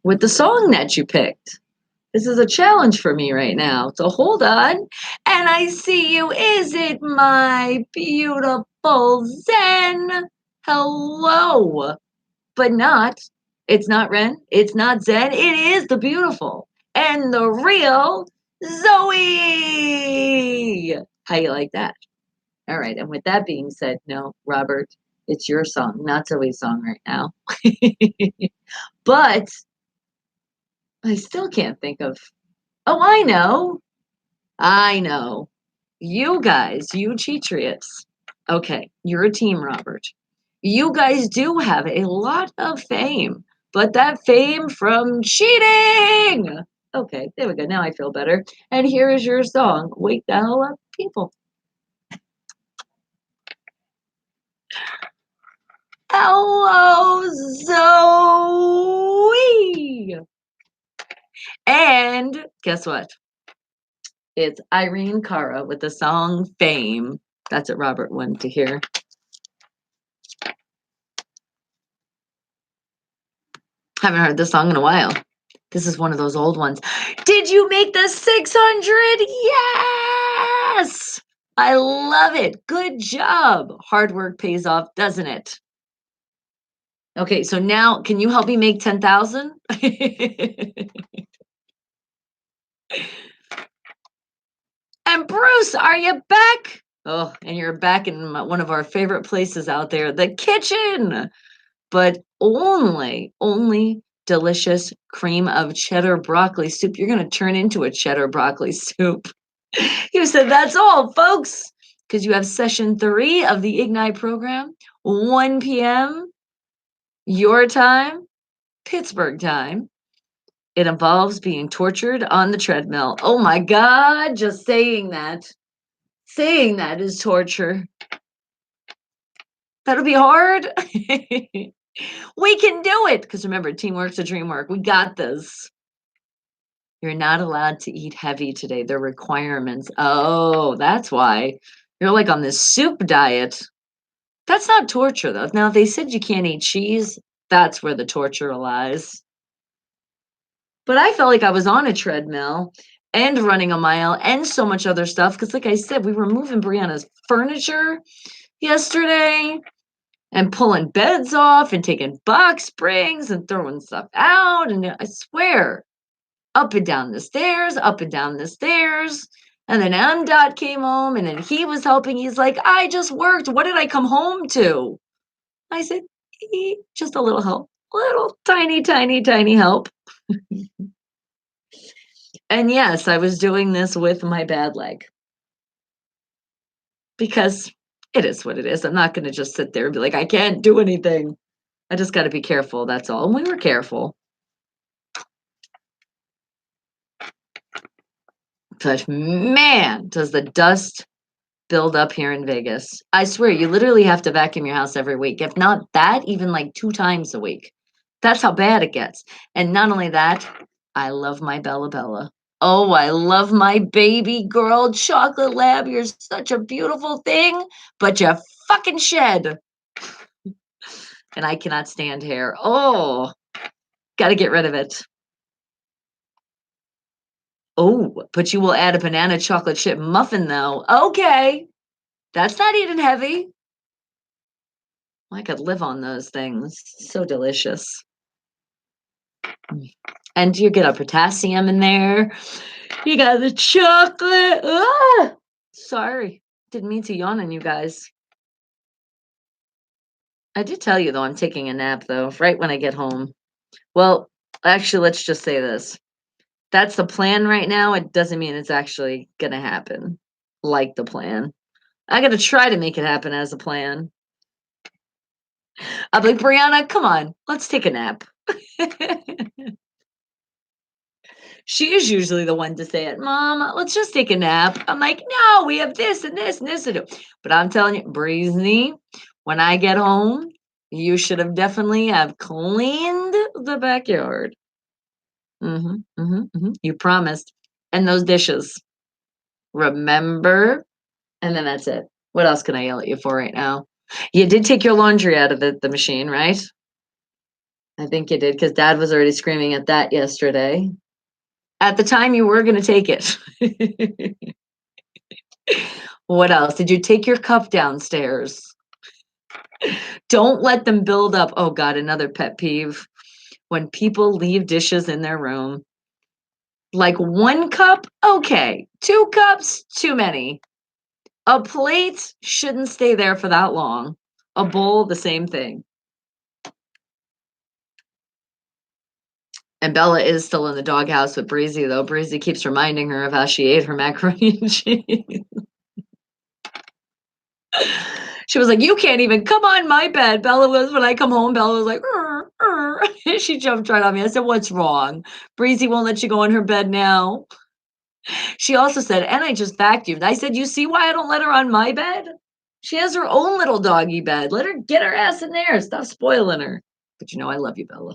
with the song that you picked? This is a challenge for me right now. So hold on. And I see you. Is it my beautiful Zen? Hello. But not. It's not Ren. It's not Zen. It is the beautiful and the real Zoe. How you like that? All right. And with that being said, no, Robert, it's your song, not Zoe's song right now. But I still can't think of. Oh, I know. I know. You guys, you Cheatriots. Okay, you're a team, Robert. You guys do have a lot of fame, but that fame from cheating. Okay, there we go. Now I feel better. And here is your song. Wake the hell up, people. Hello, Zoe. And guess what? It's Irene Cara with the song Fame. That's what Robert wanted to hear. Haven't heard this song in a while. This is one of those old ones. Did you make the 600? Yes! I love it. Good job. Hard work pays off, doesn't it? Okay, so now can you help me make 10,000? And Bruce, are you back? Oh, and you're back in one of our favorite places out there, the kitchen. But only delicious cream of cheddar broccoli soup. You're going to turn into a cheddar broccoli soup. You said that's all, folks, because you have session 3 of the Ignite program, 1 p.m. your time, Pittsburgh time. It involves being tortured on the treadmill. Oh my God, just saying that is torture. That'll be hard. We can do it. Because remember, teamwork's a dream work. We got this. You're not allowed to eat heavy today. They're requirements. Oh, that's why. You're like on this soup diet. That's not torture, though. Now, if they said you can't eat cheese, that's where the torture lies. But I felt like I was on a treadmill and running a mile and so much other stuff. Because like I said, we were moving Brianna's furniture. yesterday and pulling beds off and taking box springs and throwing stuff out. And I swear, up and down the stairs, up and down the stairs. And then M. Dot came home and then he was helping. He's like, I just worked. What did I come home to? I said, just a little help, little tiny, tiny, tiny help. And yes, I was doing this with my bad leg because it is what it is. I'm not going to just sit there and be like, I can't do anything. I just got to be careful. That's all. And we were careful. But man, does the dust build up here in Vegas. I swear, you literally have to vacuum your house every week. If not that, even like 2 times a week. That's how bad it gets. And not only that, I love my Bella Bella. Oh, I love my baby girl chocolate lab. You're such a beautiful thing, but you fucking shed. And I cannot stand hair. Oh, gotta get rid of it. Oh, but you will add a banana chocolate chip muffin though. Okay. That's not eating heavy. I could live on those things. So delicious. And you get a potassium in there. You got the chocolate. Ah! Sorry. Didn't mean to yawn on you guys. I did tell you, though, I'm taking a nap, though, right when I get home. Well, actually, let's just say this. That's the plan right now. It doesn't mean it's actually going to happen like the plan. I got to try to make it happen as a plan. I'm like, Brianna, come on. Let's take a nap. She is usually the one to say it. Mom, let's just take a nap. I'm like, no, we have this and this and this to do. But I'm telling you, Breezy, when I get home, you should have definitely have cleaned the backyard. You promised. And those dishes. Remember? And then that's it. What else can I yell at you for right now? You did take your laundry out of the machine, right? I think you did because Dad was already screaming at that yesterday. At the time, you were going to take it. What else? Did you take your cup downstairs? Don't let them build up. Oh, God, another pet peeve. When people leave dishes in their room, like 1 cup, okay. 2 cups, too many. A plate shouldn't stay there for that long. A bowl, the same thing. And Bella is still in the doghouse with Breezy, though. Breezy keeps reminding her of how she ate her macaroni and cheese. She was like, you can't even come on my bed. Bella was, when I come home, Bella was like, she jumped right on me. I said, what's wrong? Breezy won't let you go on her bed now. She also said, and I just vacuumed. I said, you see why I don't let her on my bed? She has her own little doggy bed. Let her get her ass in there. Stop spoiling her. But you know, I love you, Bella.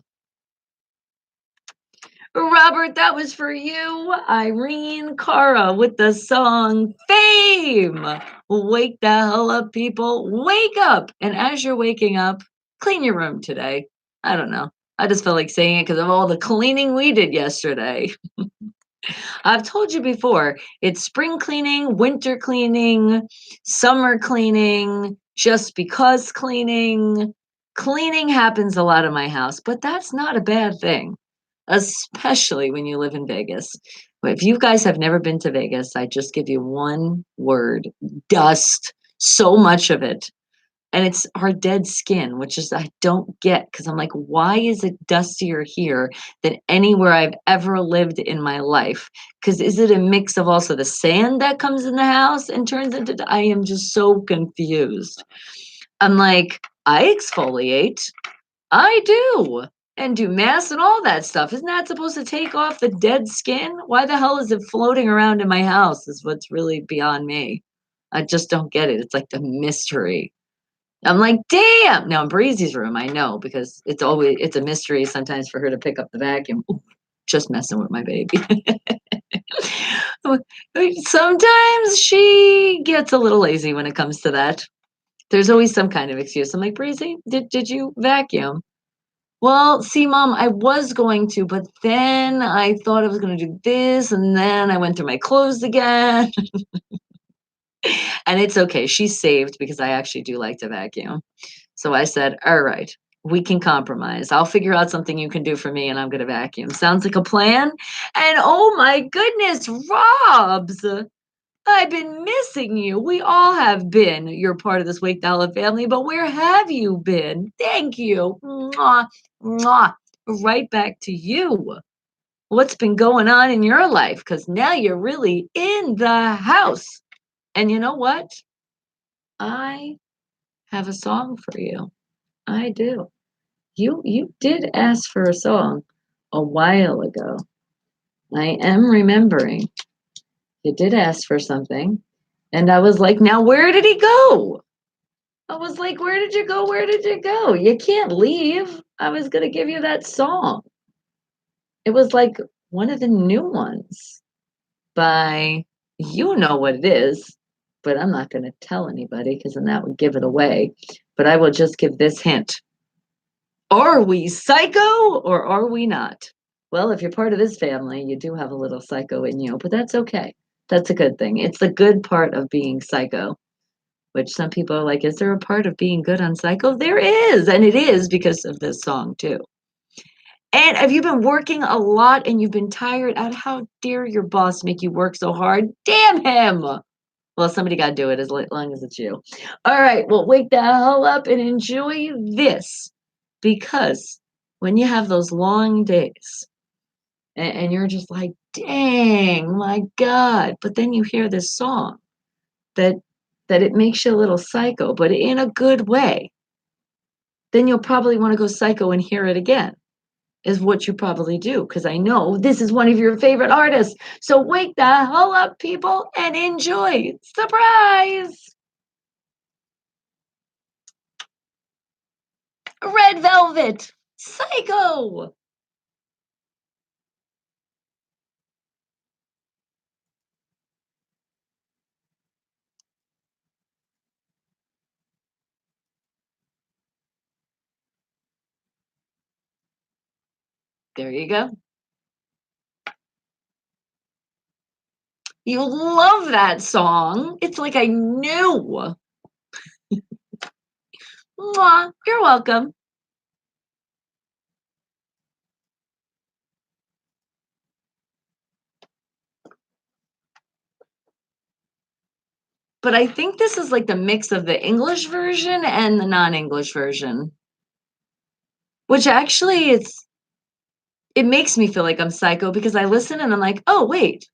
Robert, that was for you. Irene Cara with the song Fame. Wake the hell up, people. Wake up. And as you're waking up, clean your room today. I don't know. I just felt like saying it because of all the cleaning we did yesterday. I've told you before, it's spring cleaning, winter cleaning, summer cleaning, just because cleaning. Cleaning happens a lot in my house, but that's not a bad thing, especially when you live in Vegas. If you guys have never been to Vegas, I just give you one word: dust. So much of it. And it's our dead skin, which is I don't get because I'm like, why is it dustier here than anywhere I've ever lived in my life? Because is it a mix of also the sand that comes in the house and turns into? I am just so confused. I'm like, I exfoliate. I do. And do masks and all that stuff. Isn't that supposed to take off the dead skin? Why the hell is it floating around in my house? Is what's really beyond me. I just don't get it. It's like the mystery. I'm like, damn. Now in Breezy's room, I know because it's a mystery sometimes for her to pick up the vacuum. Ooh, just messing with my baby. Sometimes she gets a little lazy when it comes to that. There's always some kind of excuse. I'm like, Breezy, did you vacuum? Well, see, Mom, I was going to, but then I thought I was going to do this, and then I went through my clothes again. And it's okay. She's saved because I actually do like to vacuum. So I said, all right, we can compromise. I'll figure out something you can do for me and I'm going to vacuum. Sounds like a plan. And oh my goodness, Robs, I've been missing you. We all have been. You're part of this Wake the Olive family, but where have you been? Thank you. Mwah, mwah. Right back to you. What's been going on in your life? Because now you're really in the house. And you know what? I have a song for you. I do. You did ask for a song a while ago. I am remembering. You did ask for something. And I was like, now where did he go? I was like, where did you go? Where did you go? You can't leave. I was going to give you that song. It was like one of the new ones by, you know what it is, but I'm not going to tell anybody because then that would give it away. But I will just give this hint. Are we psycho or are we not? Well, if you're part of this family, you do have a little psycho in you, but that's okay. That's a good thing. It's the good part of being psycho, which some people are like, is there a part of being good on psycho? There is, and it is because of this song too. And have you been working a lot and you've been tired out? How dare your boss make you work so hard? Damn him! Well, somebody got to do it as long as it's you. All right, well, wake the hell up and enjoy this. Because when you have those long days and you're just like, dang, my God. But then you hear this song that it makes you a little psycho, but in a good way. Then you'll probably want to go psycho and hear it again, is what you probably do. Because I know this is one of your favorite artists. So wake the hell up, people, and enjoy. Surprise! Red Velvet, Psycho. There you go. You love that song. It's like I knew. Mwah, you're welcome. But I think this is like the mix of the English version and the non-English version. Which actually it makes me feel like I'm psycho because I listen and I'm like, "Oh, wait.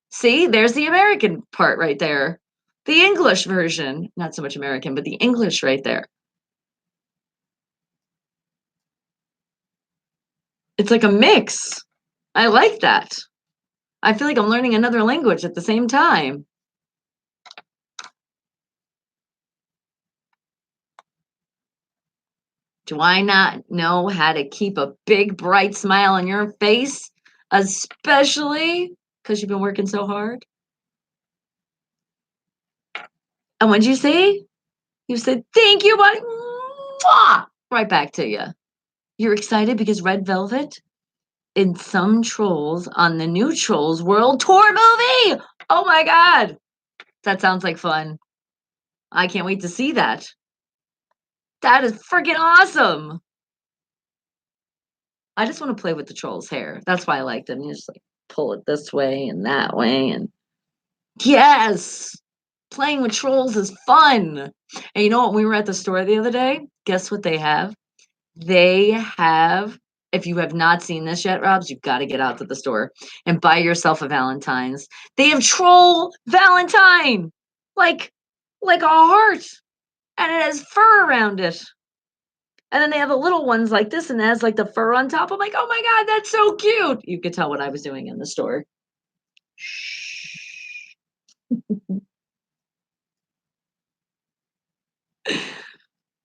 See, there's the American part right there. The English version, not so much American, but the English right there." It's like a mix. I like that. I feel like I'm learning another language at the same time. Do I not know how to keep a big, bright smile on your face? Especially because you've been working so hard? And what'd you say? You said, thank you, buddy. Mwah! Right back to you. You're excited because Red Velvet in some Trolls on the new Trolls World Tour movie. Oh my God. That sounds like fun. I can't wait to see that. That is freaking awesome. I just want to play with the Trolls' hair. That's why I like them. You just like pull it this way and that way. And yes, playing with Trolls is fun. And you know what? We were at the store the other day. Guess what they have? They have, if you have not seen this yet, Robs, you've got to get out to the store and buy yourself a Valentine's. They have Troll Valentine, like like a heart, and it has fur around it. And then they have the little ones like this, and it has like the fur on top. I'm like, oh my God, that's so cute. You could tell what I was doing in the store.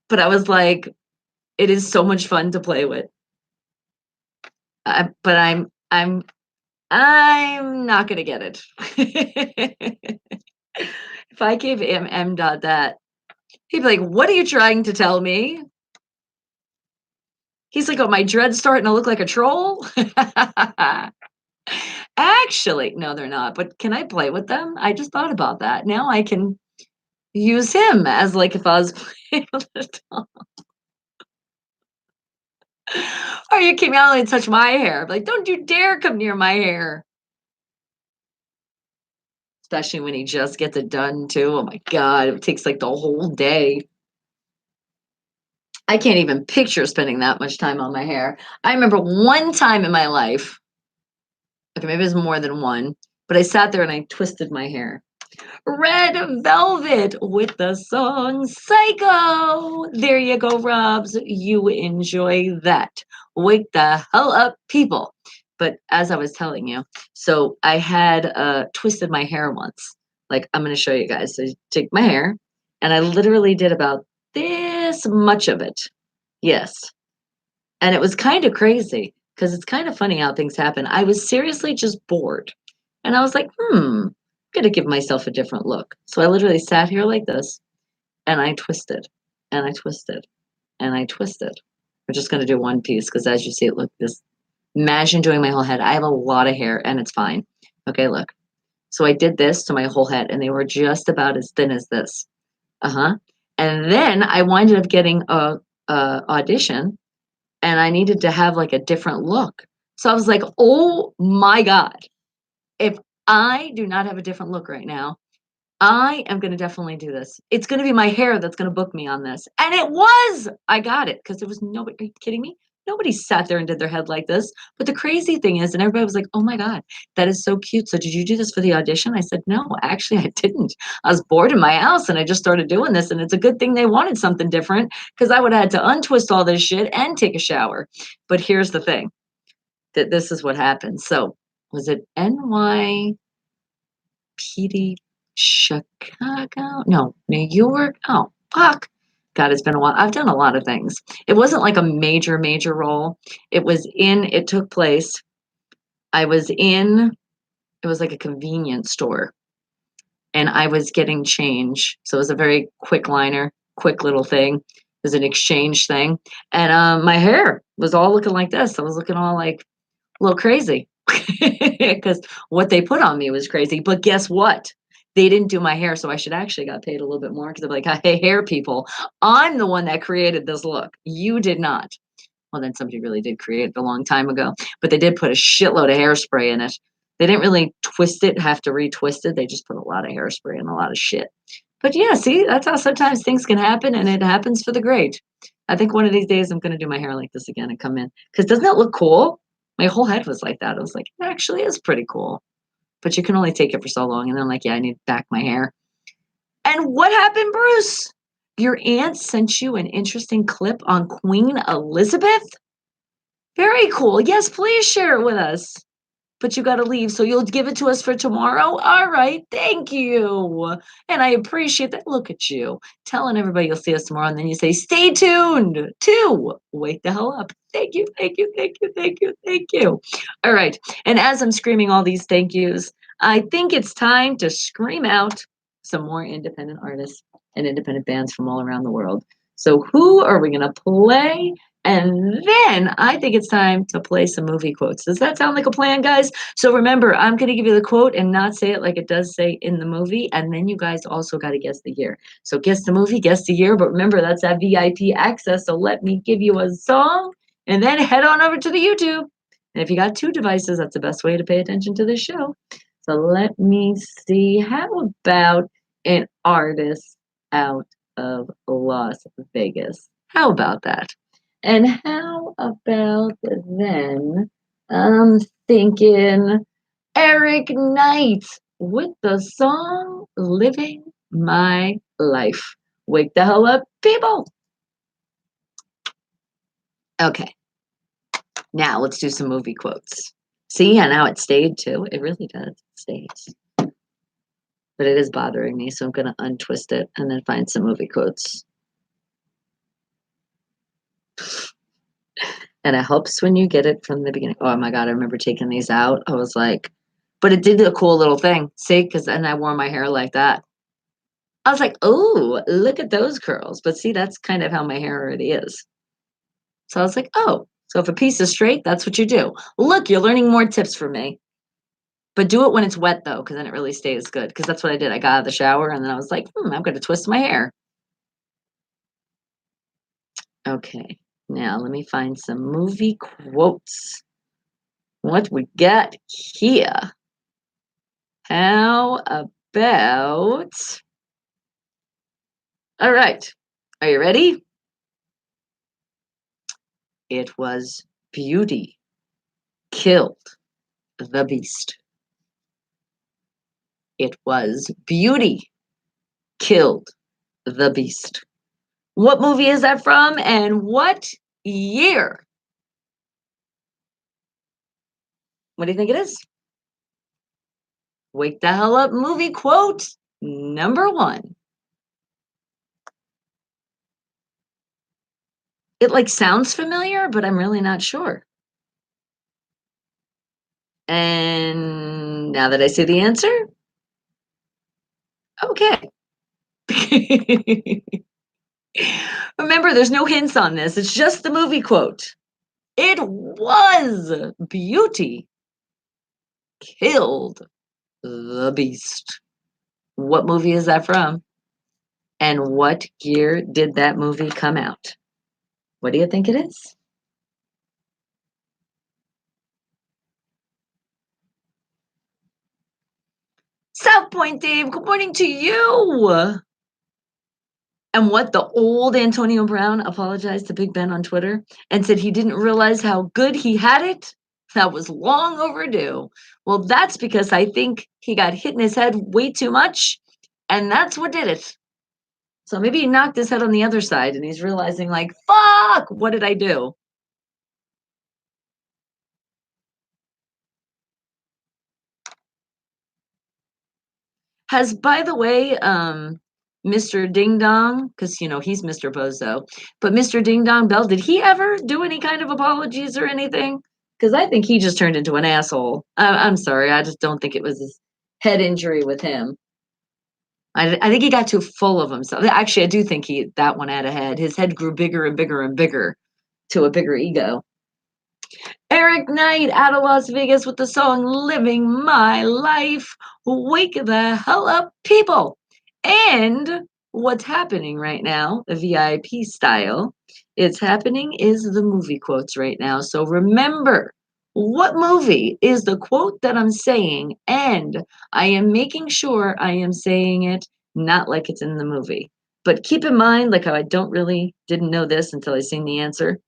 But I was like, it is so much fun to play with. But I'm not gonna get it. If I gave M dot that, he'd be like, "What are you trying to tell me?" He's like, "Oh, my dread's starting to look like a troll." Actually, no, they're not. But can I play with them? I just thought about that. Now I can use him as like if I was playing with a doll. Or you came out and touch my hair. Like, don't you dare come near my hair. Especially when he just gets it done too. Oh my God, it takes like the whole day. I can't even picture spending that much time on my hair. I remember one time in my life, okay, maybe it was more than one, but I sat there and I twisted my hair. Red Velvet with the song Psycho. There you go, Robs. You enjoy that. Wake the hell up, people. But as I was telling you, so I had twisted my hair once. Like, I'm going to show you guys. So you take my hair, and I literally did about this much of it. Yes. And it was kind of crazy because it's kind of funny how things happen. I was seriously just bored. And I was like, gotta give myself a different look. So I literally sat here like this and I twisted and I twisted and I twisted. We're just gonna do one piece because as you see it, look, this imagine doing my whole head. I have a lot of hair and it's fine. Okay, look. So I did this to my whole head and they were just about as thin as this. Uh-huh. And then I winded up getting a audition and I needed to have like a different look. So I was like, oh my God, if I do not have a different look right now, I am going to definitely do this. It's going to be my hair that's going to book me on this. And it was. I got it because there was nobody. Are you kidding me? Nobody sat there and did their head like this. But the crazy thing is, and everybody was like, oh my God, that is so cute. So did you do this for the audition? I said, no, actually, I didn't. I was bored in my house and I just started doing this. And it's a good thing they wanted something different because I would have had to untwist all this shit and take a shower. But here's the thing that this is what happened. So was it NY? PD, Chicago? No, New York? Oh, fuck. God, it's been a while. I've done a lot of things. It wasn't like a major, major role. It took place. I was in, it was like a convenience store and I was getting change. So it was a very quick liner, quick little thing. It was an exchange thing. And my hair was all looking like this. I was looking all like a little crazy because what they put on me was crazy. But guess what? They didn't do my hair, so I should actually got paid a little bit more because I'm like, hey, hair people, I'm the one that created this look. You did not. Well, then somebody really did create it a long time ago, but they did put a shitload of hairspray in it. They didn't really twist it, have to retwist it. They just put a lot of hairspray and a lot of shit. But yeah, see, that's how sometimes things can happen, and it happens for the great. I think one of these days I'm going to do my hair like this again and come in because doesn't that look cool? My whole head was like that. I was like, it actually is pretty cool. But you can only take it for so long. And then I'm like, yeah, I need back my hair. And what happened, Bruce? Your aunt sent you an interesting clip on Queen Elizabeth? Very cool. Yes, please share it with us. But you got to leave. So you'll give it to us for tomorrow? All right. Thank you. And I appreciate that. Look at you telling everybody you'll see us tomorrow. And then you say, stay tuned to Wake the Hell Up. Thank you. Thank you. Thank you. Thank you. Thank you. All right. And as I'm screaming all these thank yous, I think it's time to scream out some more independent artists and independent bands from all around the world. So who are we going to play? And then I think it's time to play some movie quotes. Does that sound like a plan, guys? So remember, I'm going to give you the quote and not say it like it does say in the movie. And then you guys also got to guess the year. So guess the movie, guess the year. But remember, that's that VIP access. So let me give you a song and then head on over to the YouTube. And if you got two devices, that's the best way to pay attention to this show. So let me see. How about an artist out of Las Vegas? How about that? And how about then? I'm thinking Eric Knight with the song Living My Life. Wake the hell up, people. Okay, now let's do some movie quotes. See, and now it stayed too. It really does. It stays. But it is bothering me, so I'm going to untwist it and then find some movie quotes. And it helps when you get it from the beginning. Oh my God, I remember taking these out. I was like, but it did a cool little thing. See, because then I wore my hair like that. I was like, oh, look at those curls. But see, that's kind of how my hair already is. So I was like, oh, so if a piece is straight, that's what you do. Look, you're learning more tips from me. But do it when it's wet though, because then it really stays good. Because that's what I did. I got out of the shower and then I was like, I'm going to twist my hair. Okay, now let me find some movie quotes. What we got here? How about... All right, are you ready? It was beauty killed the beast. It was beauty killed the beast. What movie is that from and what year? What do you think it is? Wake the hell up movie quote number one. It like sounds familiar, but I'm really not sure. And now that I see the answer, okay. Remember, there's no hints on this. It's just the movie quote. It was beauty killed the beast. What movie is that from? And what year did that movie come out? What do you think it is? South Point Dave, good morning to you. And what the old Antonio Brown apologized to Big Ben on Twitter and said he didn't realize how good he had it. That was long overdue. Well, that's because I think he got hit in his head way too much, and that's what did it. So maybe he knocked his head on the other side and he's realizing, like, fuck, what did I do? Has, by the way, Mr. Ding Dong, because he's Mr. Bozo, but Mr. Ding Dong Bell, did he ever do any kind of apologies or anything? Because I think he just turned into an asshole. I'm sorry, I just don't think it was his head injury with him. I think he got too full of himself. Actually, I do think that one had a head. His head grew bigger and bigger and bigger to a bigger ego. Eric Knight out of Las Vegas with the song Living My Life. Wake the hell up, people. And what's happening right now, the VIP style, it's happening is the movie quotes right now. So remember, what movie is the quote that I'm saying? And I am making sure I am saying it not like it's in the movie. But keep in mind, like how I didn't know this until I seen the answer.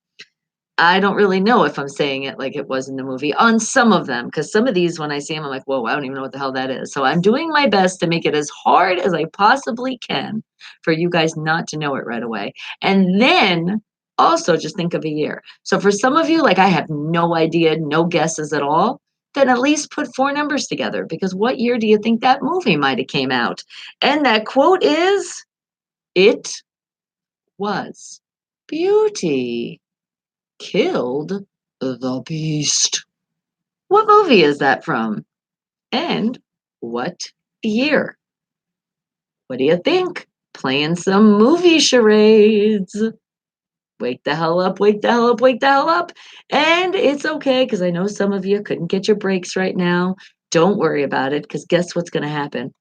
I don't really know if I'm saying it like it was in the movie on some of them, because some of these, when I see them, I'm like, whoa, I don't even know what the hell that is. So I'm doing my best to make it as hard as I possibly can for you guys not to know it right away. And then also just think of a year. So for some of you, like I have no idea, no guesses at all, then at least put four numbers together, because what year do you think that movie might have came out? And that quote is, it was beauty killed the beast. What movie is that from? And what year? What do you think? Playing some movie charades. Wake the hell up, wake the hell up, wake the hell up. And it's okay, because I know some of you couldn't get your breaks right now. Don't worry about it, because guess what's going to happen?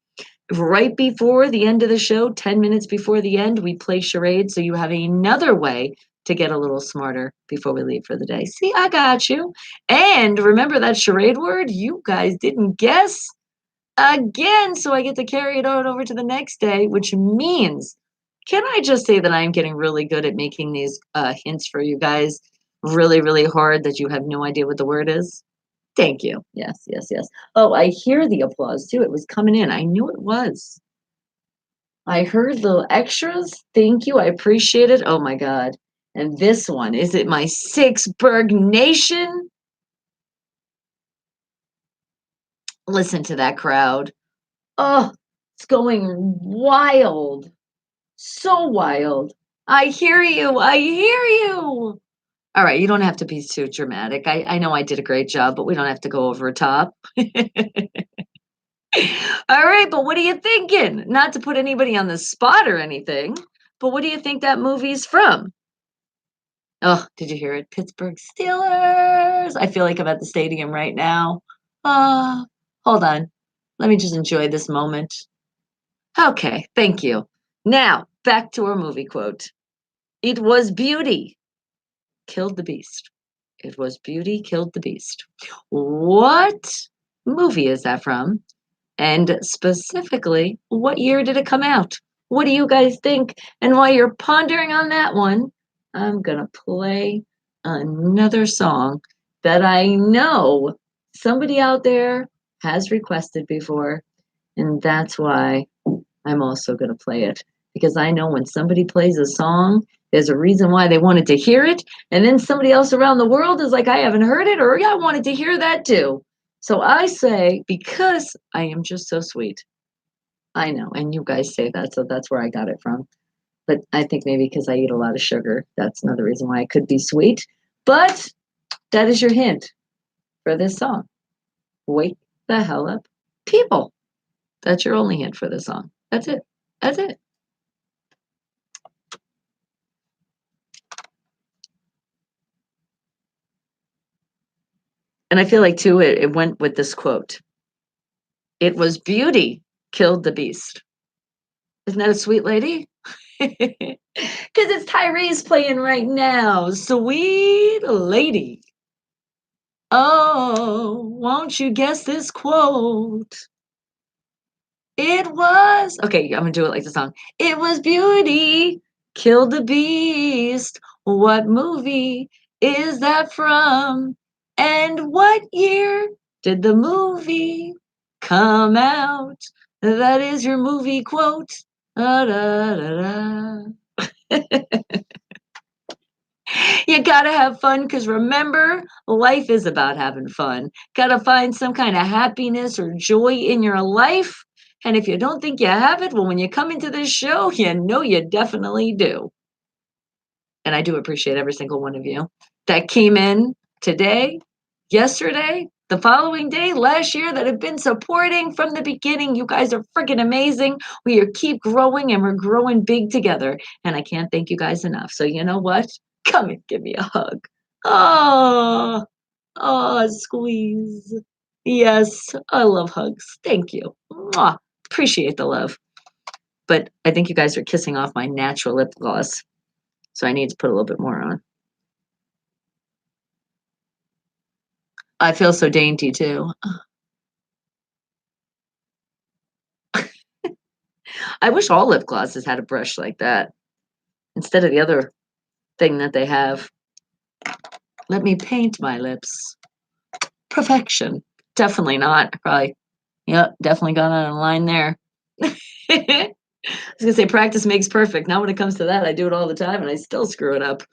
Right before the end of the show, 10 minutes before the end, we play charades. So you have another way to get a little smarter before we leave for the day. See, I got you. And remember that charade word? You guys didn't guess again. So I get to carry it on over to the next day, which means, can I just say that I'm getting really good at making these hints for you guys really, really hard that you have no idea what the word is? Thank you. Yes, yes, yes. Oh, I hear the applause too. It was coming in. I knew it was. I heard little extras. Thank you. I appreciate it. Oh my God. And this one, is it my Sixburg Nation? Listen to that crowd. Oh, it's going wild. So wild. I hear you. I hear you. All right, you don't have to be too dramatic. I know I did a great job, but we don't have to go over top. All right, but what are you thinking? Not to put anybody on the spot or anything, but what do you think that movie's from? Oh, did you hear it? Pittsburgh Steelers. I feel like I'm at the stadium right now. Ah, Hold on. Let me just enjoy this moment. Okay, thank you. Now, back to our movie quote. It was beauty killed the beast. It was beauty killed the beast. What movie is that from? And specifically, what year did it come out? What do you guys think? And while you're pondering on that one, I'm going to play another song that I know somebody out there has requested before. And that's why I'm also going to play it. Because I know when somebody plays a song, there's a reason why they wanted to hear it. And then somebody else around the world is like, I haven't heard it, or yeah, I wanted to hear that too. So I say, because I am just so sweet. I know, and you guys say that, so that's where I got it from. But I think maybe because I eat a lot of sugar, that's another reason why I could be sweet. But that is your hint for this song. Wake the hell up, people. That's your only hint for this song. That's it. That's it. And I feel like, too, it went with this quote. It was beauty killed the beast. Isn't that a sweet lady? Because it's Tyrese playing right now. Sweet lady. Oh, won't you guess this quote? It was. Okay, I'm going to do it like the song. It was beauty killed the beast. What movie is that from? And what year did the movie come out? That is your movie quote. Da, da, da, da. You gotta have fun because remember, life is about having fun. Gotta find some kind of happiness or joy in your life. And if you don't think you have it, well, when you come into this show, you know you definitely do. And I do appreciate every single one of you that came in today, yesterday, the following day, last year that have been supporting from the beginning. You guys are freaking amazing. We are keep growing and we're growing big together. And I can't thank you guys enough. So you know what? Come and give me a hug. Oh, oh, squeeze. Yes, I love hugs. Thank you. Mwah. Appreciate the love. But I think you guys are kissing off my natural lip gloss. So I need to put a little bit more on. I feel so dainty too. I wish all lip glosses had a brush like that instead of the other thing that they have. Let me paint my lips. Perfection. Definitely not. Probably. Yep, definitely got on a line there. I was gonna say practice makes perfect. Now when it comes to that, I do it all the time and I still screw it up.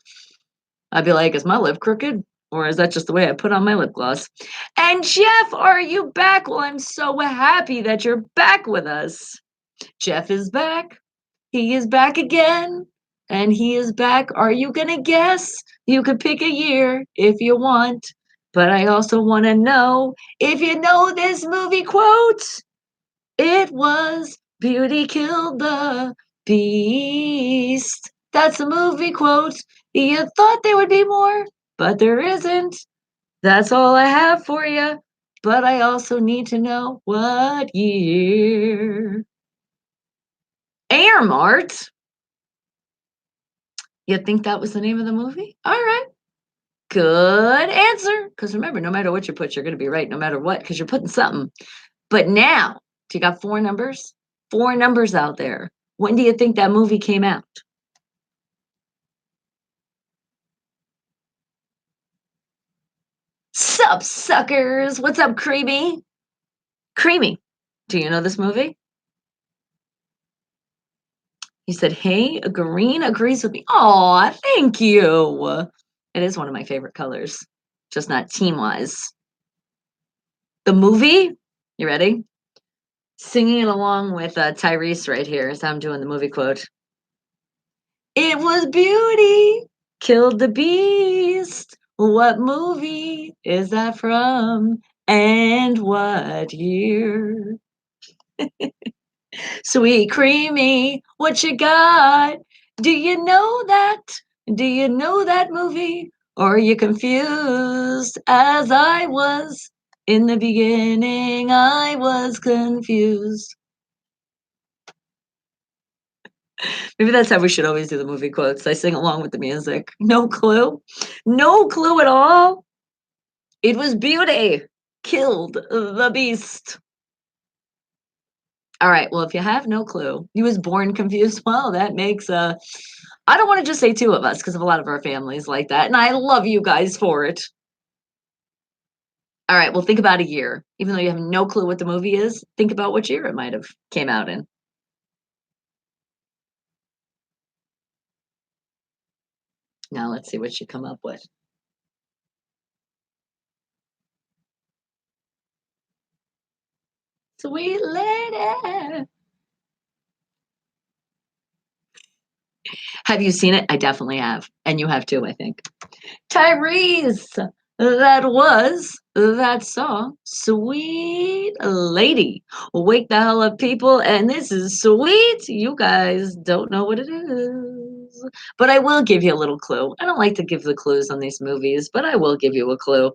I'd be like, is my lip crooked? Or is that just the way I put on my lip gloss? And Jeff, are you back? Well, I'm so happy that you're back with us. Jeff is back. He is back again. And he is back. Are you going to guess? You could pick a year if you want. But I also want to know if you know this movie quote. It was Beauty Killed the Beast. That's a movie quote. You thought there would be more, but there isn't. That's all I have for you. But I also need to know what year. Air Mart? You think that was the name of the movie? All right. Good answer. Because remember, no matter what you put, you're going to be right no matter what, because you're putting something. But now, you got four numbers? Four numbers out there. When do you think that movie came out? Sup, suckers? What's up, Creamy? Creamy, do you know this movie? He said, hey, green agrees with me. Aw, thank you. It is one of my favorite colors, just not team-wise. The movie, you ready? Singing it along with Tyrese right here as I'm doing the movie quote. It was beauty, killed the beast. What movie is that from? And what year? Sweet creamy, what you got? Do you know that? Do you know that movie? Or are you confused as I was In the beginning, I was confused. Maybe that's how we should always do the movie quotes. I sing along with the music. No clue. No clue at all. It was beauty. Killed the beast. All right. Well, if you have no clue, he was born confused. Well, that makes I don't want to just say two of us because of a lot of our families like that. And I love you guys for it. All right. Well, think about a year. Even though you have no clue what the movie is, think about what year it might have came out in. Now let's see what you come up with. Sweet lady. Have you seen it? I definitely have. And you have too, I think. Tyrese. That was that song. Sweet lady. Wake the hell up, people. And this is sweet. You guys don't know what it is. But I will give you a little clue. I don't like to give the clues on these movies, but I will give you a clue.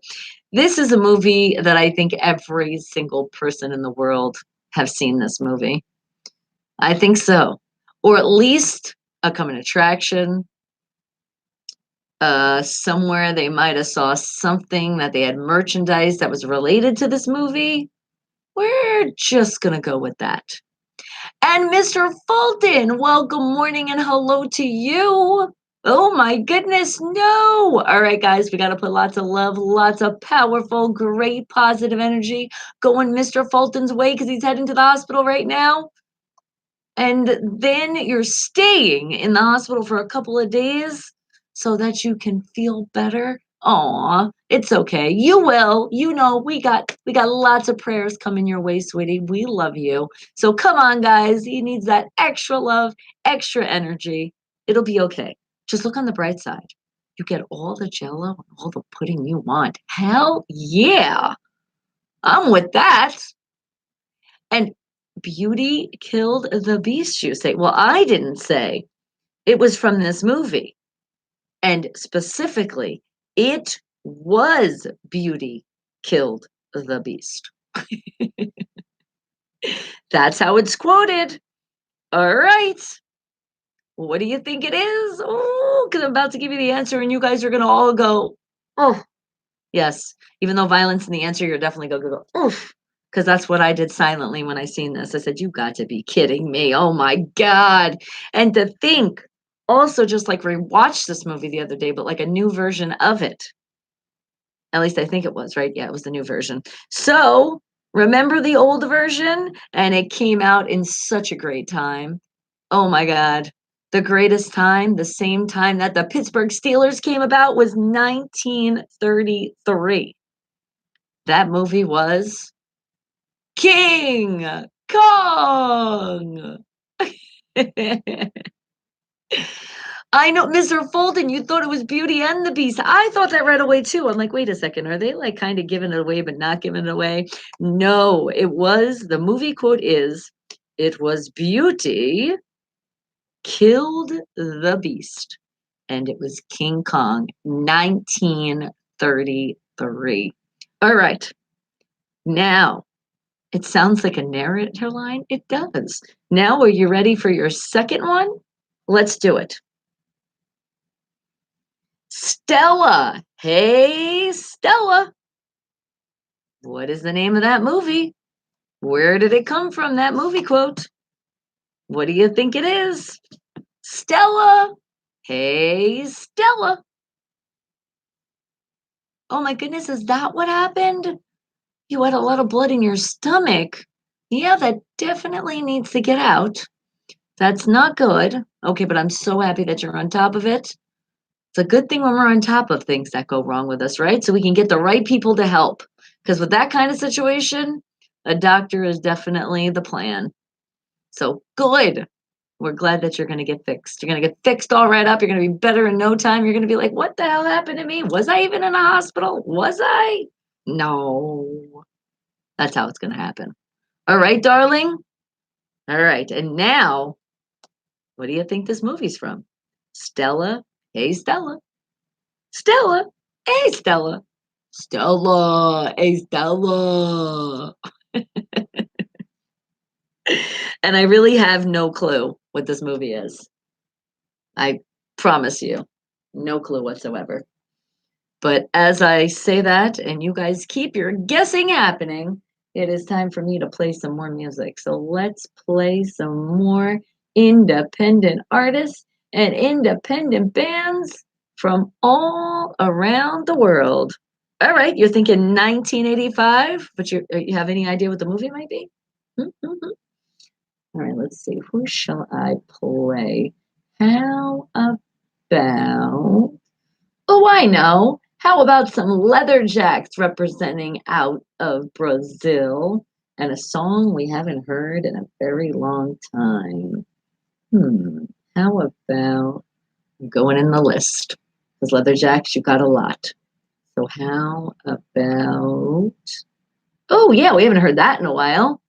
This is a movie that I think every single person in the world have seen this movie. I think so. Or at least a coming attraction. Somewhere they might have saw something that they had merchandise that was related to this movie. We're just gonna go with that. And Mr. Fulton, well, good morning and hello to you. Oh my goodness, no. All right, guys, we got to put lots of love, lots of powerful, great, positive energy going Mr. Fulton's way because he's heading to the hospital right now. And then you're staying in the hospital for a couple of days so that you can feel better. Aw, it's okay. You will. You know, we got lots of prayers coming your way, sweetie. We love you. So come on, guys. He needs that extra love, extra energy. It'll be okay. Just look on the bright side. You get all the jello and all the pudding you want. Hell yeah. I'm with that. And Beauty killed the beast, you say? Well, I didn't say. It was from this movie. And specifically, it was Beauty killed the beast. That's how it's quoted. All right. What do you think it is? Oh, because I'm about to give you the answer, and you guys are going to all go, oh, yes. Even though violence in the answer, you're definitely going to go, oof. Because that's what I did silently when I seen this. I said, you got to be kidding me. Oh my God. And to think, also just like rewatched this movie the other day, but like a new version of it. At least I think it was, right? Yeah, it was the new version. So remember the old version? And it came out in such a great time. Oh my God. The greatest time, the same time that the Pittsburgh Steelers came about was 1933. That movie was King Kong. I know, Mr. Fulton, you thought it was Beauty and the Beast. I thought that right away too. I'm like, wait a second, are they like kind of giving it away but not giving it away? No, it was the movie quote is it was Beauty killed the Beast, and it was King Kong, 1933. All right. Now, it sounds like a narrator line. It does. Now, are you ready for your second one? Let's do it. Stella. Hey, Stella. What is the name of that movie? Where did it come from, that movie quote? What do you think it is? Stella. Hey, Stella. Oh my goodness, is that what happened? You had a lot of blood in your stomach. Yeah, that definitely needs to get out. That's not good. Okay, but I'm so happy that you're on top of it. It's a good thing when we're on top of things that go wrong with us, right? So we can get the right people to help. Because with that kind of situation, a doctor is definitely the plan. So good. We're glad that you're going to get fixed. You're going to get fixed all right up. You're going to be better in no time. You're going to be like, what the hell happened to me? Was I even in a hospital? Was I? No. That's how it's going to happen. All right, darling. All right. And now, what do you think this movie's from? Stella. Hey, Stella. Stella. Hey, Stella. Stella, hey Stella. And I really have no clue what this movie is. I promise you, no clue whatsoever. But as I say that, and you guys keep your guessing happening, it is time for me to play some more music. So let's play some more independent artists and independent bands from all around the world. All right, you're thinking 1985, but you have any idea what the movie might be? Mm-hmm. All right, let's see. Who shall I play? How about Oh, I know. How about some leather jacks representing out of Brazil and a song we haven't heard in a very long time? Hmm. How about going in the list? Because leather jacks, you got a lot. So how about Oh yeah, we haven't heard that in a while.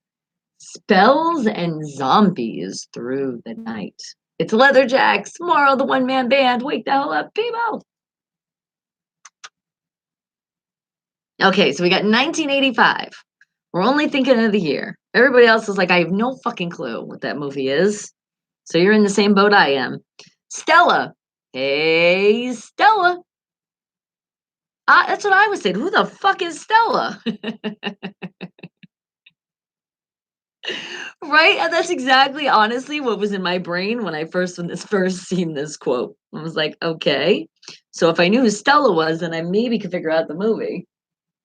Spells and zombies through the night. It's leather jacks, Morrow the one man band. Wake the hell up, people. Okay, so we got 1985. We're only thinking of the year. Everybody else is like, I have no fucking clue what that movie is. So you're in the same boat I am. Stella. Hey, Stella. That's what I was saying. Who the fuck is Stella? Right? And that's exactly, honestly, what was in my brain when this first seen this quote. I was like, okay. So if I knew who Stella was, then I maybe could figure out the movie.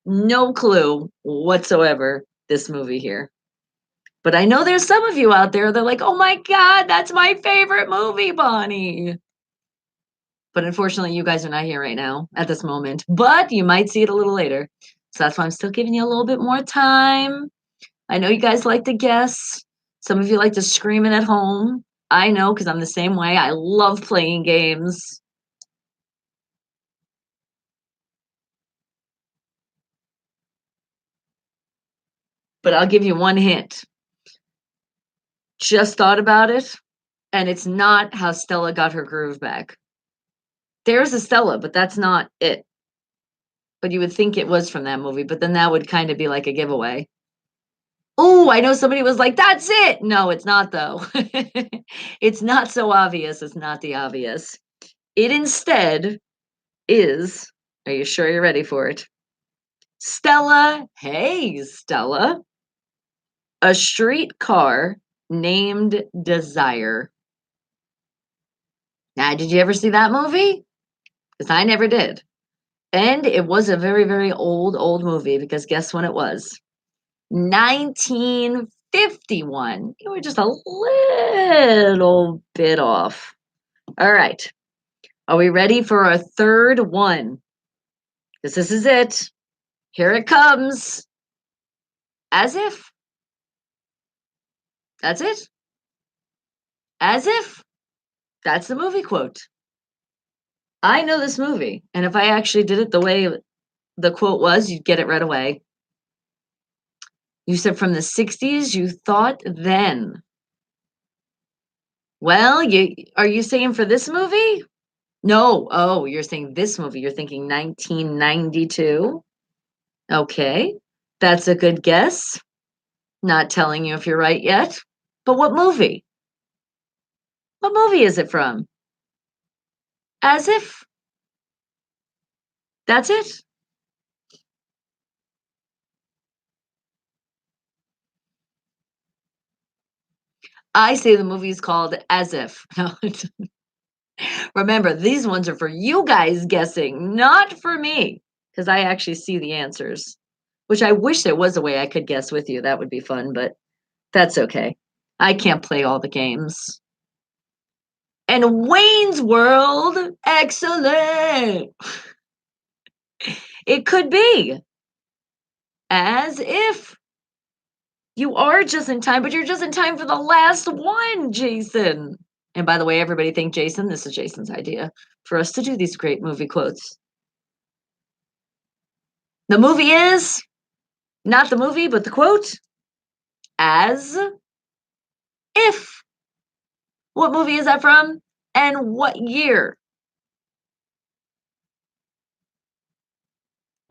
No clue whatsoever this movie here. But I know there's some of you out there that are like, oh my God, that's my favorite movie, Bonnie. But unfortunately, you guys are not here right now at this moment. But you might see it a little later. So that's why I'm still giving you a little bit more time. I know you guys like to guess. Some of you like to scream it at home. I know because I'm the same way. I love playing games. But I'll give you one hint. Just thought about it, and it's not how Stella got her groove back. There's a Stella, but that's not it. But you would think it was from that movie, but then that would kind of be like a giveaway. Oh, I know somebody was like, that's it. No, it's not though. It's not so obvious. It's not the obvious. It instead is, are you sure you're ready for it? Stella, hey, Stella, a streetcar named Desire. Now, did you ever see that movie? Because I never did. And it was a very, very old movie because guess when it was? 1951. You were just a little bit off. All right. Are we ready for our third one? Because this is it. Here it comes. As if. That's it. As if. That's the movie quote. I know this movie. And if I actually did it the way the quote was, you'd get it right away. You said from the 60s, you thought then. Well, are you saying for this movie? No. Oh, you're saying this movie. You're thinking 1992. Okay. That's a good guess. Not telling you if you're right yet. But what movie? What movie is it from? As if. That's it. I say the movie's called As If. Remember, these ones are for you guys guessing, not for me, because I actually see the answers, which I wish there was a way I could guess with you. That would be fun, but that's okay. I can't play all the games. And Wayne's World, excellent. It could be as if you are just in time, but you're just in time for the last one, Jason. And by the way, everybody think Jason, this is Jason's idea for us to do these great movie quotes. The movie is not the movie, but the quote as if. What movie is that from? And what year?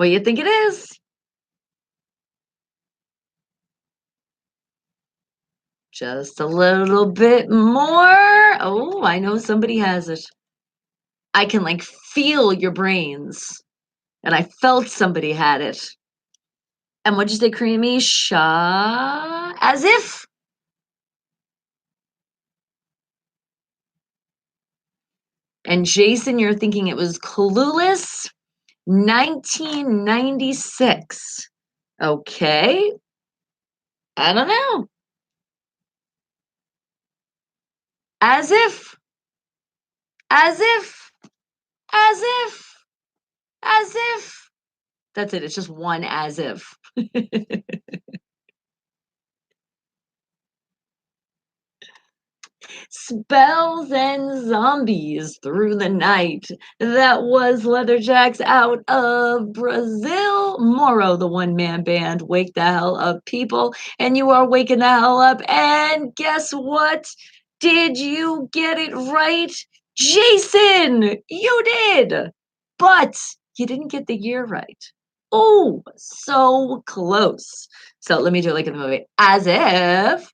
What do you think it is? Just a little bit more. Oh, I know somebody has it. I can like feel your brains. And I felt somebody had it. And what'd you say, Creamy? As if. And Jason, you're thinking it was Clueless? 1996. Okay. I don't know. As if. As if. As if. As if. That's it. It's just one as if. Spells and zombies through the night. That was Leatherjacks out of Brazil. Moro, the one man band. Wake the hell up, people. And you are waking the hell up. And guess what? Did you get it right? Jason, you did. But you didn't get the year right. Oh, so close. So let me do it like in the movie. As if.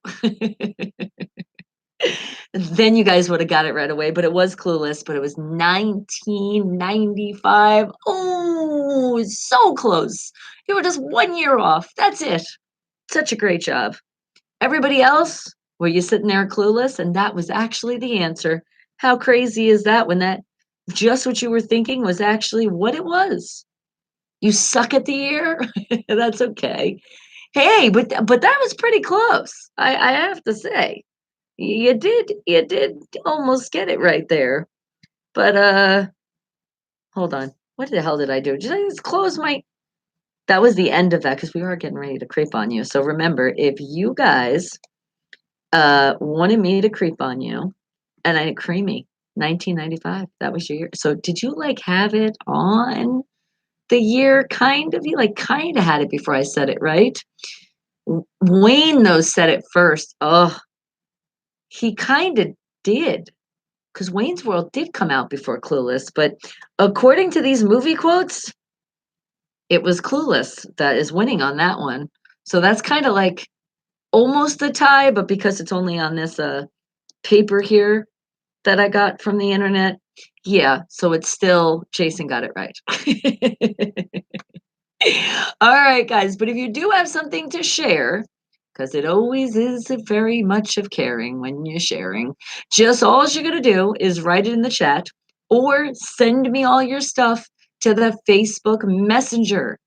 Then you guys would have got it right away, but it was Clueless, but it was 1995. Oh, so close. You were just 1 year off. That's it. Such a great job. Everybody else, were you sitting there clueless? And that was actually the answer. How crazy is that when that just what you were thinking was actually what it was? You suck at the year? That's okay. Hey, but that was pretty close. I have to say. You did almost get it right there. But hold on. What the hell did I do? Did I just close my that was the end of that because we are getting ready to creep on you. So remember, if you guys wanted me to creep on you, and I creamy 1995, that was your year. So did you like have it on the year kind of? You like kind of had it before I said it, right? Wayne though said it first. Oh, he kind of did. Because Wayne's World did come out before Clueless, but according to these movie quotes, it was Clueless that is winning on that one. So that's kind of like almost a tie, but because it's only on this paper here that I got from the internet, yeah, so it's still Jason got it right. All right, guys. But if you do have something to share, because it always is very much of caring when you're sharing, just all you're going to do is write it in the chat or send me all your stuff to the Facebook Messenger.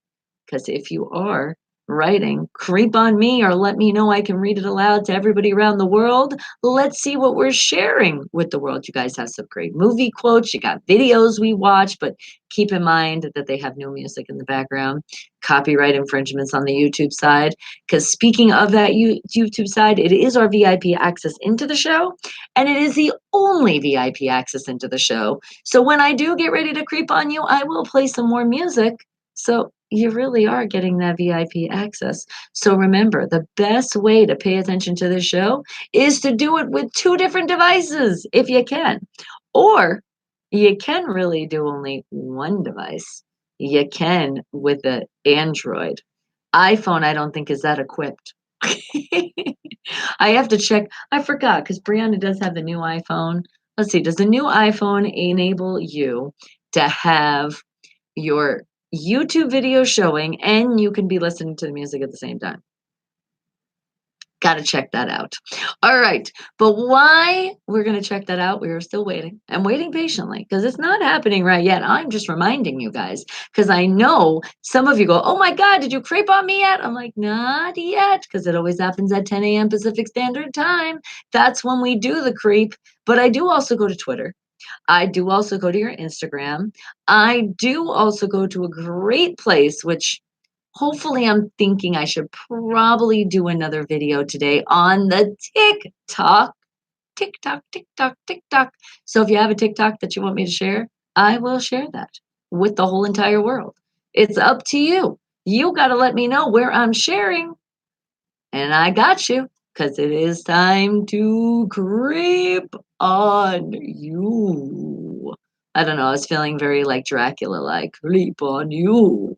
Because if you are writing, creep on me or let me know I can read it aloud to everybody around the world. Let's see what we're sharing with the world. You guys have some great movie quotes. You got videos we watch, but keep in mind that they have no music in the background. Copyright infringements on the YouTube side. Because speaking of that YouTube side, it is our VIP access into the show, and it is the only VIP access into the show. So when I do get ready to creep on you, I will play some more music. So you really are getting that VIP access. So remember, the best way to pay attention to the show is to do it with two different devices if you can. Or you can really do only one device. You can with the Android. iPhone, I don't think is that equipped. I have to check. I forgot because Brianna does have the new iPhone. Let's see. Does the new iPhone enable you to have your YouTube video showing and you can be listening to the music at the same time? Got to check that out. All right. But why we're going to check that out, we are still waiting. I'm waiting patiently because it's not happening right yet. I'm just reminding you guys because I know some of you go, oh my God, did you creep on me yet? I'm like, not yet because it always happens at 10 a.m. Pacific Standard Time. That's when we do the creep. But I do also go to Twitter. I do also go to your Instagram. I do also go to a great place, which hopefully I'm thinking I should probably do another video today on the TikTok. TikTok, TikTok, TikTok. So if you have a TikTok that you want me to share, I will share that with the whole entire world. It's up to you. You got to let me know where I'm sharing. And I got you because it is time to creep on you. I don't know. I was feeling very like Dracula, like creep on you.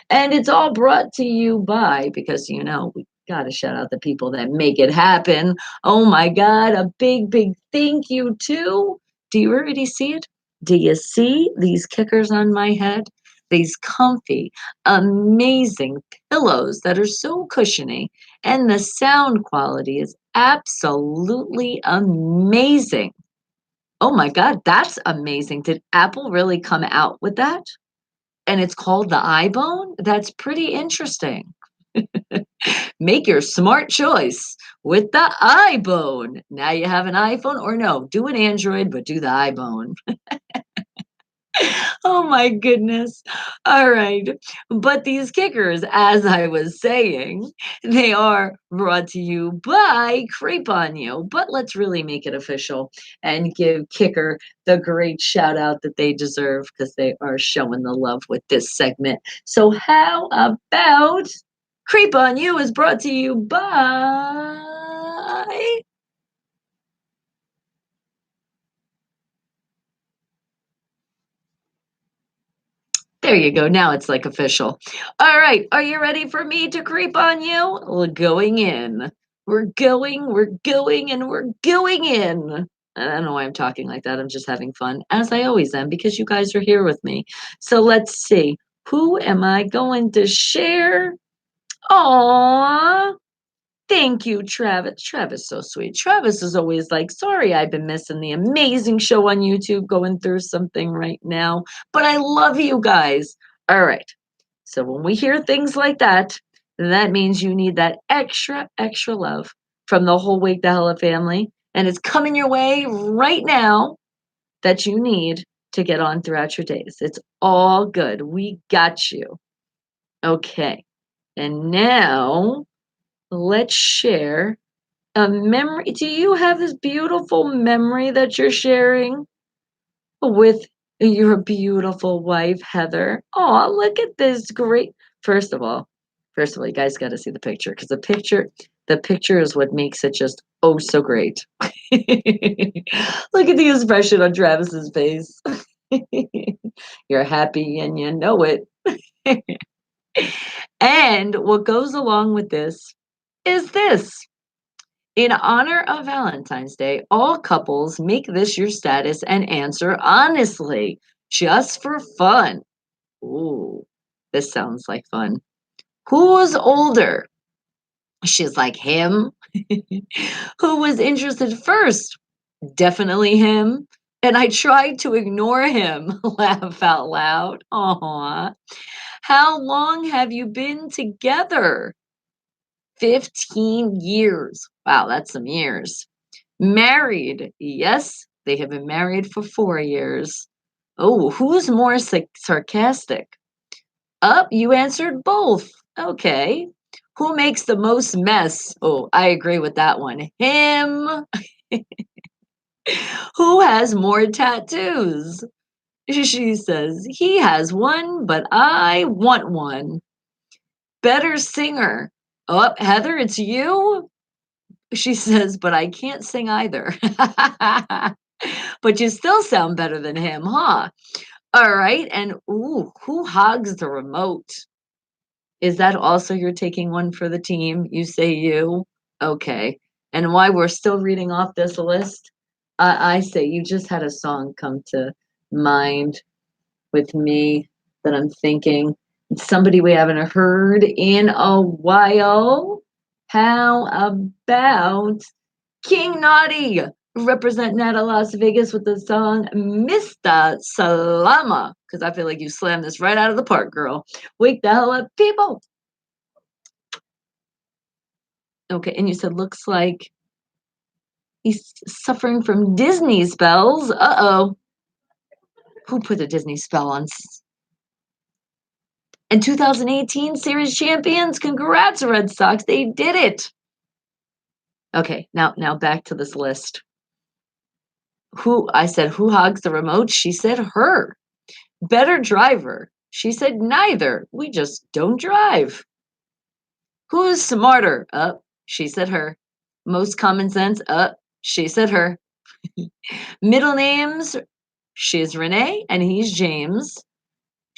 And it's all brought to you by, because we got to shout out the people that make it happen. Oh my God, a big, big thank you to. Do you already see it? Do you see these kickers on my head? These comfy, amazing pillows that are so cushiony, and the sound quality is absolutely amazing. Oh my God, that's amazing. Did Apple really come out with that? And it's called the iBone? That's pretty interesting. Make your smart choice with the iBone. Now you have an iPhone, or no, do an Android, but do the iBone. Oh my goodness. All right. But these kickers, as I was saying, they are brought to you by Creep on You. But let's really make it official and give Kicker the great shout out that they deserve, because they are showing the love with this segment. So, how about Creep on You is brought to you by. There you go. Now it's like official. All right. Are you ready for me to creep on you? We're going in. And we're going in. I don't know why I'm talking like that. I'm just having fun, as I always am, because you guys are here with me. So let's see. Who am I going to share? Aww. Thank you, Travis. Travis, so sweet. Travis is always like, sorry, I've been missing the amazing show on YouTube, going through something right now, but I love you guys. All right. So when we hear things like that, that means you need that extra, extra love from the whole Wake the Hell Up family. And it's coming your way right now, that you need to get on throughout your days. It's all good. We got you. Okay. And now let's share a memory. Do you have this beautiful memory that you're sharing with your beautiful wife, Heather? Oh, look at this great. First of all, you guys got to see the picture, because the picture is what makes it just oh so great. Look at the expression on Travis's face. You're happy and you know it. And what goes along with this is this. In honor of Valentine's Day, all couples make this your status and answer honestly, just for fun. Ooh, this sounds like fun. Who's older? She's like, him. Who was interested first? Definitely him. And I tried to ignore him. Laugh out loud. Aw. How long have you been together? 15 years. Wow, that's some years. Married. Yes, they have been married for 4 years. Oh, who's more sarcastic? Up, you answered both. Okay. Who makes the most mess? Oh, I agree with that one. Him. Who has more tattoos? She says, he has one, but I want one. Better singer. Oh, Heather, it's you? She says, but I can't sing either. But you still sound better than him, huh? All right. And ooh, who hogs the remote? Is that also you're taking one for the team? You say you? Okay. And why we're still reading off this list, I say you just had a song come to mind with me that I'm thinking. It's somebody we haven't heard in a while. How about King Naughty, representing out of Las Vegas with the song Mr. Salama? Because I feel like you slammed this right out of the park, girl. Wake the hell up, people. Okay, and you said looks like he's suffering from Disney spells. Uh-oh. Who put a Disney spell on? And 2018 series champions, congrats, Red Sox. They did it. Okay, now back to this list. I said, who hogs the remote? She said her. Better driver. She said neither. We just don't drive. Who's smarter? She said her. Most common sense? She said her. Middle names, she's Renee and he's James.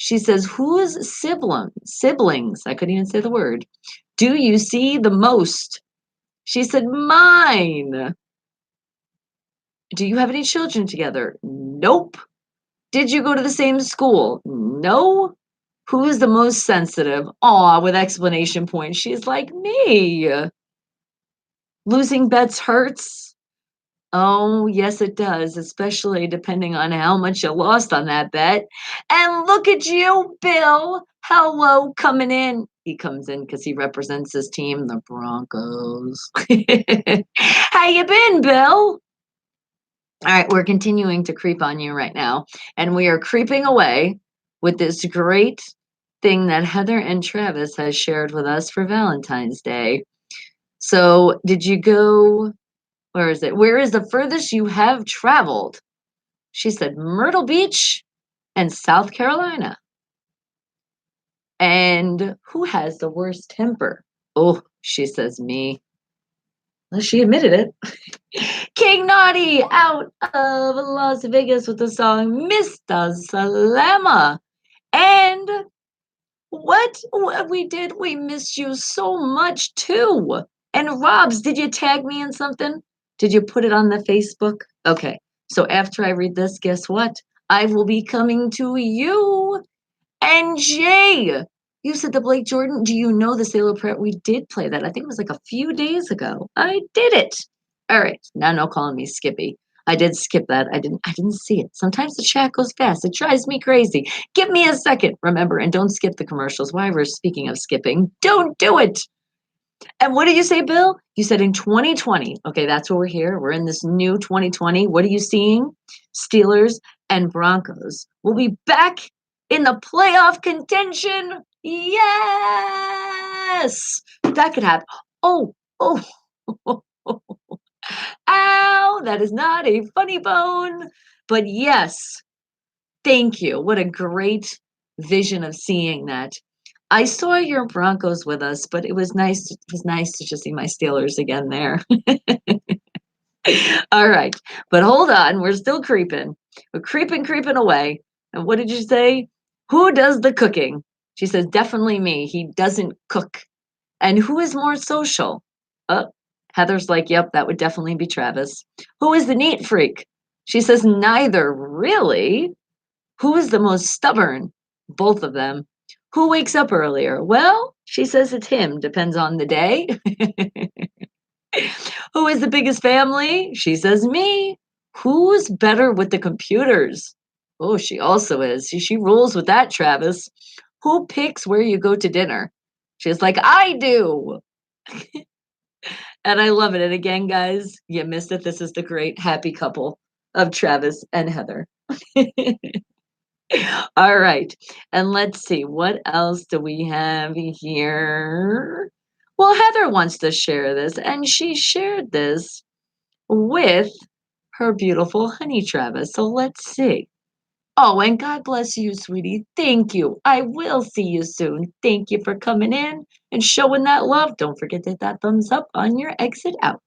She says, whose siblings, I couldn't even say the word, do you see the most? She said, mine. Do you have any children together? Nope. Did you go to the same school? No. Who is the most sensitive? Aw, with explanation points. She's like me. Losing bets hurts. Oh, yes, it does, especially depending on how much you lost on that bet. And look at you, Bill. Hello, coming in. He comes in because he represents his team, the Broncos. How you been, Bill? All right, we're continuing to creep on you right now, and we are creeping away with this great thing that Heather and Travis has shared with us for Valentine's Day. So, did you go? Where is it? Where is the furthest you have traveled? She said Myrtle Beach and South Carolina. And who has the worst temper? Oh, she says me. Well, she admitted it. King Naughty out of Las Vegas with the song Mr. Salama. And what we did, we missed you so much too. And Robs, did you tag me in something? Did you put it on the Facebook? Okay. So after I read this, guess what? I will be coming to you. And Jay, you said the Blake Jordan. Do you know the Sailor Prayer? We did play that. I think it was like a few days ago. I did it. All right. Now no calling me Skippy. I did skip that. I didn't see it. Sometimes the chat goes fast. It drives me crazy. Give me a second. Remember, and don't skip the commercials. Why we're speaking of skipping. Don't do it. And what did you say, Bill? You said in 2020. Okay, that's where we're here. We're in this new 2020. What are you seeing? Steelers and Broncos will be back in the playoff contention. Yes, that could happen. Oh, oh, ow, that is not a funny bone. But yes, thank you. What a great vision of seeing that. I saw your Broncos with us, but it was nice to just see my Steelers again there. All right. But hold on, we're still creeping. We're creeping away. And what did you say? Who does the cooking? She says, definitely me. He doesn't cook. And who is more social? Oh, Heather's like, yep, that would definitely be Travis. Who is the neat freak? She says, neither, really. Who is the most stubborn? Both of them. Who wakes up earlier? Well, she says it's him, depends on the day. Who is the biggest family? She says me. Who's better with the computers? Oh, she also is. She rules with that, Travis. Who picks where you go to dinner? She's like, I do. And I love it. And again, guys, you missed it. This is the great happy couple of Travis and Heather. All right. And let's see, what else do we have here? Well, Heather wants to share this, and she shared this with her beautiful honey Travis. So let's see. Oh, and God bless you, sweetie. Thank you. I will see you soon. Thank you for coming in and showing that love. Don't forget to hit that thumbs up on your exit out.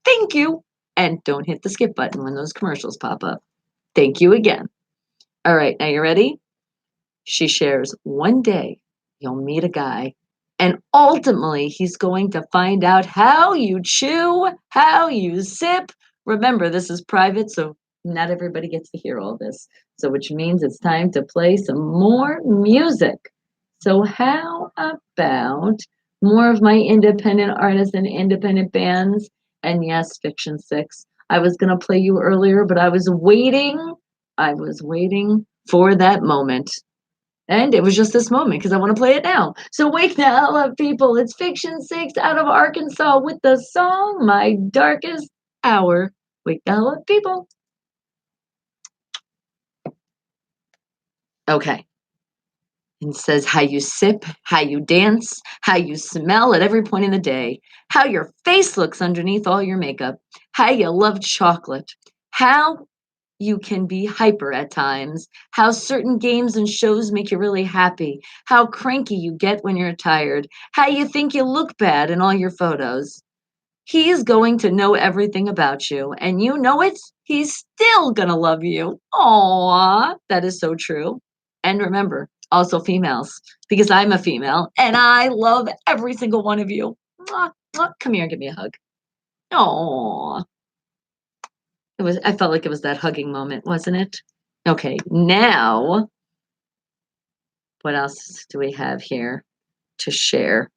Thank you. And don't hit the skip button when those commercials pop up. Thank you again. All right, now you ready? She shares, one day you'll meet a guy, and ultimately he's going to find out how you chew, how you sip. Remember, this is private, so not everybody gets to hear all this. So, which means it's time to play some more music. So, how about more of my independent artists and independent bands? And yes, Fiction 6. I was going to play you earlier, but I was waiting. I was waiting for that moment. And it was just this moment because I want to play it now. So wake the hell up, people. It's Fiction 6 out of Arkansas with the song My Darkest Hour. Wake the hell up, people. Okay. And it says how you sip, how you dance, how you smell at every point in the day, how your face looks underneath all your makeup, how you love chocolate, how you can be hyper at times, how certain games and shows make you really happy, how cranky you get when you're tired, how you think you look bad in all your photos. He's going to know everything about you, and you know it, he's still gonna love you. Aww, that is so true. And remember, also females, because I'm a female and I love every single one of you. Mwah, mwah. Come here and give me a hug. Oh, I felt like it was that hugging moment, wasn't it? Okay, now, what else do we have here to share?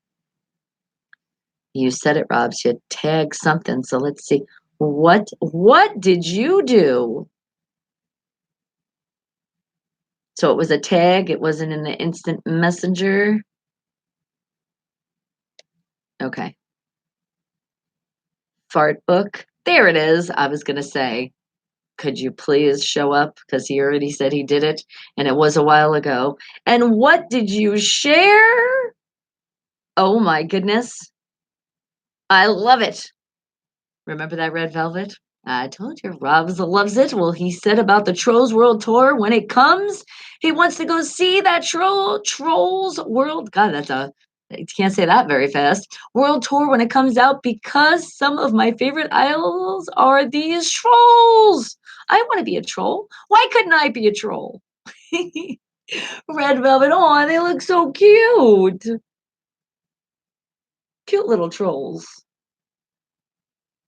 You said it, Robs. You tagged something. So let's see. What did you do? So it was a tag. It wasn't in the instant messenger. Okay. Fart book. There it is. I was gonna say, could you please show up? Because he already said he did it, and it was a while ago. And what did you share? Oh my goodness. I love it. Remember that red velvet? I told you, Robs loves it. Well, he said about the Trolls World Tour when it comes, he wants to go see that Trolls World. God, you can't say that very fast. World Tour when it comes out because some of my favorite idols are these trolls. I want to be a troll. Why couldn't I be a troll? Red velvet. Oh, they look so cute. Cute little trolls.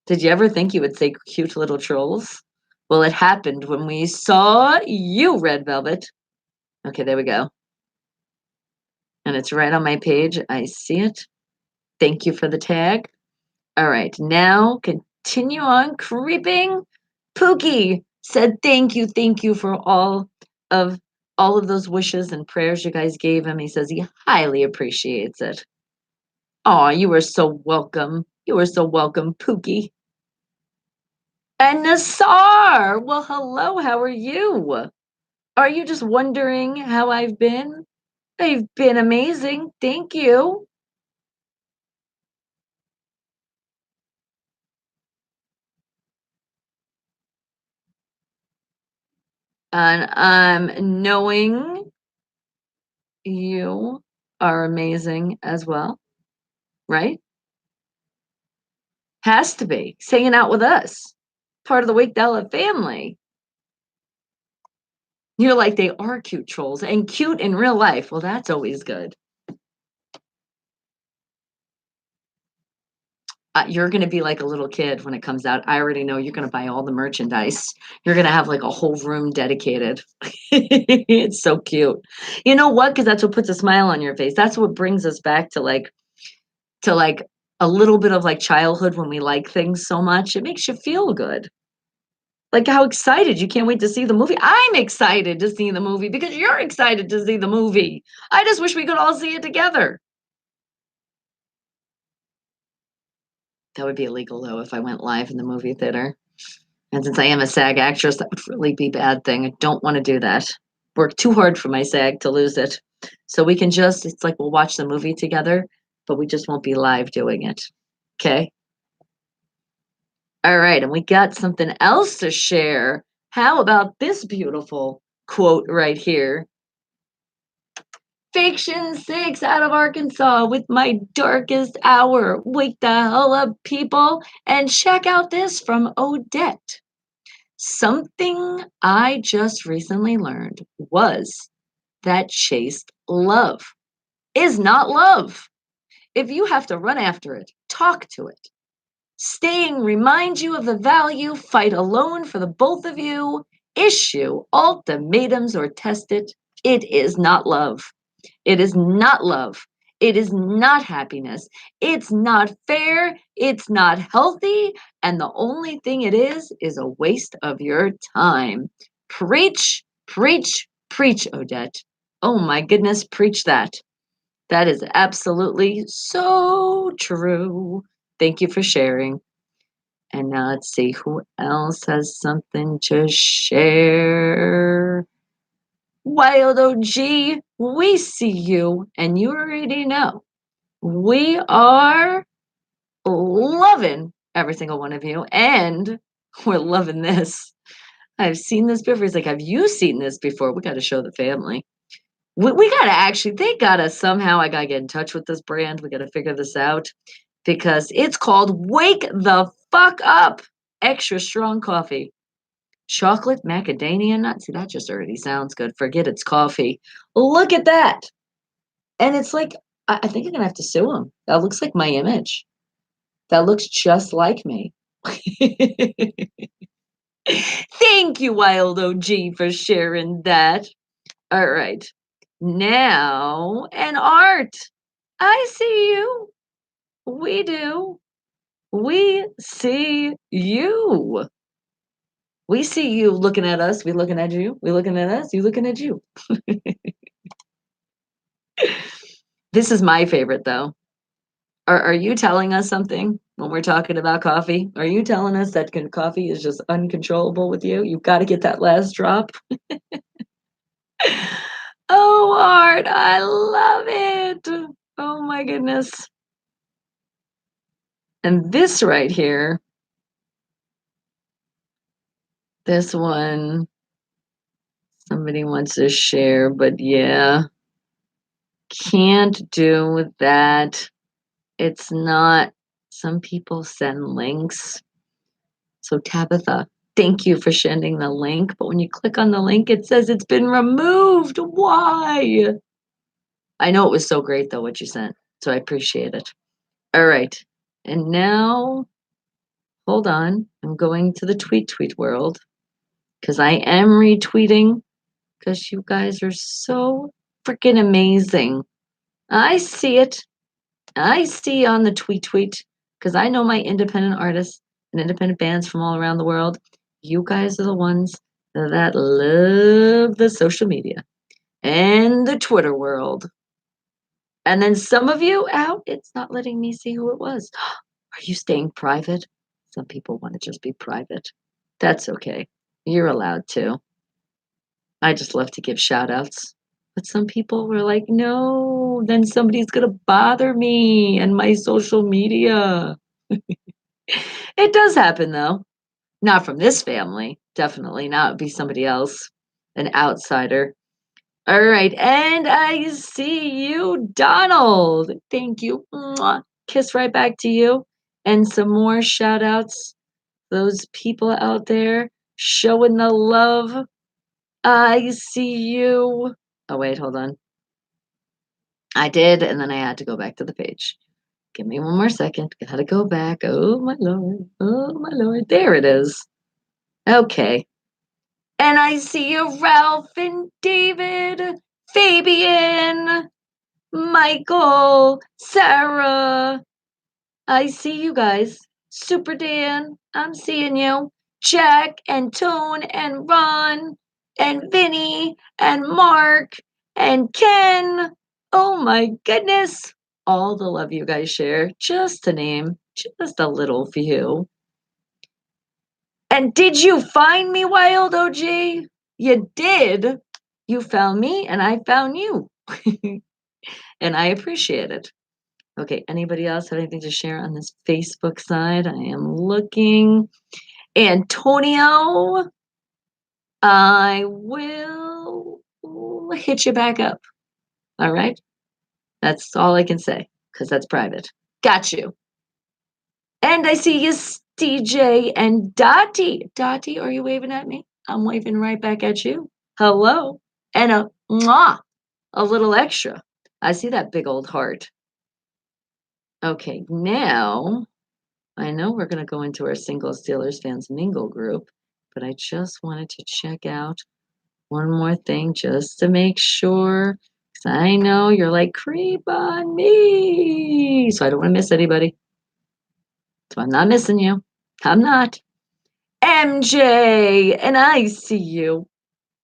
Did you ever think you would say cute little trolls? Well, it happened when we saw you, Red Velvet. Okay, there we go. And it's right on my page. I see it. Thank you for the tag. All right, now continue on creeping. Pookie said thank you for of all of those wishes and prayers you guys gave him. He says he highly appreciates it. Oh, you were so welcome. You were so welcome, Pookie. And Nassar, well, hello, how are you? Are you just wondering how I've been? I've been amazing, thank you. And knowing you are amazing as well, right? Has to be. He's hanging out with us, part of the Wake Della family. You're like, they are cute trolls and cute in real life. Well, that's always good. You're going to be like a little kid when it comes out. I already know you're going to buy all the merchandise. You're going to have like a whole room dedicated. It's so cute. You know what? Because that's what puts a smile on your face. That's what brings us back to like a little bit of like childhood when we like things so much. It makes you feel good. Like how excited you can't wait to see the movie. I'm excited to see the movie because you're excited to see the movie. I just wish we could all see it together. That would be illegal though if I went live in the movie theater. And since I am a SAG actress, that would really be a bad thing. I don't want to do that. Work too hard for my SAG to lose it. So we can just, it's like we'll watch the movie together, but we just won't be live doing it. Okay. All right. And we got something else to share. How about this beautiful quote right here? Fiction 6 out of Arkansas with my darkest hour. Wake the hell up, people, and check out this from Odette. Something I just recently learned was that chaste love is not love. If you have to run after it, talk to it. Staying reminds you of the value, fight alone for the both of you, issue ultimatums or test it. It is not love. It is not love. It is not happiness. It's not fair. It's not healthy. And the only thing it is a waste of your time. Preach, preach, preach, Odette. Oh my goodness, preach that. That is absolutely so true. Thank you for sharing. And now let's see who else has something to share. Wild OG, we see you, and you already know we are loving every single one of you, and we're loving this. I've seen this before. He's like, have you seen this before? We got to show the family. We got to actually, they got to somehow, I got to get in touch with this brand. We got to figure this out because it's called Wake the Fuck Up Extra Strong Coffee. Chocolate macadamia nut. See, that just already sounds good. Forget it's coffee. Look at that. And it's like, I think I'm gonna have to sue him. That looks like my image. That looks just like me. Thank you, Wild OG, for sharing that. All right. Now, and Art. I see you. We do. We see you. We see you looking at us. We looking at you. We looking at us. You looking at you. This is my favorite, though. Are you telling us something when we're talking about coffee? Are you telling us that coffee is just uncontrollable with you? You've got to get that last drop. Oh, Art, I love it. Oh my goodness. And this right here, this one, somebody wants to share, but yeah, can't do that. It's not, some people send links. So Tabitha, thank you for sending the link. But when you click on the link, it says it's been removed. Why? I know it was so great though, what you sent. So I appreciate it. All right. And now, hold on. I'm going to the tweet world because I am retweeting because you guys are so freaking amazing. I see it. I see on the tweet because I know my independent artists and independent bands from all around the world. You guys are the ones that love the social media and the Twitter world. And then some of you out, it's not letting me see who it was. Are you staying private? Some people want to just be private. That's okay. You're allowed to. I just love to give shout outs. But some people were like, no, then somebody's going to bother me and my social media. It does happen though. Not from this family. Definitely not. It'd be somebody else, an outsider. All right. And I see you, Donald. Thank you. Mwah. Kiss right back to you. And some more shout outs. Those people out there showing the love. I see you. Oh, wait, hold on. I did, and then I had to go back to the page. Give me one more second. Gotta go back. Oh, my Lord. Oh, my Lord. There it is. Okay. And I see you, Ralph and David, Fabian, Michael, Sarah. I see you guys. Super Dan, I'm seeing you. Jack and Tone and Ron and Vinny and Mark and Ken. Oh my goodness. All the love you guys share, just to name just a little few. And did you find me, Wild OG? You did. You found me and I found you. And I appreciate it. Okay, anybody else have anything to share on this Facebook side? I am looking. Antonio, I will hit you back up. All right? That's all I can say because that's private. Got you. And I see you, DJ and Dottie. Dottie, are you waving at me? I'm waving right back at you. Hello. And a mwah, a little extra. I see that big old heart. Okay, now I know we're going to go into our single Steelers fans mingle group, but I just wanted to check out one more thing just to make sure. Because I know you're like, creep on me. So I don't want to miss anybody. So I'm not missing you. I'm not. MJ, and I see you.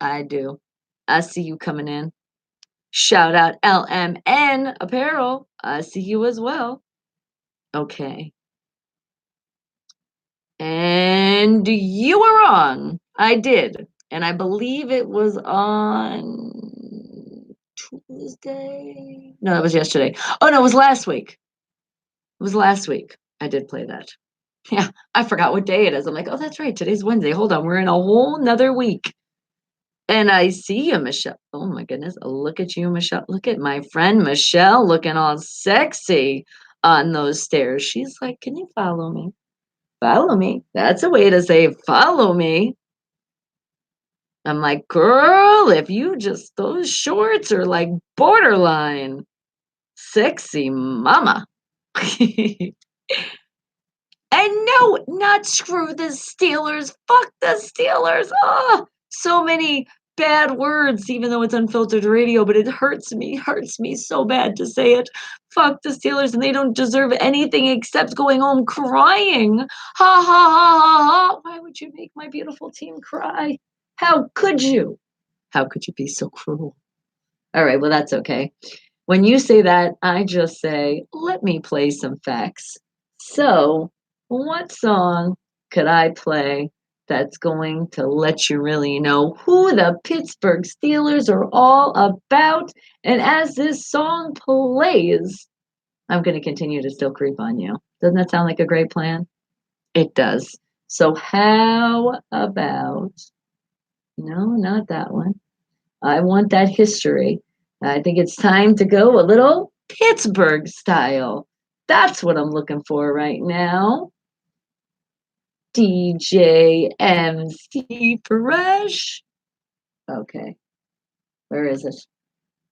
I do. I see you coming in. Shout out LMN Apparel. I see you as well. Okay. And you were wrong. I did. And I believe it was on Tuesday. No, that was yesterday. Oh, no, it was last week. It was last week. I did play that. Yeah, I forgot what day it is. I'm like, oh, that's right. Today's Wednesday. Hold on. We're in a whole nother week. And I see you, Michelle. Oh my goodness. Look at you, Michelle. Look at my friend Michelle looking all sexy on those stairs. She's like, can you follow me? Follow me. That's a way to say follow me. I'm like, girl, if you just, those shorts are like borderline sexy mama. And no, not screw the Steelers. Fuck the Steelers. Oh, so many bad words, even though it's unfiltered radio, but it hurts me so bad to say it. Fuck the Steelers, and they don't deserve anything except going home crying. Ha ha ha ha ha. Why would you make my beautiful team cry? How could you? How could you be so cruel? All right, well, that's okay. When you say that, I just say, let me play some facts. So, what song could I play that's going to let you really know who the Pittsburgh Steelers are all about? And as this song plays, I'm going to continue to still creep on you. Doesn't that sound like a great plan? It does. So, how about, no, not that one. I want that history. I think it's time to go a little Pittsburgh style. That's what I'm looking for right now. DJ MC Fresh. Okay, where is it?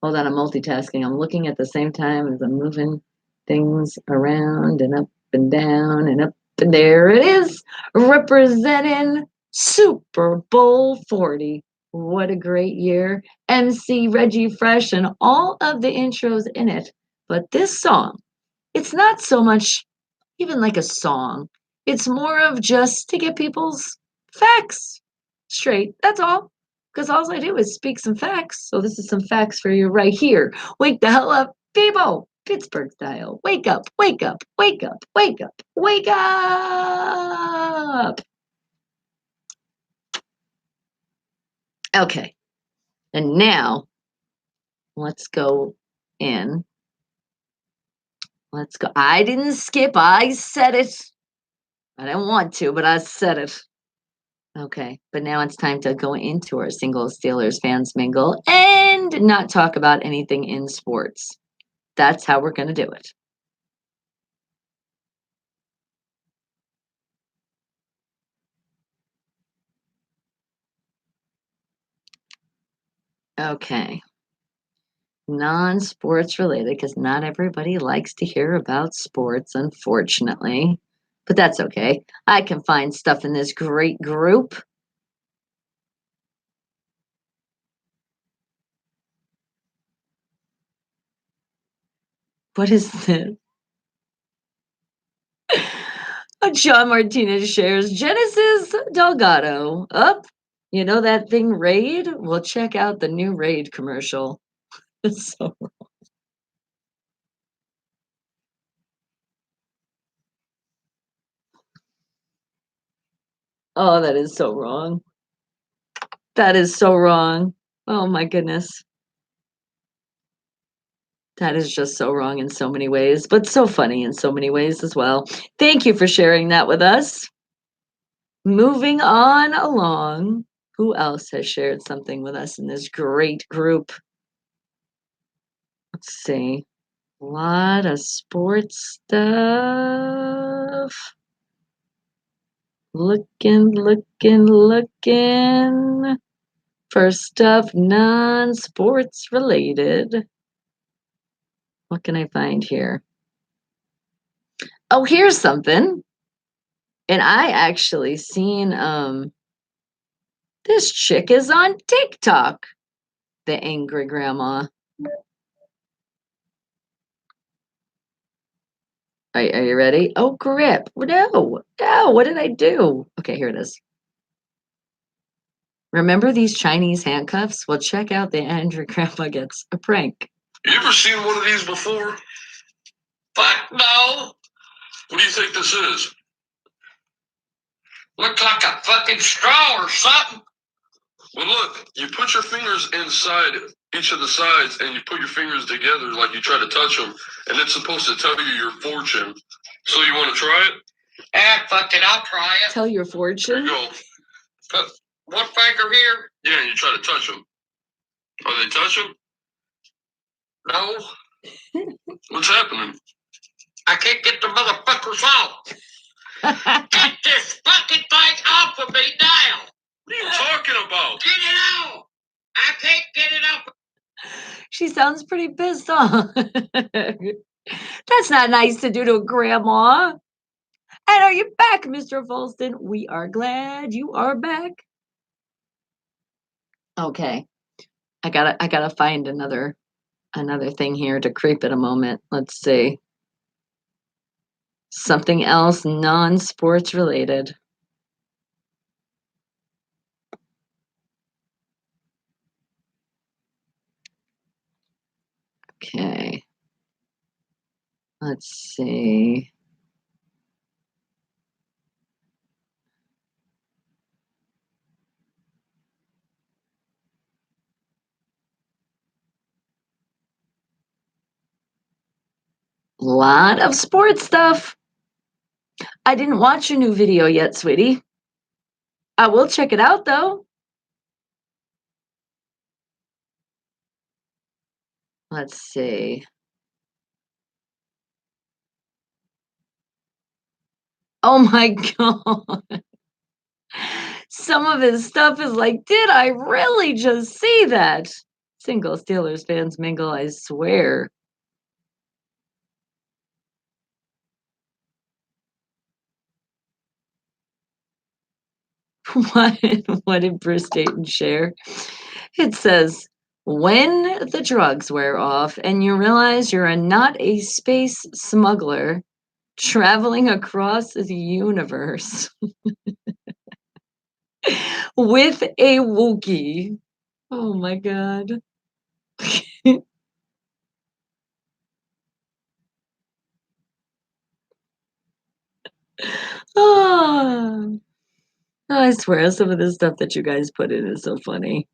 Hold on, I'm multitasking. I'm looking at the same time as I'm moving things around and up and down and up. And there it is, representing Super Bowl 40. What a great year. MC Reggie Fresh and all of the intros in it. But this song, it's not so much even like a song. It's more of just to get people's facts straight. That's all. Because all I do is speak some facts. So this is some facts for you right here. Wake the hell up, people. Pittsburgh style. Wake up, wake up, wake up, wake up, wake up. Okay. And now let's go in. Let's go. I didn't skip. I said it. I didn't want to, but I said it. Okay, but now it's time to go into our single Steelers fans mingle and not talk about anything in sports. That's how we're going to do it. Okay. Non-sports related, because not everybody likes to hear about sports, unfortunately. But that's okay. I can find stuff in this great group. What is this? John Martinez shares Genesis Delgado. Up. You know that thing Raid? Well, check out the new Raid commercial. It's so Oh, that is so wrong. That is so wrong. Oh my goodness. That is just so wrong in so many ways, but so funny in so many ways as well. Thank you for sharing that with us. Moving on along. Who else has shared something with us in this great group? Let's see. A lot of sports stuff. Looking for stuff non-sports related. What can I find here? Oh, here's something. And I actually seen this chick is on TikTok. The angry grandma. Are you ready? Oh, grip. No. What did I do? Okay, here it is. Remember these Chinese handcuffs? Well, check out the angry grandma gets a prank. You ever seen one of these before? Fuck no. What do you think this is? Looks like a fucking straw or something. Well, look, you put your fingers inside each of the sides and you put your fingers together like you try to touch them, and it's supposed to tell you your fortune. So you want to try it? Fuck it, I'll try it. Tell your fortune? Here you go. Put one finger here. Yeah, and you try to touch them. Are they touching? No. What's happening? I can't get the motherfuckers out. Get this fucking thing off of me now. What are you talking about? Get it out! I can't get it out. She sounds pretty pissed off. That's not nice to do to a grandma. And are you back, Mr. Folston? We are glad you are back. Okay. I gotta find another thing here to creep at a moment. Let's see. Something else non-sports related. Okay. Let's see. Lot of sports stuff. I didn't watch your new video yet, sweetie. I will check it out though. Let's see. Oh my God. Some of his stuff is like, did I really just see that? Single Steelers fans mingle, I swear. what, what did Bruce Dayton share? It says, when the drugs wear off and you realize you're not a space smuggler traveling across the universe with a Wookiee. Oh my God. Oh, I swear, some of the stuff that you guys put in is so funny.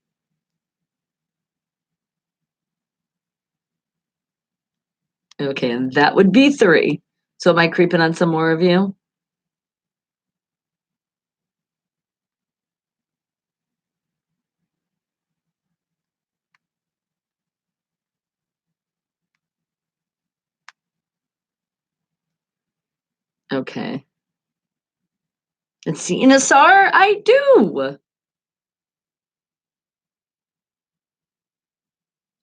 Okay, and that would be 3. So am I creeping on some more of you? Okay. And Venusaur, I do.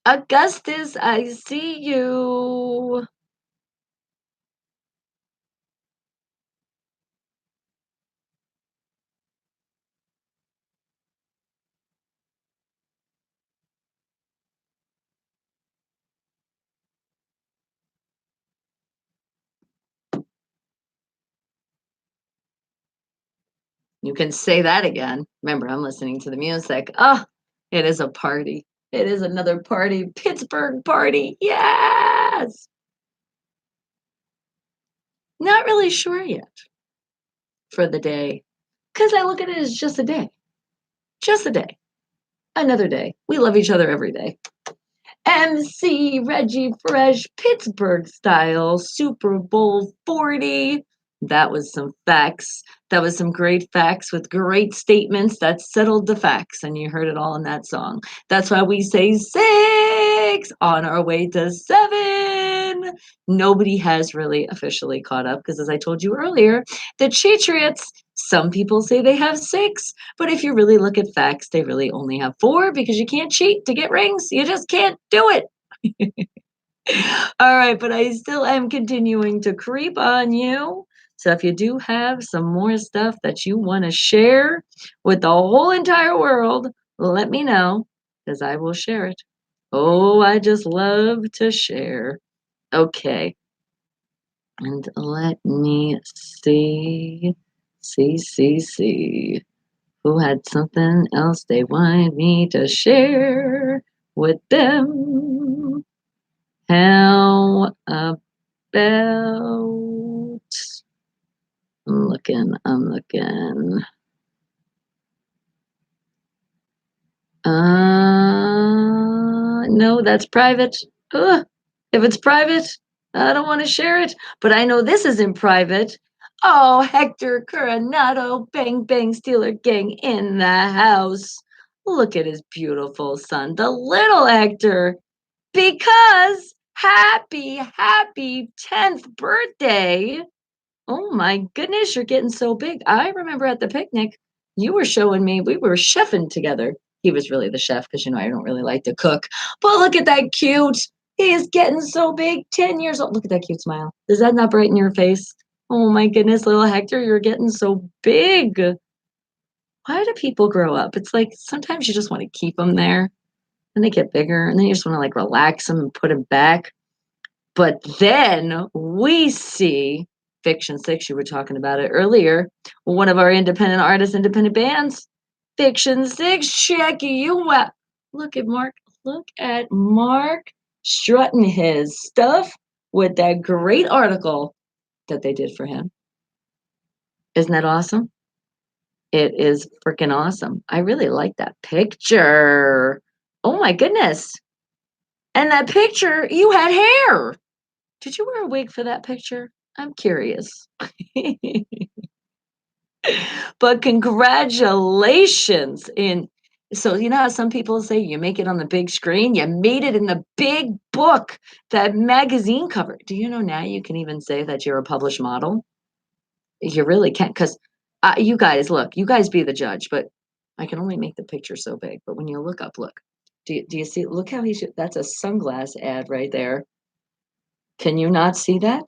Augustus, I see you. You can say that again. Remember, I'm listening to the music. Oh, it is a party. It is another party. Pittsburgh party. Yes. Not really sure yet for the day because I look at it as just a day. Just a day. Another day. We love each other every day. MC Reggie Fresh, Pittsburgh style, Super Bowl 40. That was some facts. That was some great facts with great statements that settled the facts. And you heard it all in that song. That's why we say 6 on our way to 7. Nobody has really officially caught up because, as I told you earlier, the Patriots, some people say they have 6, but if you really look at facts, they really only have 4 because you can't cheat to get rings. You just can't do it. All right, but I still am continuing to creep on you. So if you do have some more stuff that you want to share with the whole entire world, let me know because I will share it. Oh, I just love to share. Okay. And let me see. See. Who had something else they wanted me to share with them? How about I'm looking. No, that's private. Ugh. If it's private, I don't want to share it. But I know this isn't private. Oh, Hector Coronado, Bang Bang Steeler Gang in the house. Look at his beautiful son, the little Hector. Because happy 10th birthday. Oh my goodness, you're getting so big. I remember at the picnic, You were showing me, we were chefing together. He was really the chef because, I don't really like to cook. But look at that cute. He is getting so big, 10 years old. Look at that cute smile. Does that not brighten your face? Oh my goodness, little Hector, you're getting so big. Why do people grow up? It's like sometimes you just want to keep them there and they get bigger and then you just want to like relax them and put them back. But then we see Fiction 6, you were talking about it earlier, one of our independent artists, independent bands, Fiction 6, check you out. Look at Mark. Look at Mark strutting his stuff with that great article that they did for him. Isn't that awesome? It is freaking awesome. I really like that picture. Oh my goodness. And that picture, you had hair. Did you wear a wig for that picture? I'm curious. But congratulations. So you know how some people say you make it on the big screen? You made it in the big book, that magazine cover. Do you know now you can even say that you're a published model? You really can't, because you guys, look, you guys be the judge, but I can only make the picture so big. But when you look up, look, do you see? Look how that's a sunglass ad right there. Can you not see that?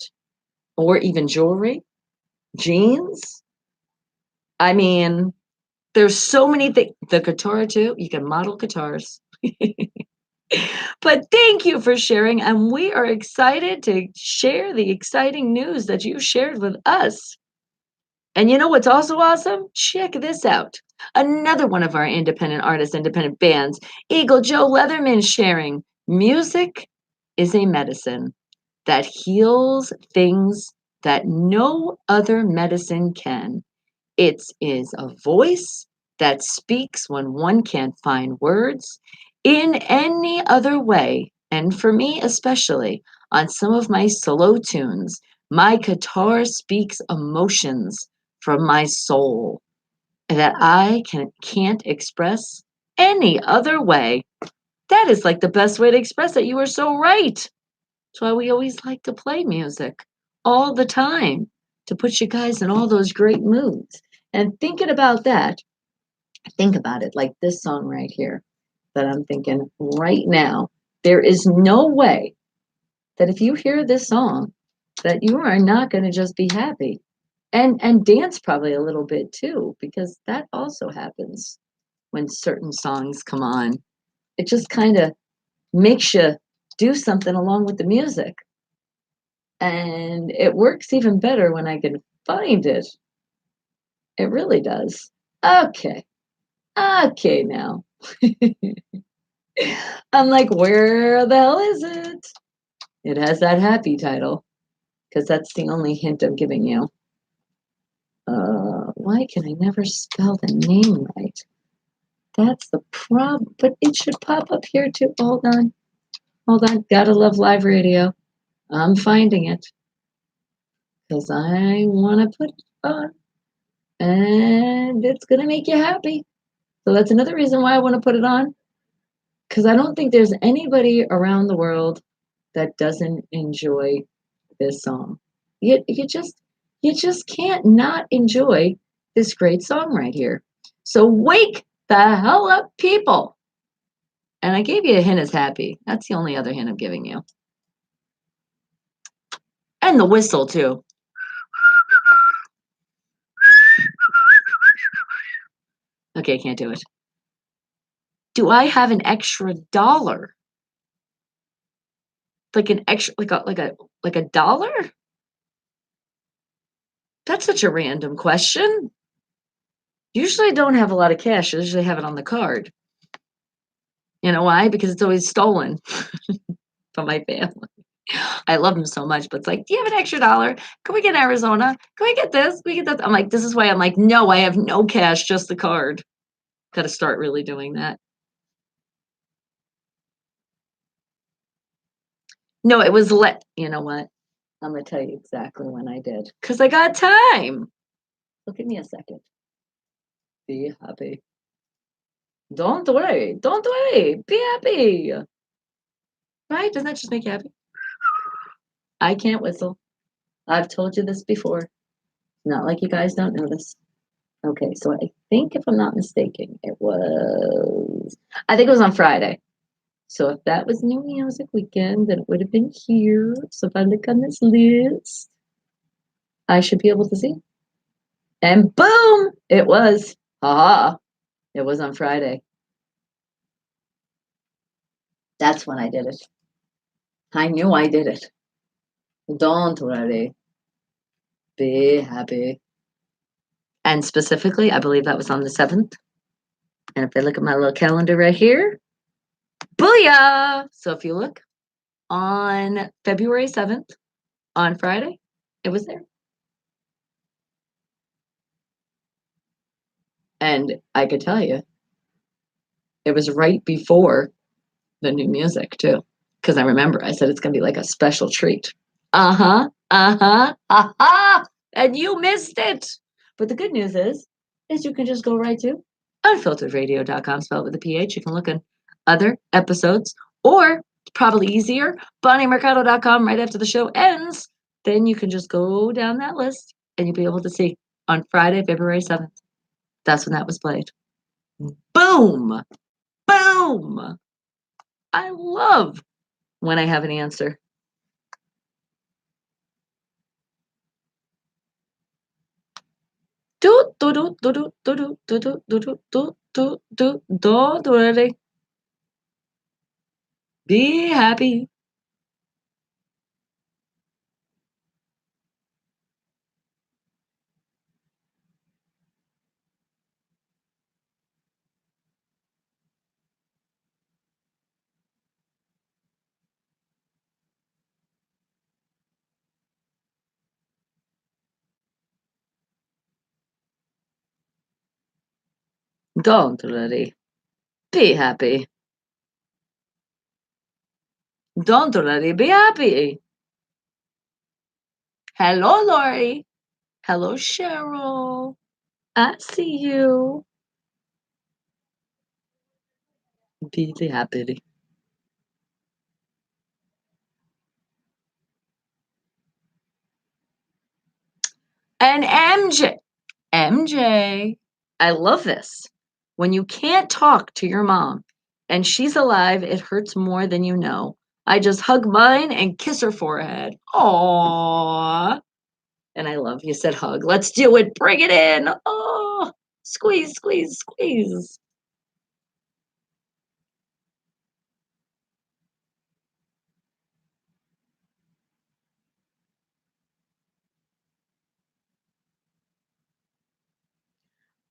Or even jewelry, jeans? I mean, there's so many things. The guitar too. You can model guitars. But thank you for sharing, and we are excited to share the exciting news that you shared with us. And you know what's also awesome? Check this out. Another one of our independent artists, independent bands, Eagle Joe Leatherman, sharing music is a medicine that heals things that no other medicine can. It is a voice that speaks when one can't find words in any other way. And for me, especially on some of my solo tunes, my guitar speaks emotions from my soul that can't express any other way. That is like the best way to express it. You are so right. That's why we always like to play music all the time to put you guys in all those great moods. And thinking about that, think about it like this song right here that I'm thinking right now. There is no way that if you hear this song, that you are not going to just be happy and dance probably a little bit too, because that also happens when certain songs come on. It just kind of makes you do something along with the music. And it works even better when I can find it. It really does. Okay. Okay, now. I'm like, where the hell is it? It has that happy title because that's the only hint I'm giving you. Why can I never spell the name right? That's the problem. But it should pop up here too. Hold on. Hold on. Gotta love live radio. I'm finding it because I want to put it on and it's going to make you happy. So that's another reason why I want to put it on, because I don't think there's anybody around the world that doesn't enjoy this song. You just can't not enjoy this great song right here. So wake the hell up, people. And I gave you a hint as happy. That's the only other hint I'm giving you. And the whistle too. Okay, I can't do it. Do I have an extra dollar? Like an extra, like a dollar? That's such a random question. Usually I don't have a lot of cash. I usually have it on the card. You know why? Because it's always stolen from my family. I love them so much, but it's like, do you have an extra dollar? Can we get Arizona? Can we get this? We get that. I'm like, this is why I'm like, no, I have no cash, just the card. Got to start really doing that. No, it was you know what? I'm gonna tell you exactly when I did. Because I got time. So give me a second. Be happy. Don't worry. Don't worry. Be happy. Right? Doesn't that just make you happy? I can't whistle. I've told you this before. Not like you guys don't know this. Okay, so I think if I'm not mistaken, I think it was on Friday. So if that was New Music Weekend, then it would have been here. So if I look on this list, I should be able to see. And boom, it was. Haha, it was on Friday. That's when I did it. I knew I did it. Don't worry. Be happy. And specifically, I believe that was on the 7th. And if I look at my little calendar right here, booyah! So if you look on February 7th, on Friday, it was there. And I could tell you, it was right before the new music, too. Because I remember I said it's going to be like a special treat. Uh-huh. And you missed it. But the good news is you can just go right to unfilteredradio.com, spelled with a PH. You can look at other episodes, or probably easier, bonniemercado.com right after the show ends. Then you can just go down that list and you'll be able to see on Friday, February 7th. That's when that was played. Boom! Boom! I love when I have an answer. Don't worry. Be happy. Don't worry. Be happy. Don't worry. Be happy. Hello, Lori. Hello, Cheryl. I see you. Be happy. And MJ, I love this. When you can't talk to your mom and she's alive, it hurts more than you know. I just hug mine and kiss her forehead. Aww. And I love you said hug. Let's do it. Bring it in. Oh, squeeze, squeeze, squeeze.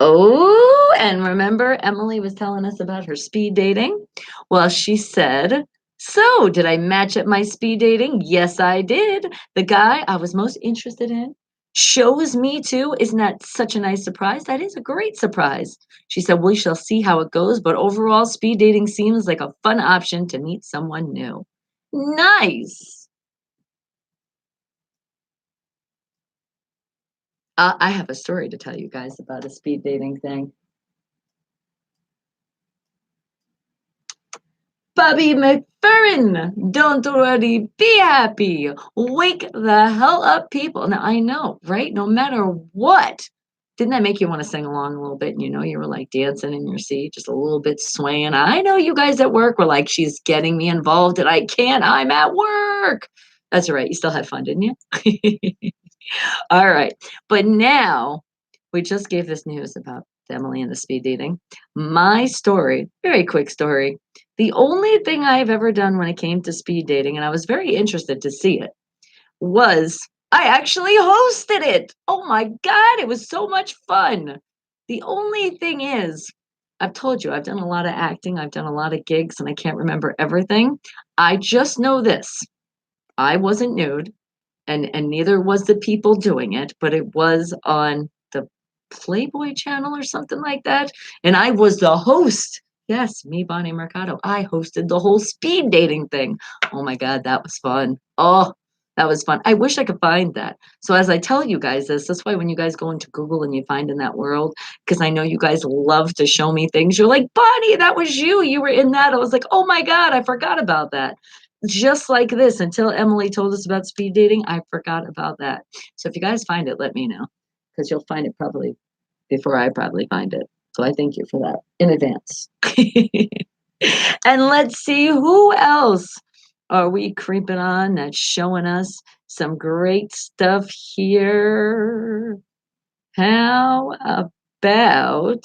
Oh, and remember, Emily was telling us about her speed dating? Well, she said, so did I match at my speed dating? Yes, I did. The guy I was most interested in shows me too. Isn't that such a nice surprise? That is a great surprise. She said, we shall see how it goes, but overall, speed dating seems like a fun option to meet someone new. Nice. I have a story to tell you guys about a speed dating thing. Bobby McFerrin, don't worry, be happy. Wake the hell up, people. Now, I know, right? No matter what. Didn't that make you want to sing along a little bit? And you were like dancing in your seat, just a little bit swaying. I know you guys at work were like, she's getting me involved and I can't. I'm at work. That's all right. You still had fun, didn't you? All right. But now we just gave this news about Emily and the speed dating. My story, very quick story. The only thing I've ever done when it came to speed dating, and I was very interested to see it, was I actually hosted it. Oh my God, it was so much fun. The only thing is, I've told you, I've done a lot of acting, I've done a lot of gigs, and I can't remember everything. I just know this. I wasn't nude and neither was the people doing it, but it was on the Playboy channel or something like that. And I was the host. Yes, me, Bonnie Mercado. I hosted the whole speed dating thing. Oh my God, that was fun. Oh, that was fun. I wish I could find that. So as I tell you guys this, that's why when you guys go into Google and you find in that world, because I know you guys love to show me things. You're like, Bonnie, that was you. You were in that. I was like, oh my God, I forgot about that. Just like this, until Emily told us about speed dating, I forgot about that. So if you guys find it, let me know because you'll find it probably before I probably find it. So I thank you for that in advance. And let's see who else are we creeping on that's showing us some great stuff here. How about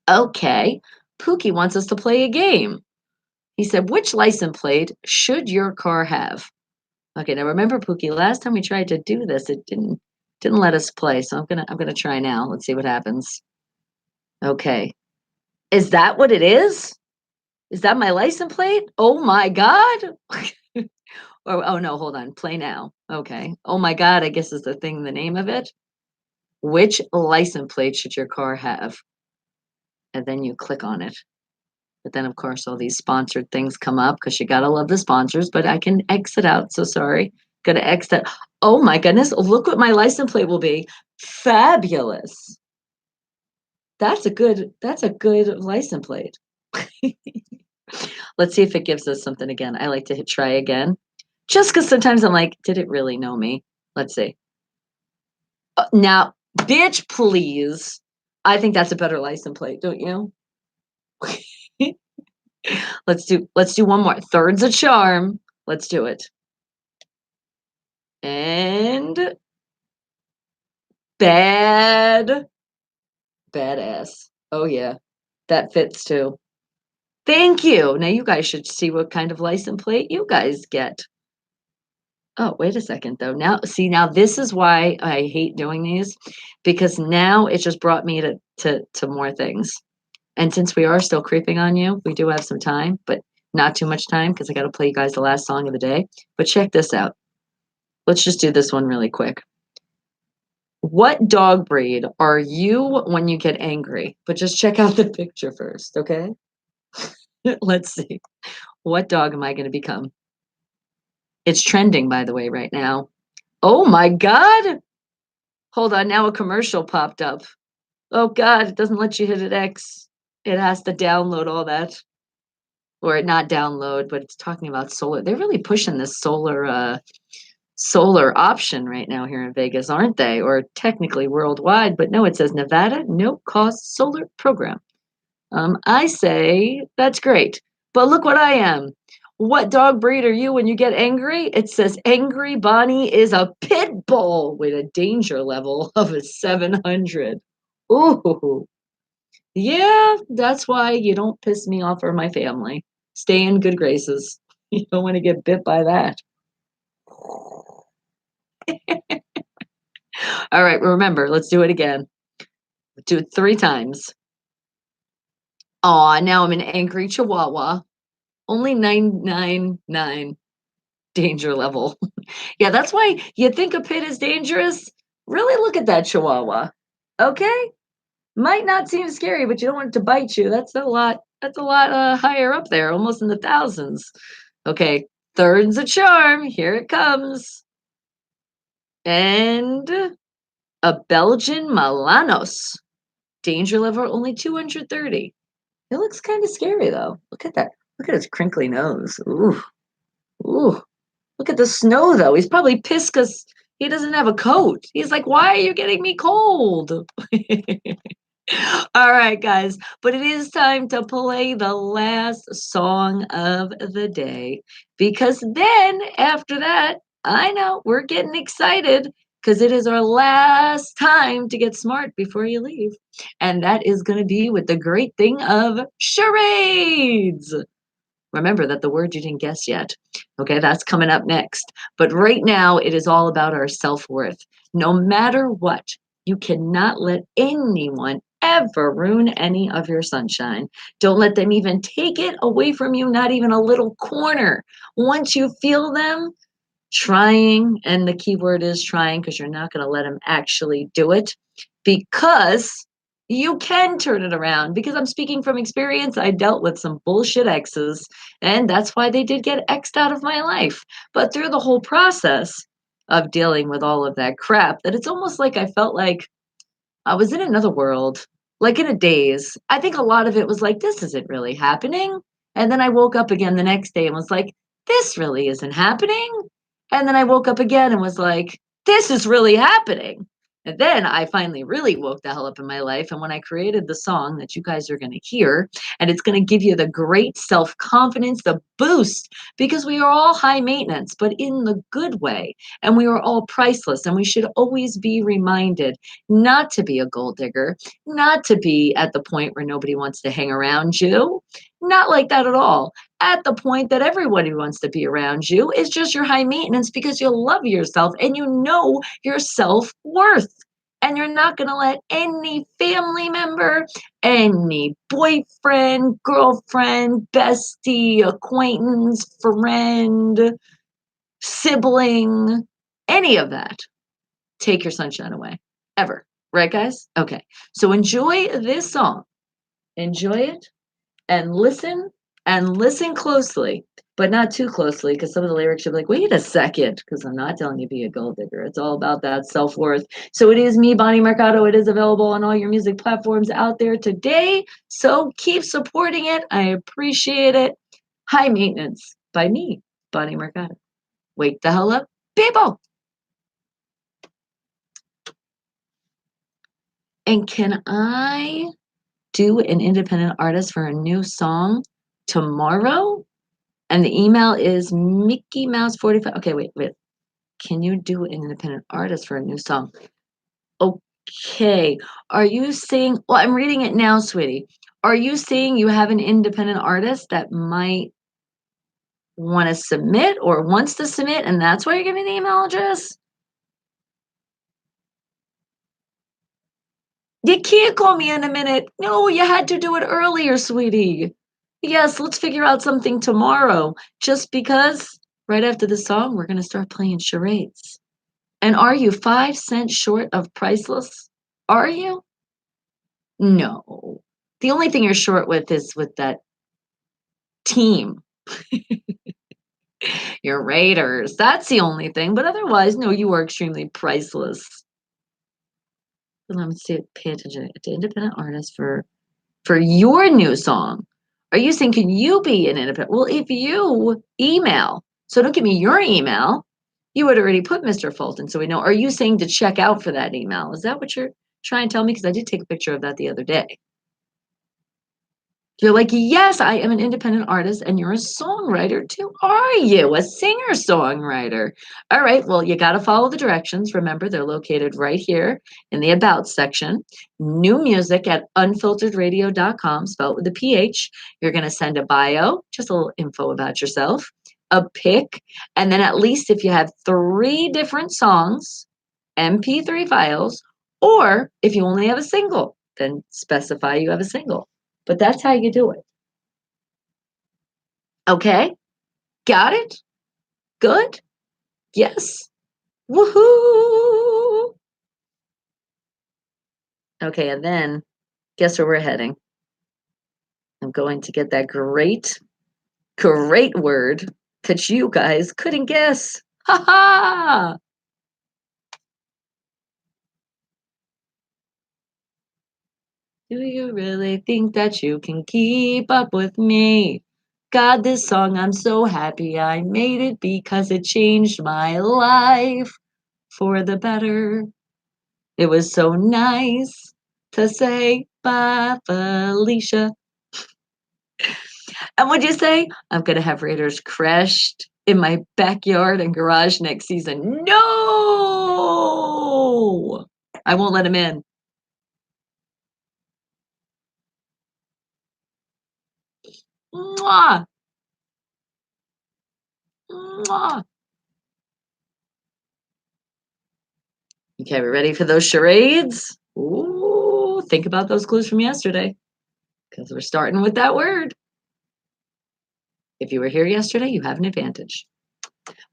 okay, Pookie wants us to play a game. He said, "Which license plate should your car have?" Okay, now remember, Pookie, last time we tried to do this, it didn't let us play. So I'm gonna try now. Let's see what happens. Okay. Is that what it is? Is that my license plate? Oh my God. Or oh no, hold on. Play now. Okay. Oh my God, I guess is the thing, the name of it. Which license plate should your car have? And then you click on it. But then of course all these sponsored things come up because you gotta love the sponsors, but I can exit out. So sorry. Gotta exit. Oh my goodness, look what my license plate will be. Fabulous. That's a good license plate. Let's see if it gives us something again. I like to hit try again. Just because sometimes I'm like, did it really know me? Let's see. Now, bitch, please. I think that's a better license plate, don't you? Let's do one more. Third's a charm. Let's do it. And bad. Badass. Oh yeah. That fits too. Thank you. Now you guys should see what kind of license plate you guys get. Oh, wait a second though. Now this is why I hate doing these because now it just brought me to more things. And since we are still creeping on you, we do have some time, but not too much time because I got to play you guys the last song of the day. But check this out. Let's just do this one really quick. What dog breed are you when you get angry? But just check out the picture first, okay? Let's see. What dog am I going to become? It's trending, by the way, right now. Oh my God. Hold on. Now a commercial popped up. Oh God, it doesn't let you hit an X. It has to download all that. Or not download, but it's talking about solar. They're really pushing this solar option right now here in Vegas, aren't they? Or technically worldwide, but no, it says Nevada no cost solar program. I say that's great. But look what I am. What dog breed are you when you get angry? It says Angry Bonnie is a pit bull with a danger level of a 700. Ooh. Yeah, that's why you don't piss me off or my family. Stay in good graces. You don't want to get bit by that. All right, remember, let's do it again. Do it 3 times. Aw, now I'm an angry chihuahua. Only 999 danger level. Yeah, that's why you think a pit is dangerous. Really look at that chihuahua. Okay? Might not seem scary, but you don't want it to bite you. That's a lot higher up there, almost in the thousands. Okay, third's a charm. Here it comes. And a Belgian Malanos. Danger level only 230. It looks kind of scary though. Look at that. Look at his crinkly nose. Ooh. Ooh. Look at the snow though. He's probably pissed because he doesn't have a coat. He's like, why are you getting me cold? All right, guys. But it is time to play the last song of the day because then after that, I know we're getting excited because it is our last time to get smart before you leave. And that is going to be with the great thing of charades. Remember that the word you didn't guess yet. Okay, that's coming up next. But right now, it is all about our self worth. No matter what, you cannot let anyone ever ruin any of your sunshine. Don't let them even take it away from you, not even a little corner. Once you feel them trying, and the key word is trying because you're not going to let them actually do it because you can turn it around because I'm speaking from experience. I dealt with some bullshit exes, and that's why they did get X'd out of my life. But through the whole process of dealing with all of that crap, that it's almost like I felt like I was in another world, like in a daze. I think a lot of it was like, this isn't really happening. And then I woke up again the next day and was like, this really isn't happening. And then I woke up again and was like, this is really happening. And then I finally really woke the hell up in my life. And when I created the song that you guys are going to hear, and it's going to give you the great self confidence, the boost, because we are all high maintenance, but in the good way. And we are all priceless. And we should always be reminded not to be a gold digger, not to be at the point where nobody wants to hang around you. Not like that at all. At the point that everybody wants to be around you. It's just your high maintenance because you love yourself and you know your self worth. And you're not going to let any family member, any boyfriend, girlfriend, bestie, acquaintance, friend, sibling, any of that take your sunshine away. Ever. Right, guys? Okay. So enjoy this song. Enjoy it and listen closely, but not too closely because some of the lyrics are like, wait a second, because I'm not telling you be a gold digger. It's all about that self worth. So it is me, Bonnie Mercado. It is available on all your music platforms out there today. So keep supporting it. I appreciate it. High Maintenance by me, Bonnie Mercado. Wake the hell up, people. And can I do an independent artist for a new song tomorrow? And the email is Mickey Mouse 45. Okay, wait. Can you do an independent artist for a new song? Okay. Are you saying, well, I'm reading it now, sweetie. Are you saying you have an independent artist that might want to submit or wants to submit, and that's why you're giving the email address? You can't call me in a minute. No, you had to do it earlier, sweetie. Yes, let's figure out something tomorrow. Just because right after the song, we're going to start playing charades. And are you 5 cents short of priceless? Are you? No. The only thing you're short with is with that team, your Raiders. That's the only thing. But otherwise, no, you are extremely priceless. But let me see. Pay attention to independent artists for your new song. Are you saying can you be an independent? Well, if you email, so don't give me your email. You would already put Mr. Fulton, so we know. Are you saying to check out for that email? Is that what you're trying to tell me? Because I did take a picture of that the other day. You're like, yes, I am an independent artist, and you're a songwriter too. Are you a singer songwriter? All right, well, you got to follow the directions. Remember, they're located right here in the About section. New music at unfilteredradio.com, spelled with a PH. You're going to send a bio, just a little info about yourself, a pic, and then at least if you have 3 different songs, MP3 files, or if you only have a single, then specify you have a single. But that's how you do it. Okay? Got it? Good? Yes. Woohoo! Okay, and then guess where we're heading? I'm going to get that great word that you guys couldn't guess. Ha ha! Do you really think that you can keep up with me? God, this song, I'm so happy I made it because it changed my life for the better. It was so nice to say bye, Felicia. And what'd you say? I'm going to have Raiders crashed in my backyard and garage next season. No! I won't let him in. Mwah! Mwah! Okay, we ready for those charades? Ooh, think about those clues from yesterday because we're starting with that word. If you were here yesterday, you have an advantage.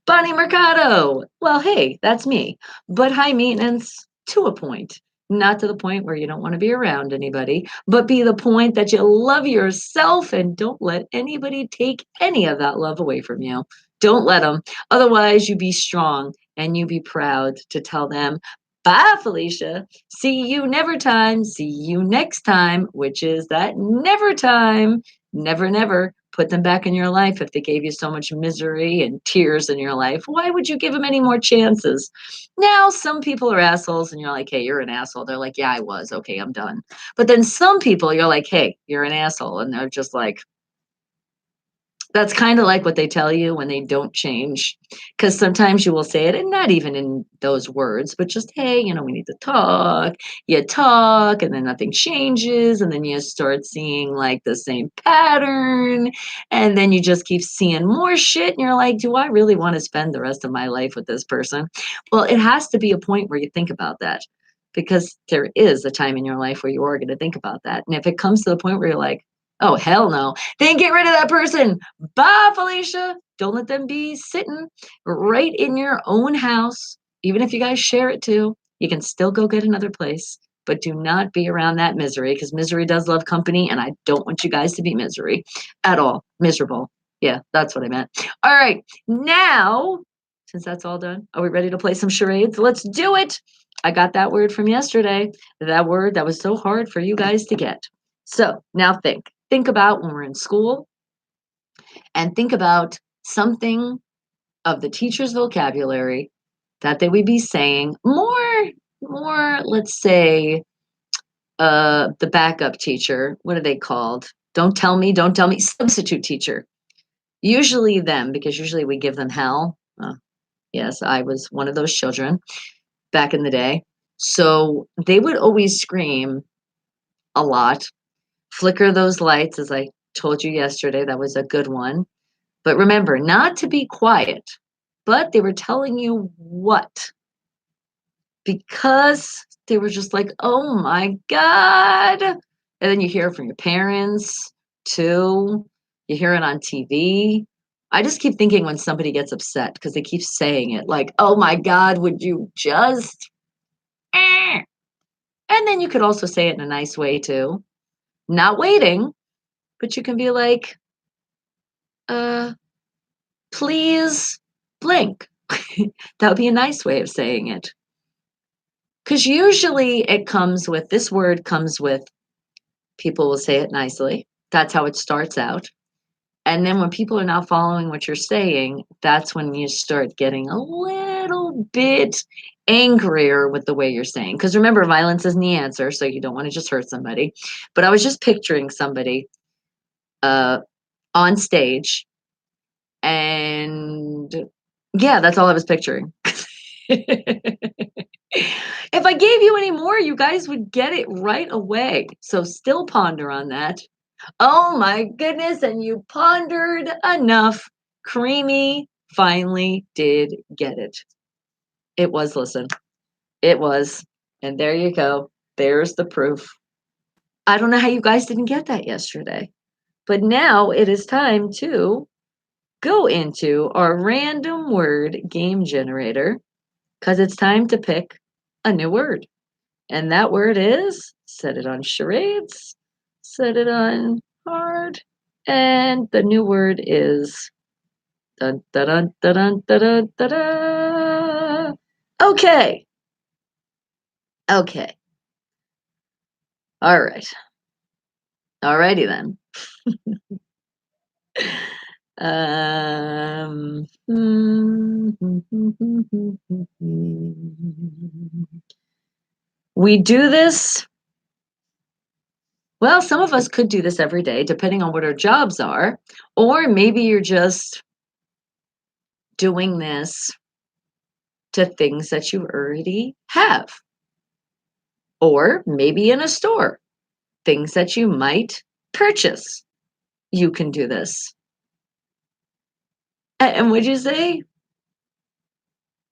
Bonnie Mercado. Well, hey, that's me. But high maintenance to a point. Not to the point where you don't want to be around anybody, but be the point that you love yourself and don't let anybody take any of that love away from you. Don't let them. Otherwise, you be strong and you be proud to tell them, bye, Felicia. See you never time. See you next time, which is that never time. Never, never. Put them back in your life if they gave you so much misery and tears in your life. Why would you give them any more chances? Now, some people are assholes and you're like, hey, you're an asshole. They're like, yeah, I was. Okay, I'm done. But then some people, you're like, hey, you're an asshole. And they're just like, that's kind of like what they tell you when they don't change. Because sometimes you will say it, and not even in those words, but just, hey, we need to talk. You talk, and then nothing changes. And then you start seeing like the same pattern. And then you just keep seeing more shit. And you're like, do I really want to spend the rest of my life with this person? Well, it has to be a point where you think about that. Because there is a time in your life where you are going to think about that. And if it comes to the point where you're like, oh, hell no, then get rid of that person. Bye, Felicia. Don't let them be sitting right in your own house. Even if you guys share it too, you can still go get another place. But do not be around that misery because misery does love company. And I don't want you guys to be misery at all. Miserable. Yeah, that's what I meant. All right. Now, since that's all done, are we ready to play some charades? Let's do it. I got that word from yesterday. That word that was so hard for you guys to get. So now think. Think about when we're in school and think about something of the teacher's vocabulary that they would be saying more, let's say, the backup teacher. What are they called? Don't tell me, substitute teacher. Usually them, because usually we give them hell. Yes, I was one of those children back in the day. So they would always scream a lot, flicker those lights, as I told you yesterday. That was a good one. But remember, not to be quiet, but they were telling you what? Because they were just like, oh my God. And then you hear it from your parents too. You hear it on TV. I just keep thinking when somebody gets upset because they keep saying it like, oh my God, would you just. Eh. And then you could also say it in a nice way too. Not waiting, but you can be like, uh, please blink. That would be a nice way of saying it. Because usually it comes with this word comes with people will say it nicely. That's how it starts out. And then when people are not following what you're saying, that's when you start getting a little bit angrier with the way you're saying. Because remember, violence isn't the answer, so you don't want to just hurt somebody. But I was just picturing somebody on stage, and yeah, that's all I was picturing. If I gave you any more, you guys would get it right away. So still ponder on that. Oh my goodness, and you pondered enough. Creamy finally did get it. It was, listen, it was. And there you go. There's the proof. I don't know how you guys didn't get that yesterday. But now it is time to go into our random word game generator because it's time to pick a new word. And that word is, set it on charades, set it on hard, and the new word is dun dun dun dun dun dun dun. Dun. Okay. Okay. All right. Alrighty then. Um, we do this. Well, some of us could do this every day, depending on what our jobs are. Or maybe you're just doing this to things that you already have. Or maybe in a store, things that you might purchase. You can do this. And what'd you say?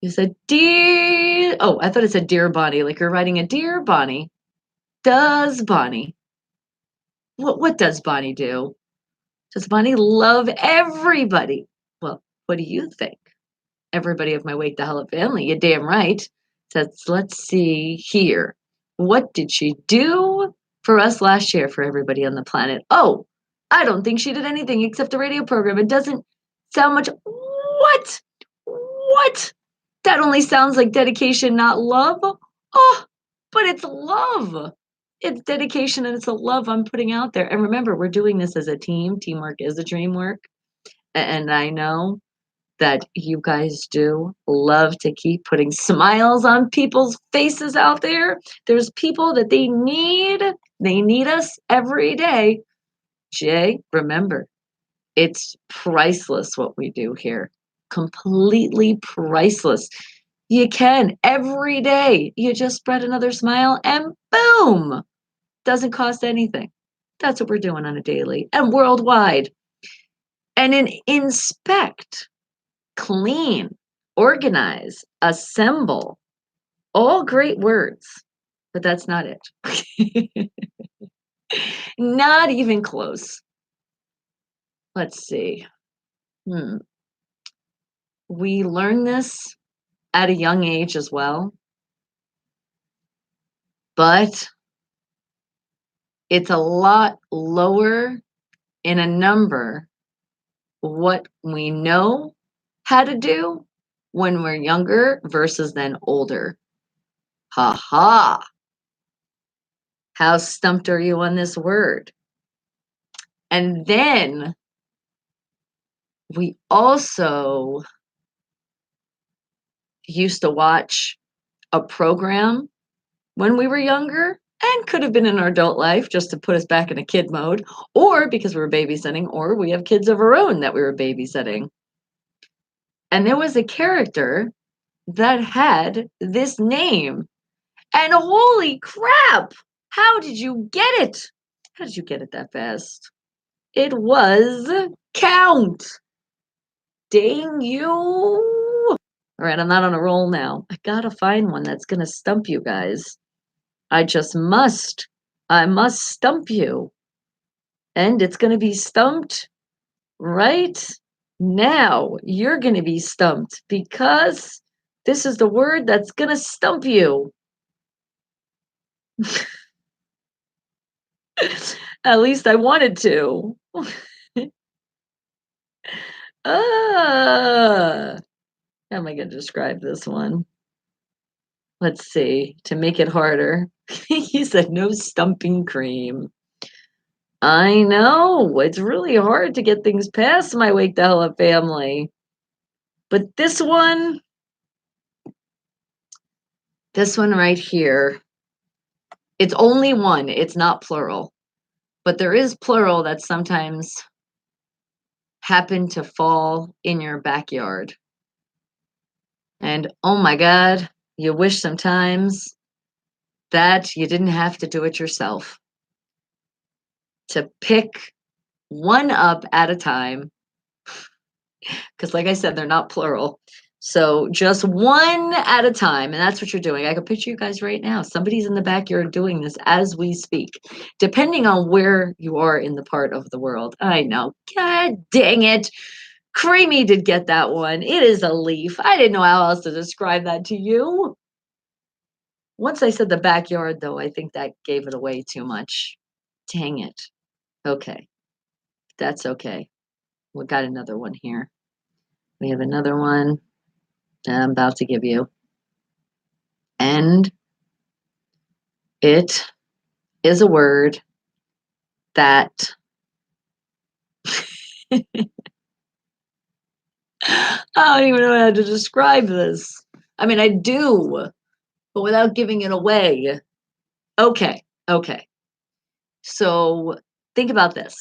You said, dear. Oh, I thought it said Dear Bonnie, like you're writing a Dear Bonnie. Does Bonnie? What does Bonnie do? Does Bonnie love everybody? Well, what do you think? Everybody of my Wake the Hell Up family, you damn right. Says, let's see here. What did she do for us last year for everybody on the planet? Oh, I don't think she did anything except a radio program. It doesn't sound much. What? What? That only sounds like dedication, not love. Oh, but it's love. It's dedication and it's a love I'm putting out there. And remember, we're doing this as a team. Teamwork is a dream work. And I know that you guys do love to keep putting smiles on people's faces out there. There's people that they need us every day. Jay, remember, it's priceless what we do here. Completely priceless. You can every day. You just spread another smile and boom, doesn't cost anything. That's what we're doing on a daily and worldwide. And then inspect, clean, organize, assemble. All great words, but that's not it. Not even close. Let's see. Hmm. We learn this at a young age as well, but it's a lot lower in a number what we know how to do when we're younger versus then older. Ha ha. How stumped are you on this word? And then we also used to watch a program when we were younger and could have been in our adult life just to put us back in a kid mode, or because we were babysitting, or we have kids of our own that we were babysitting. And there was a character that had this name. And holy crap! How did you get it? How did you get it that fast? It was Count. Dang you. All right, I'm not on a roll now. I gotta find one that's gonna stump you guys. I just must. I must stump you. And it's gonna be stumped right now. You're gonna be stumped because this is the word that's gonna stump you. At least I wanted to. How am I going to describe this one? Let's see. To make it harder, he said no stumping cream. I know. It's really hard to get things past my Wake the Hell Up family. But this one right here, it's only one. It's not plural. But there is plural that sometimes happen to fall in your backyard. And oh my God, you wish sometimes that you didn't have to do it yourself. To pick one up at a time, because like I said, they're not plural. So just one at a time, and that's what you're doing. I can picture you guys right now. Somebody's in the backyard doing this as we speak, depending on where you are in the part of the world. I know. God dang it. Creamy did get that one. It is a leaf. I didn't know how else to describe that to you. Once I said the backyard, though, I think that gave it away too much. Dang it. Okay. That's okay. We got another one here. We have another one that I'm about to give you. And it is a word that I don't even know how to describe this. I mean, I do, but without giving it away. Okay. Okay. So think about this.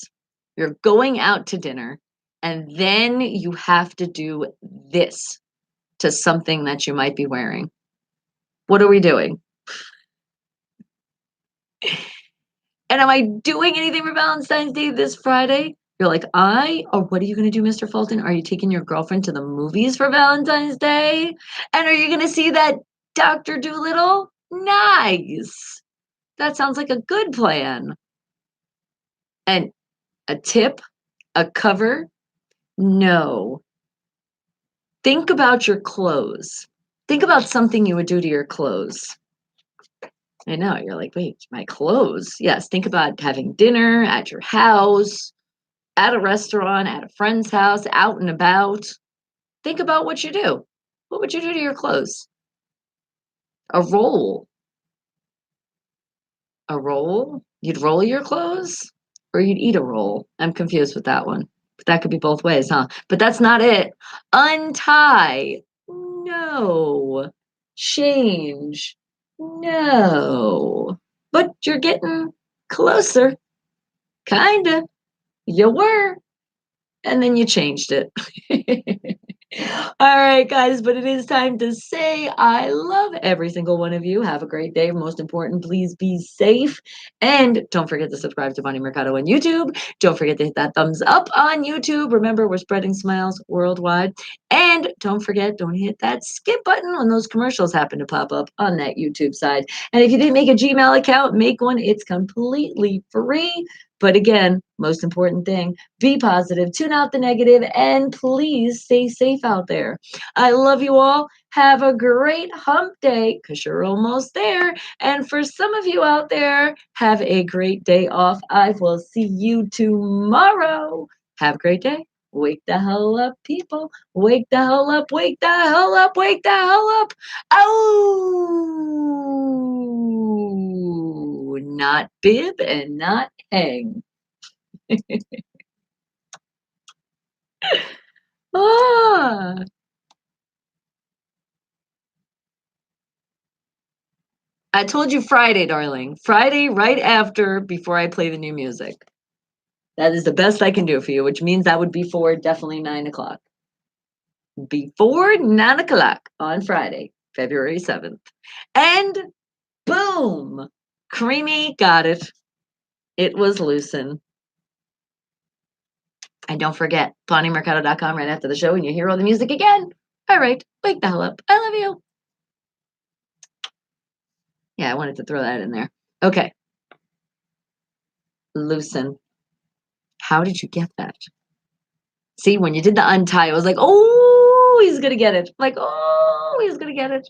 You're going out to dinner, and then you have to do this to something that you might be wearing. What are we doing? And am I doing anything for Valentine's Day this Friday? You're like, or what are you going to do, Mr. Fulton? Are you taking your girlfriend to the movies for Valentine's Day? And are you going to see that Dr. Doolittle? Nice. That sounds like a good plan. And a tip, a cover? No. Think about your clothes. Think about something you would do to your clothes. I know, you're like, wait, my clothes? Yes, think about having dinner at your house, at a restaurant, at a friend's house, out and about. Think about what you do. What would you do to your clothes? A roll. A roll? You'd roll your clothes? Or you'd eat a roll? I'm confused with that one. But that could be both ways, huh? But that's not it. Untie. No. Change. No. But you're getting closer. Kinda. You were. And then you changed it. All right, guys, but it is time to say I love every single one of you. Have a great day. Most important, please be safe. And don't forget to subscribe to Bonnie Mercado on YouTube. Don't forget to hit that thumbs up on YouTube. Remember, we're spreading smiles worldwide. And don't forget, don't hit that skip button when those commercials happen to pop up on that YouTube side. And if you didn't make a Gmail account, make one. It's completely free. But again, most important thing, be positive, tune out the negative, and please stay safe out there. I love you all. Have a great hump day because you're almost there. And for some of you out there, have a great day off. I will see you tomorrow. Have a great day. Wake the hell up, people. Wake the hell up. Wake the hell up. Wake the hell up. Oh, not bib and not hang. Ah. I told you Friday, darling. Friday, right after, before I play the new music. That is the best I can do for you, which means that would be for definitely 9 o'clock. Before 9 o'clock on Friday, February 7th. And boom! Creamy got it. It was loosened. And don't forget, PawneeMercado.com right after the show, and you hear all the music again. All right, wake the hell up. I love you. Yeah, I wanted to throw that in there. Okay. Loosen. How did you get that? See, when you did the untie, I was like, oh, he's gonna get it. Like, oh, he's gonna get it.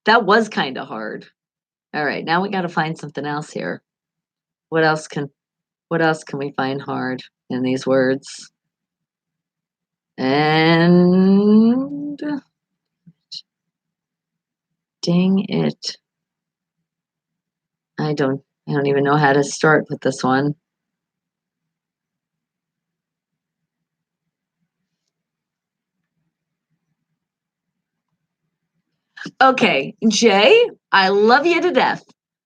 That was kind of hard. All right, now we gotta find something else here. What else can we find hard in these words? And dang it. I don't even know how to start with this one. Okay, Jay, I love you to death,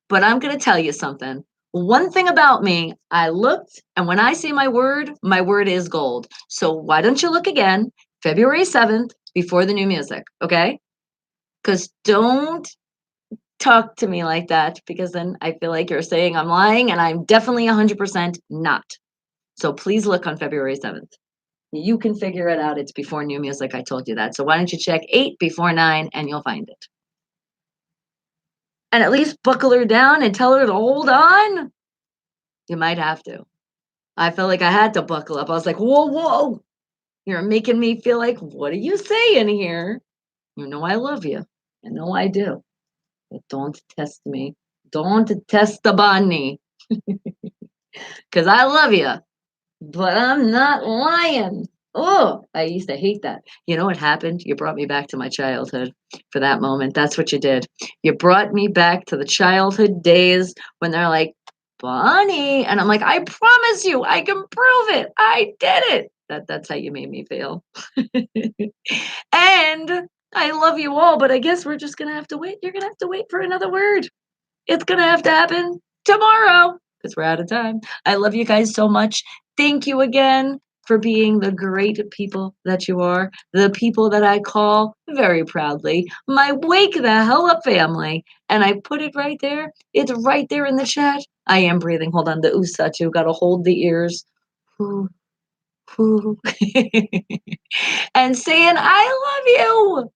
but I'm going to tell you something. One thing about me, I looked, and when I say my word is gold. So why don't you look again, February 7th, before the new music, okay? Because don't talk to me like that, because then I feel like you're saying I'm lying, and I'm definitely 100% not. So please look on February 7th. You can figure it out. It's before new music. I told you that. So why don't you check 8 before 9, and you'll find it. And at least buckle her down and tell her to hold on? You might have to. I felt like I had to buckle up. I was like, whoa, whoa. You're making me feel like, what are you saying here? You know I love you. I know I do. But don't test me. Don't test the Bonnie. Because I love you. But I'm not lying. Oh, I used to hate that. You know what happened? You brought me back to my childhood for that moment. That's what you did. You brought me back to the childhood days when they're like, Bonnie. And I'm like, I promise you, I can prove it. I did it. That's how you made me feel. And I love you all, but I guess we're just going to have to wait. You're going to have to wait for another word. It's going to have to happen tomorrow because we're out of time. I love you guys so much. Thank you again for being the great people that you are, the people that I call very proudly my Wake the Hell Up family. And I put it right there. It's right there in the chat. I am breathing. Hold on. The usatu. Got to hold the ears. Whoo, whoo. And saying, I love you.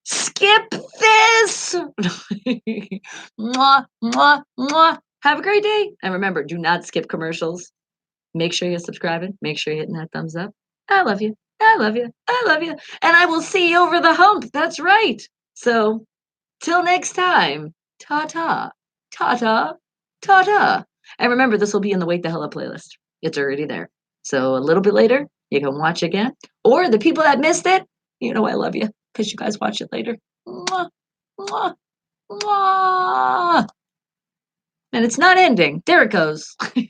Skip this. Mwah, mwah, mwah. Have a great day. And remember, do not skip commercials. Make sure you're subscribing. Make sure you're hitting that thumbs up. I love you. I love you. I love you. And I will see you over the hump. That's right. So till next time, ta ta, ta ta, ta ta. And remember, this will be in the Wake the Hell Up playlist. It's already there. So a little bit later, you can watch again. Or the people that missed it, you know I love you because you guys watch it later. Mwah, mwah. Mwah! And it's not ending. There it goes.